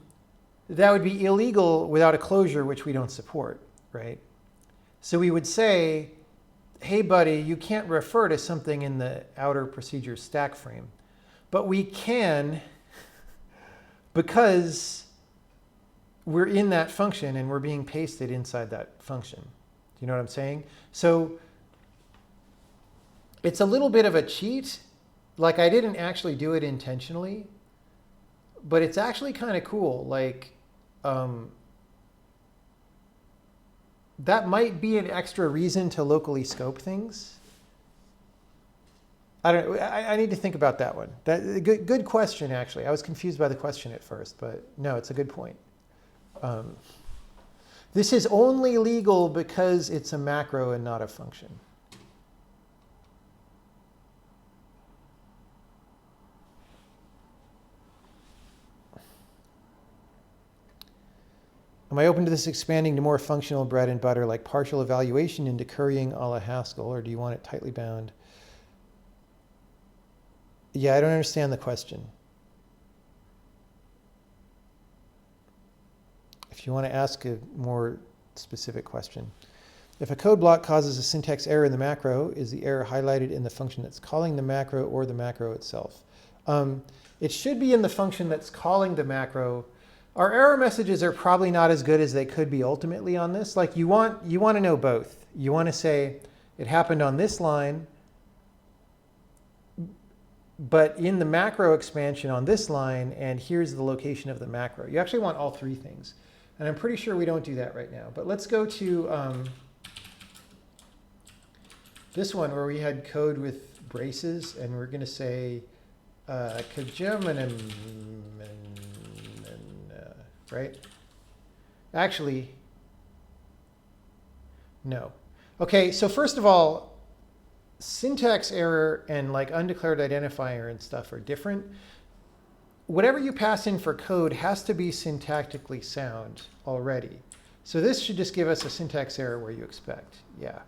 that would be illegal without a closure, which we don't support, right? So we would say, hey, buddy, you can't refer to something in the outer procedure stack frame. But we can because we're in that function and we're being pasted inside that function. Do you know what I'm saying? So it's a little bit of a cheat. Like, I didn't actually do it intentionally, but it's actually kind of cool. Like, that might be an extra reason to locally scope things. I need to think about that one. Good question, actually. I was confused by the question at first, but no, it's a good point. This is only legal because it's a macro and not a function. Am I open to this expanding to more functional bread and butter, like partial evaluation into currying a la Haskell, or do you want it tightly bound? Yeah, I don't understand the question. If you want to ask a more specific question. If a code block causes a syntax error in the macro, is the error highlighted in the function that's calling the macro or the macro itself? It should be in the function that's calling the macro. Our error messages are probably not as good as they could be ultimately on this. Like, you want to know both. You want to say it happened on this line, but in the macro expansion on this line, and here's the location of the macro. You actually want all three things. And I'm pretty sure we don't do that right now. But let's go to this one where we had code with braces, and we're going to say right? Actually, no. Okay, so first of all, syntax error and like undeclared identifier and stuff are different. Whatever you pass in for code has to be syntactically sound already. So this should just give us a syntax error where you expect. Yeah.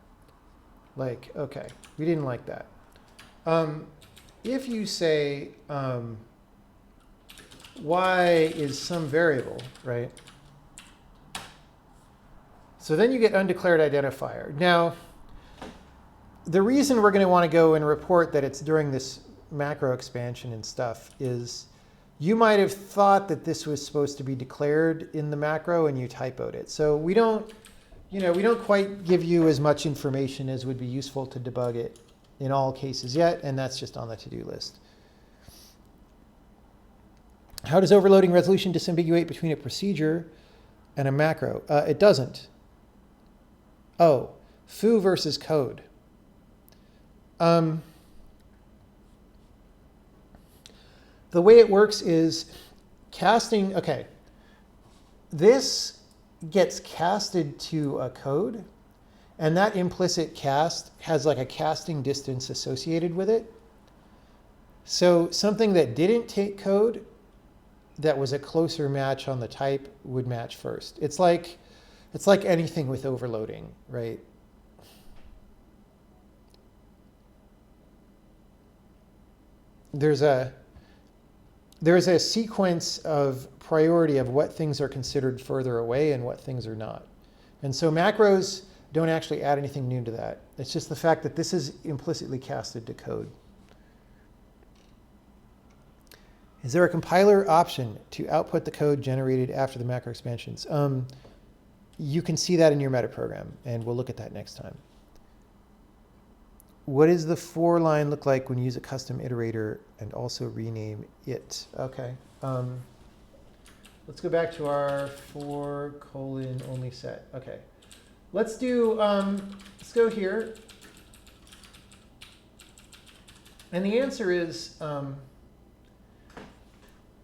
Like, okay, we didn't like that. If you say y is some variable, right? So then you get undeclared identifier. Now, the reason we're going to want to go and report that it's during this macro expansion and stuff is you might have thought that this was supposed to be declared in the macro and you typoed it. So we don't quite give you as much information as would be useful to debug it in all cases yet, and that's just on the to-do list. How does overloading resolution disambiguate between a procedure and a macro? It doesn't. Oh, foo versus code. The way it works is casting, okay, this gets casted to a code, and that implicit cast has like a casting distance associated with it. So something that didn't take code that was a closer match on the type would match first. It's like anything with overloading, right? There's a sequence of priority of what things are considered further away and what things are not. And so macros don't actually add anything new to that. It's just the fact that this is implicitly casted to code. Is there a compiler option to output the code generated after the macro expansions? You can see that in your metaprogram, and we'll look at that next time. What does the for line look like when you use a custom iterator and also rename it? Okay. Let's go back to our for colon only set. Okay. Let's do, let's go here. And the answer is,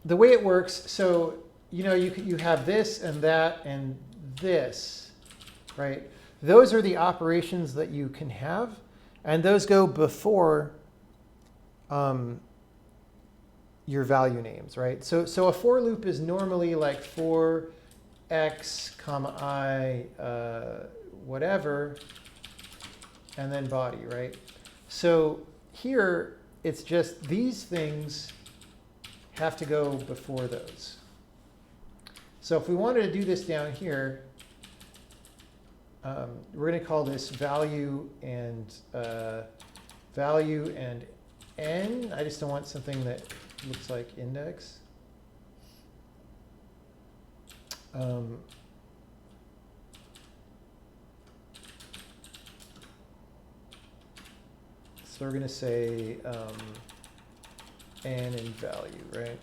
the way it works, so, you have this and that and this, right? those are the operations that you can have, and those go before your value names, right? So a for loop is normally like for x, comma I, whatever, and then body, right? So here, it's just these things have to go before those. So if we wanted to do this down here, we're going to call this value and n. I just don't want something that looks like index. So we're going to say n in value, right?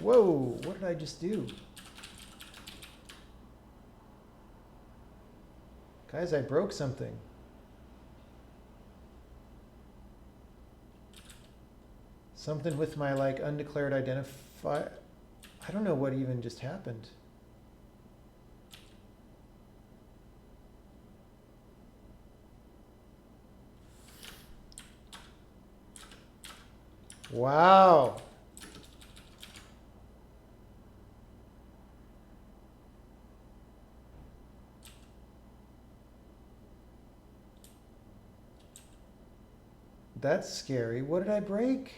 Whoa, what did I just do? Guys, I broke something. Something with my like undeclared identifier. I don't know what even just happened. Wow. That's scary. What did I break?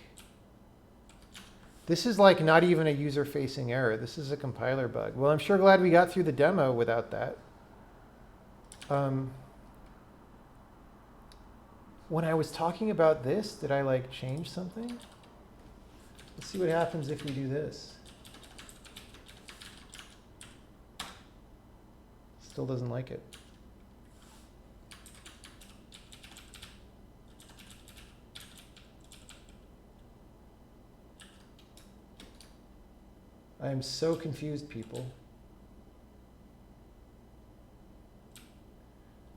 This is like not even a user-facing error. This is a compiler bug. Well, I'm sure glad we got through the demo without that. When I was talking about this, did I like change something? Let's see what happens if we do this. Still doesn't like it. I am so confused, people.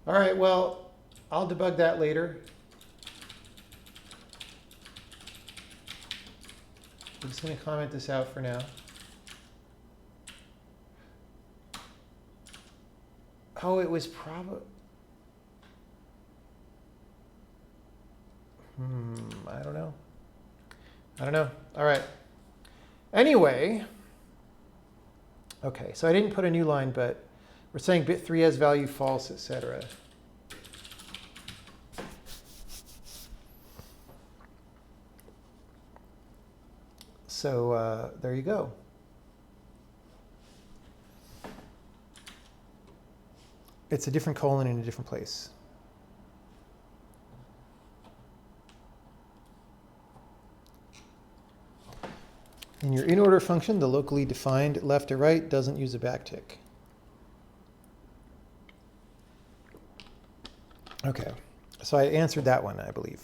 All right, well, I'll debug that later. I'm just going to comment this out for now. Oh, it was probably... I don't know. I don't know. All right. Anyway... Okay, so I didn't put a new line, but we're saying bit 3 has value false, etc. So there you go. It's a different colon in a different place. In your in-order function, the locally defined left or right doesn't use a backtick. Okay, so I answered that one, I believe.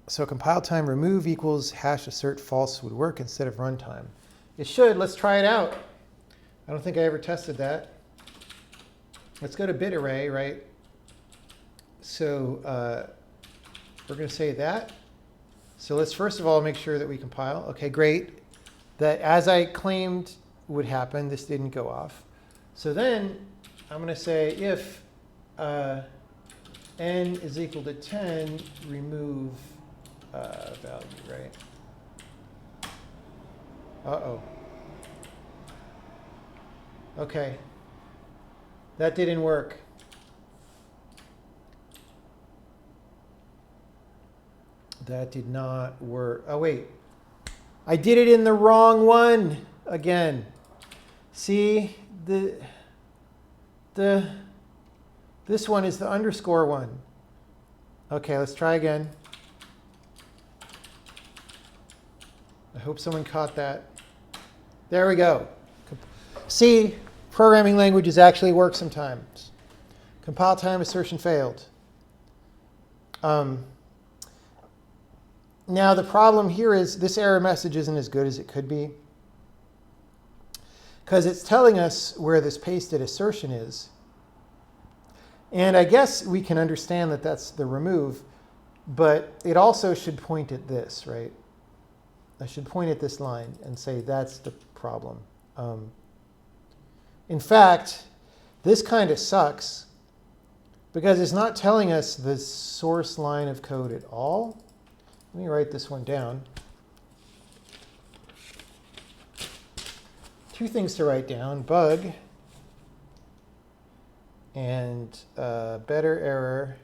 So compile time remove equals hash assert false would work instead of runtime. It should. Let's try it out. I don't think I ever tested that. Let's go to bit array, right? So we're going to say that. So let's first of all make sure that we compile. OK, great. That as I claimed would happen, this didn't go off. So then I'm going to say if n is equal to 10, remove value, right? Uh-oh. OK. That didn't work. That did not work. Oh, wait. I did it in the wrong one again. See, this one is the underscore one. OK, let's try again. I hope someone caught that. There we go. See, programming languages actually work sometimes. Compile time assertion failed. Now, the problem here is this error message isn't as good as it could be, because it's telling us where this pasted assertion is. And I guess we can understand that that's the remove. But it also should point at this, right? I should point at this line and say that's the problem. In fact, this kind of sucks because it's not telling us the source line of code at all. Let me write this one down. Two things to write down: bug and better error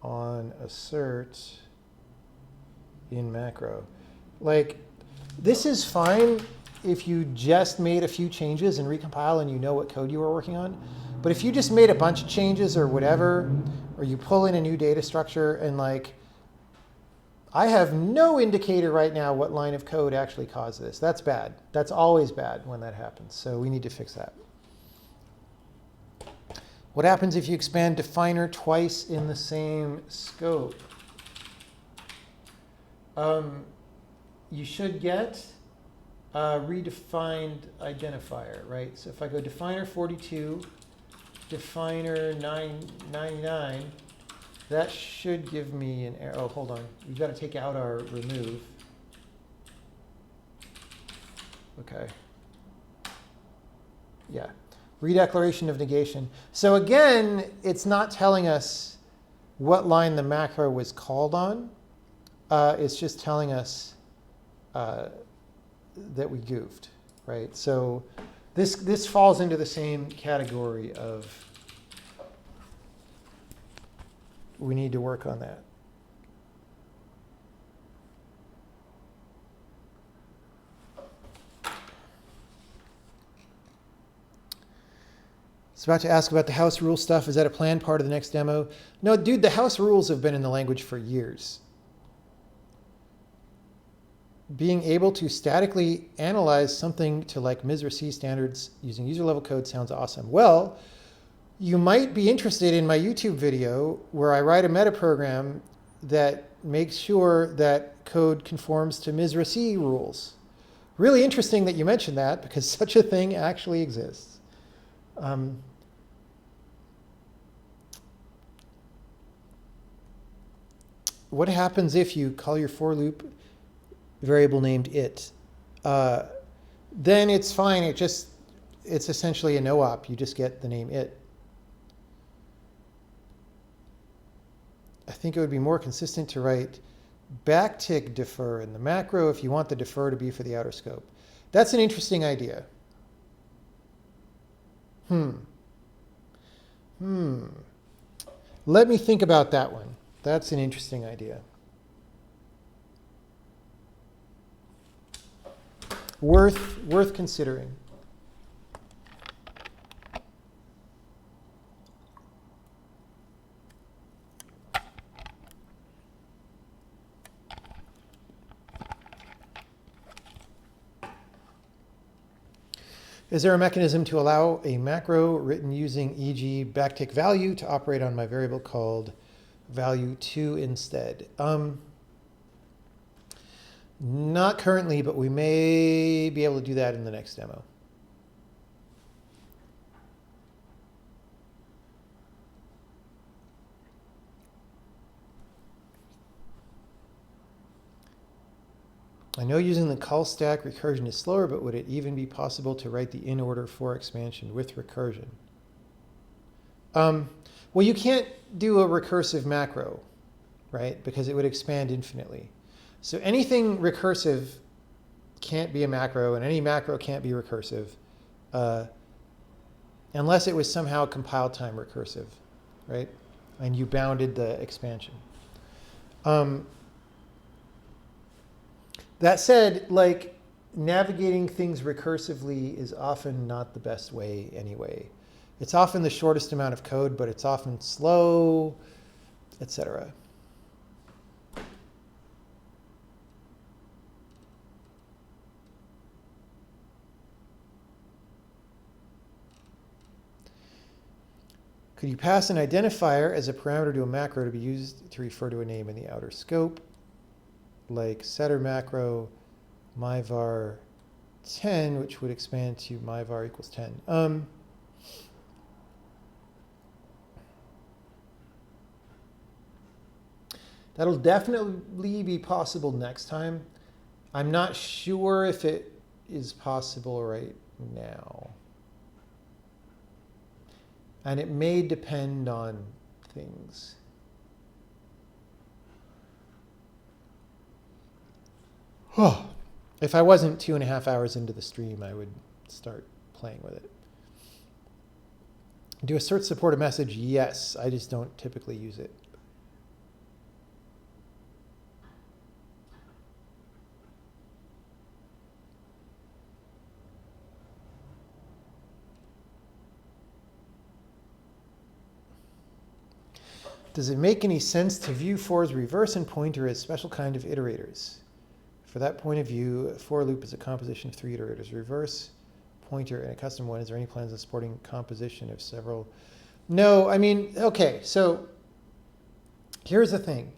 on assert in macro. Like, this is fine if you just made a few changes and recompile and you know what code you were working on. But if you just made a bunch of changes or whatever, or you pull in a new data structure and like, I have no indicator right now what line of code actually caused this. That's bad. That's always bad when that happens. So we need to fix that. What happens if you expand definer twice in the same scope? You should get a redefined identifier, right? So if I go definer 42, definer 999, that should give me an error. Oh, hold on. We've got to take out our remove. Okay. Yeah. Redeclaration of negation. So again, it's not telling us what line the macro was called on. It's just telling us that we goofed, right? So this falls into the same category of we need to work on that. It's about to ask about the house rule stuff. Is that a planned part of the next demo? No, dude, the house rules have been in the language for years. Being able to statically analyze something to like MISRA-C standards using user level code sounds awesome. Well, you might be interested in my YouTube video where I write a metaprogram that makes sure that code conforms to MISRA-C rules. Really interesting that you mentioned that because such a thing actually exists. What happens if you call your for loop variable named it? Then it's fine. It's essentially a no-op. You just get the name it. I think it would be more consistent to write backtick defer in the macro if you want the defer to be for the outer scope. That's an interesting idea. Let me think about that one. That's an interesting idea. Worth considering. Is there a mechanism to allow a macro written using e.g. backtick value to operate on my variable called value2 instead? Not currently, but we may be able to do that in the next demo. I know using the call stack recursion is slower, but would it even be possible to write the in-order for expansion with recursion? Well, you can't do a recursive macro, right? Because it would expand infinitely. So anything recursive can't be a macro, and any macro can't be recursive unless it was somehow compile time recursive, right? And you bounded the expansion. That said, like, navigating things recursively is often not the best way anyway. It's often the shortest amount of code, but it's often slow, etc. Could you pass an identifier as a parameter to a macro to be used to refer to a name in the outer scope? Like setter macro myvar 10, which would expand to myvar equals 10. That'll definitely be possible next time. I'm not sure if it is possible right now. And it may depend on things. If I wasn't 2.5 hours into the stream, I would start playing with it. Do assert support a message? Yes, I just don't typically use it. Does it make any sense to view for's reverse and pointer as special kind of iterators? For that point of view, a for loop is a composition of 3 iterators. Reverse, pointer, and a custom one. Is there any plans on supporting composition of several? No, I mean, okay, so here's the thing.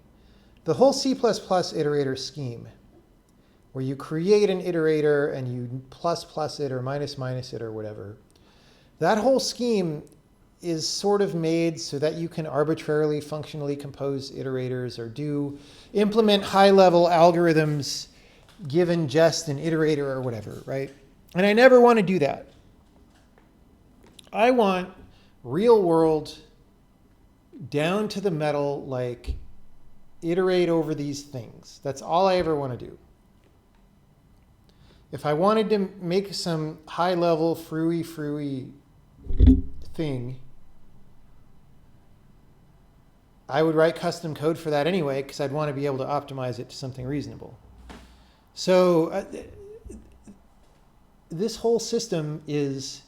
The whole C++ iterator scheme, where you create an iterator and you plus it or minus it or whatever, that whole scheme is sort of made so that you can arbitrarily functionally compose iterators or implement high-level algorithms given just an iterator or whatever, right? And I never want to do that. I want real world, down to the metal, like iterate over these things. That's all I ever want to do. If I wanted to make some high-level frooey thing, I would write custom code for that anyway, because I'd want to be able to optimize it to something reasonable. So this whole system it's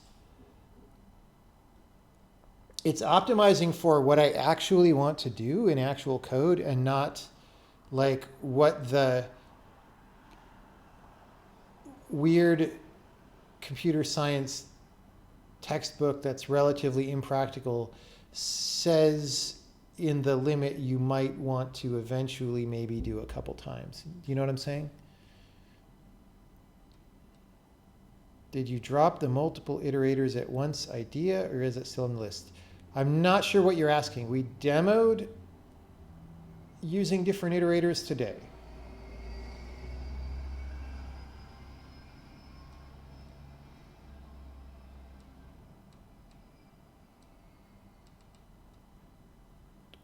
optimizing for what I actually want to do in actual code and not like what the weird computer science textbook that's relatively impractical says in the limit you might want to eventually maybe do a couple times. Do you know what I'm saying? Did you drop the multiple iterators at once idea, or is it still on the list? I'm not sure what you're asking. We demoed using different iterators today.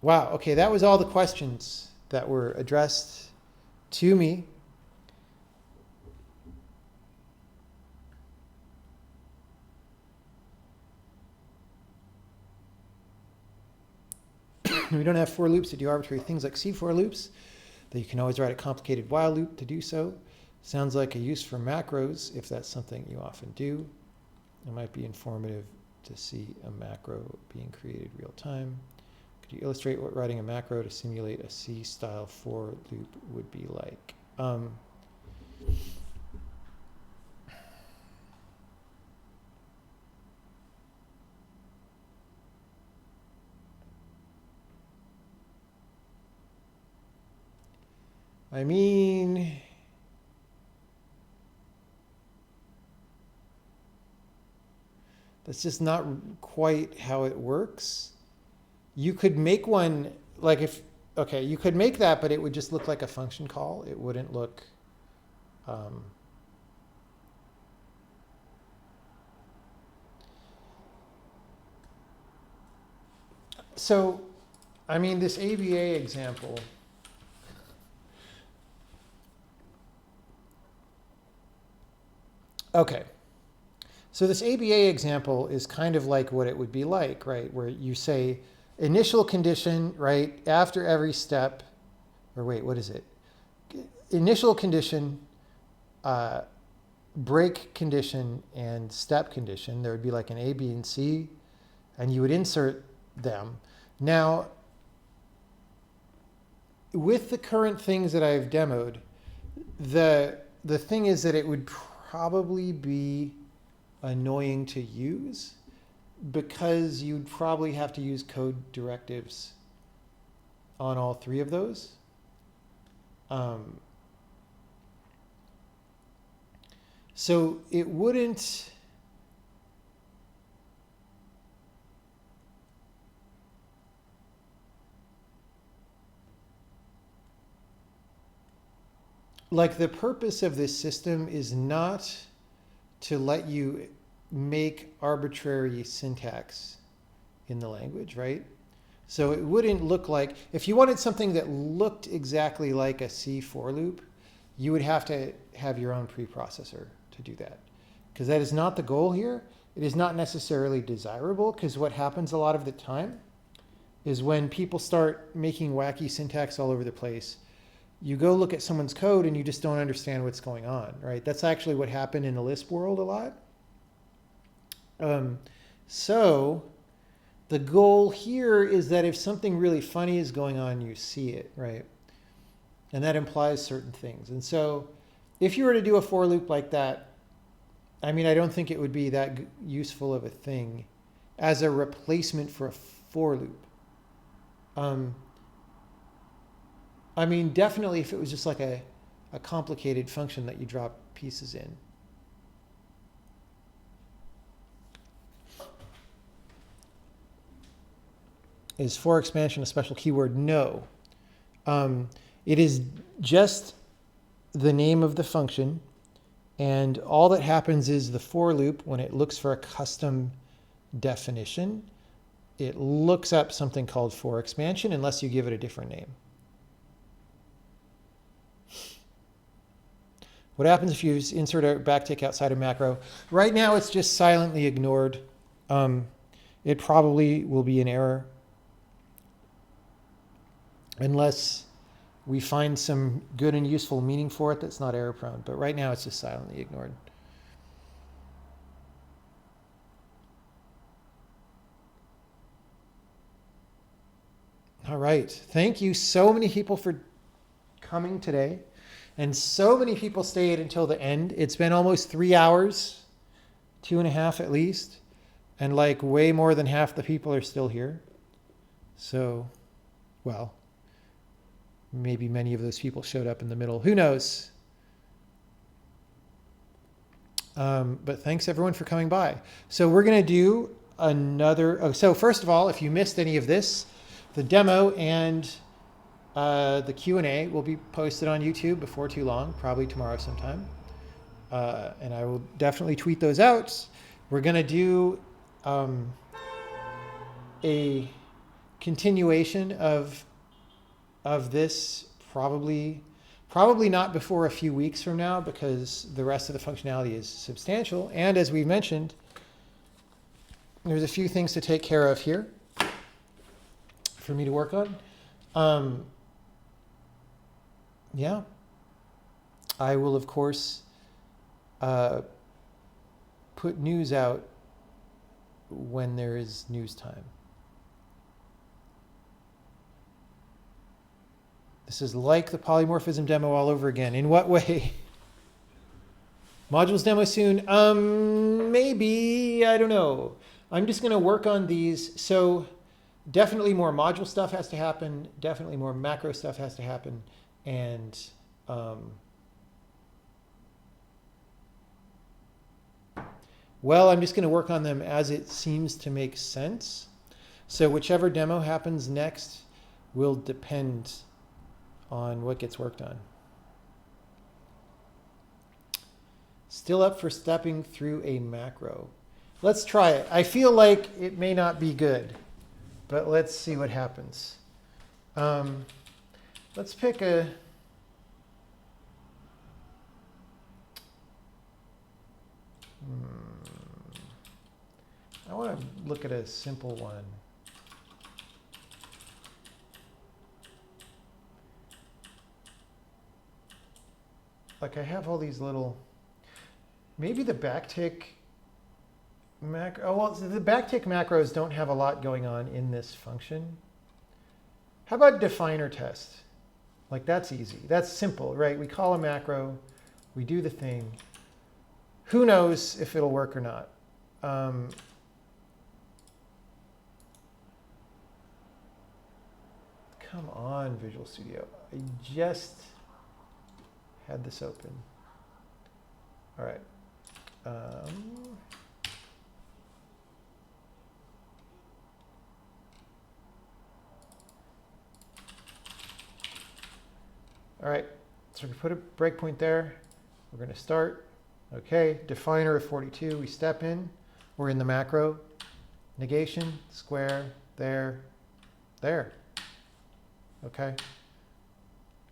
Wow, okay, that was all the questions that were addressed to me. We don't have for loops to do arbitrary things like C for loops, though you can always write a complicated while loop to do so. Sounds like a use for macros, if that's something you often do. It might be informative to see a macro being created real time. Could you illustrate what writing a macro to simulate a C-style for loop would be like? I mean, that's just not quite how it works. You could make one, like you could make that, but it would just look like a function call. It wouldn't look, so, I mean, this ABA example, okay. So this ABA example is kind of like what it would be like, right? Where you say initial condition, right? After every step, or wait, what is it? Initial condition, break condition, and step condition. There would be like an A, B, and C, and you would insert them. Now, with the current things that I've demoed, the thing is that it would probably be annoying to use because you'd probably have to use code directives on all 3 of those. So it wouldn't, like the purpose of this system is not to let you make arbitrary syntax in the language, right? So it wouldn't look like, if you wanted something that looked exactly like a C for loop, you would have to have your own preprocessor to do that. Because that is not the goal here. It is not necessarily desirable, because what happens a lot of the time is when people start making wacky syntax all over the place, you go look at someone's code and you just don't understand what's going on, right? That's actually what happened in the Lisp world a lot. So the goal here is that if something really funny is going on, you see it, right? And that implies certain things. And so if you were to do a for loop like that, I mean, I don't think it would be that useful of a thing as a replacement for a for loop. I mean, definitely if it was just like a complicated function that you drop pieces in. Is for expansion a special keyword? No. It is just the name of the function, and all that happens is the for loop, when it looks for a custom definition, it looks up something called for expansion unless you give it a different name. What happens if you insert a backtick outside a macro? Right now it's just silently ignored. It probably will be an error unless we find some good and useful meaning for it that's not error prone. But right now it's just silently ignored. All right. Thank you so many people for coming today. And so many people stayed until the end. It's been almost 3 hours, 2.5 at least. And like way more than half the people are still here. So, well, maybe many of those people showed up in the middle. Who knows? But thanks everyone for coming by. So we're going to do another. So first of all, if you missed any of this, the demo and the Q&A will be posted on YouTube before too long, probably tomorrow sometime. And I will definitely tweet those out. We're going to do a continuation of this probably not before a few weeks from now, because the rest of the functionality is substantial. And as we mentioned, there's a few things to take care of here for me to work on. Yeah, I will, of course, put news out when there is news time. This is like the polymorphism demo all over again. In what way? Modules demo soon? Maybe, I don't know. I'm just going to work on these. So definitely more module stuff has to happen. Definitely more macro stuff has to happen. And well, I'm just going to work on them as it seems to make sense. So whichever demo happens next will depend on what gets worked on. Still up for stepping through a macro. Let's try it. I feel like it may not be good, but let's see what happens. Let's pick a... I want to look at a simple one. Like I have all these little, maybe the backtick macro. Oh, well, the backtick macros don't have a lot going on in this function. How about definer test? Like that's easy. That's simple, right? We call a macro, we do the thing. Who knows if it'll work or not? Come on, Visual Studio. I just had this open. All right. All right. So we put a breakpoint there. We're going to start. Okay, definer of 42. We step in. We're in the macro. Negation, square, there, there. Okay.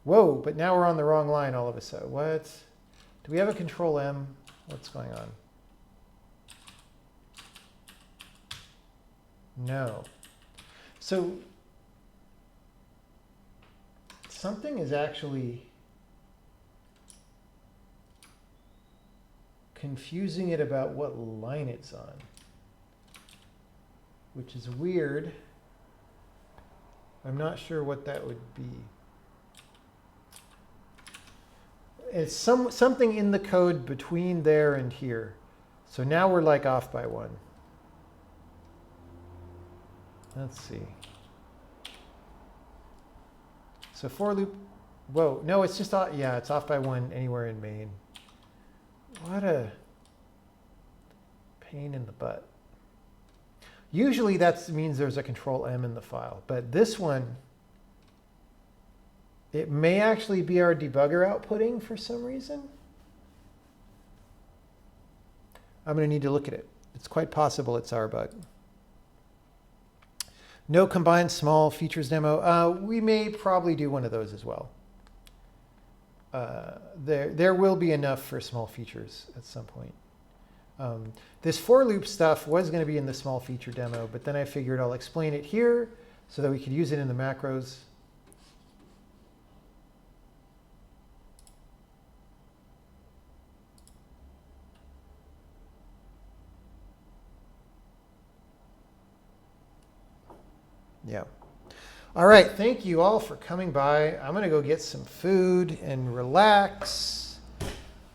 Whoa, but now we're on the wrong line all of a sudden. What? Do we have a control M? What's going on? No. So something is actually confusing it about what line it's on, which is weird. I'm not sure what that would be. It's something in the code between there and here. So now we're like off by 1. Let's see. So for loop, whoa, no, it's just, yeah, it's off by 1 anywhere in main. What a pain in the butt. Usually that means there's a control M in the file, but this one, it may actually be our debugger outputting for some reason. I'm going to need to look at it. It's quite possible it's our bug. No combined small features demo. We may probably do one of those as well. There will be enough for small features at some point. This for loop stuff was going to be in the small feature demo, but then I figured I'll explain it here so that we could use it in the macros. Yeah. All right. Thank you all for coming by. I'm going to go get some food and relax.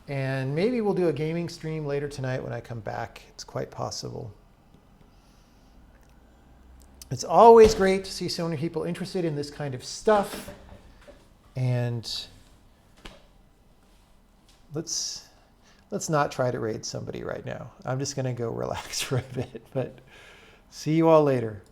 And maybe we'll do a gaming stream later tonight when I come back. It's quite possible. It's always great to see so many people interested in this kind of stuff. And let's not try to raid somebody right now. I'm just going to go relax for a bit. But see you all later.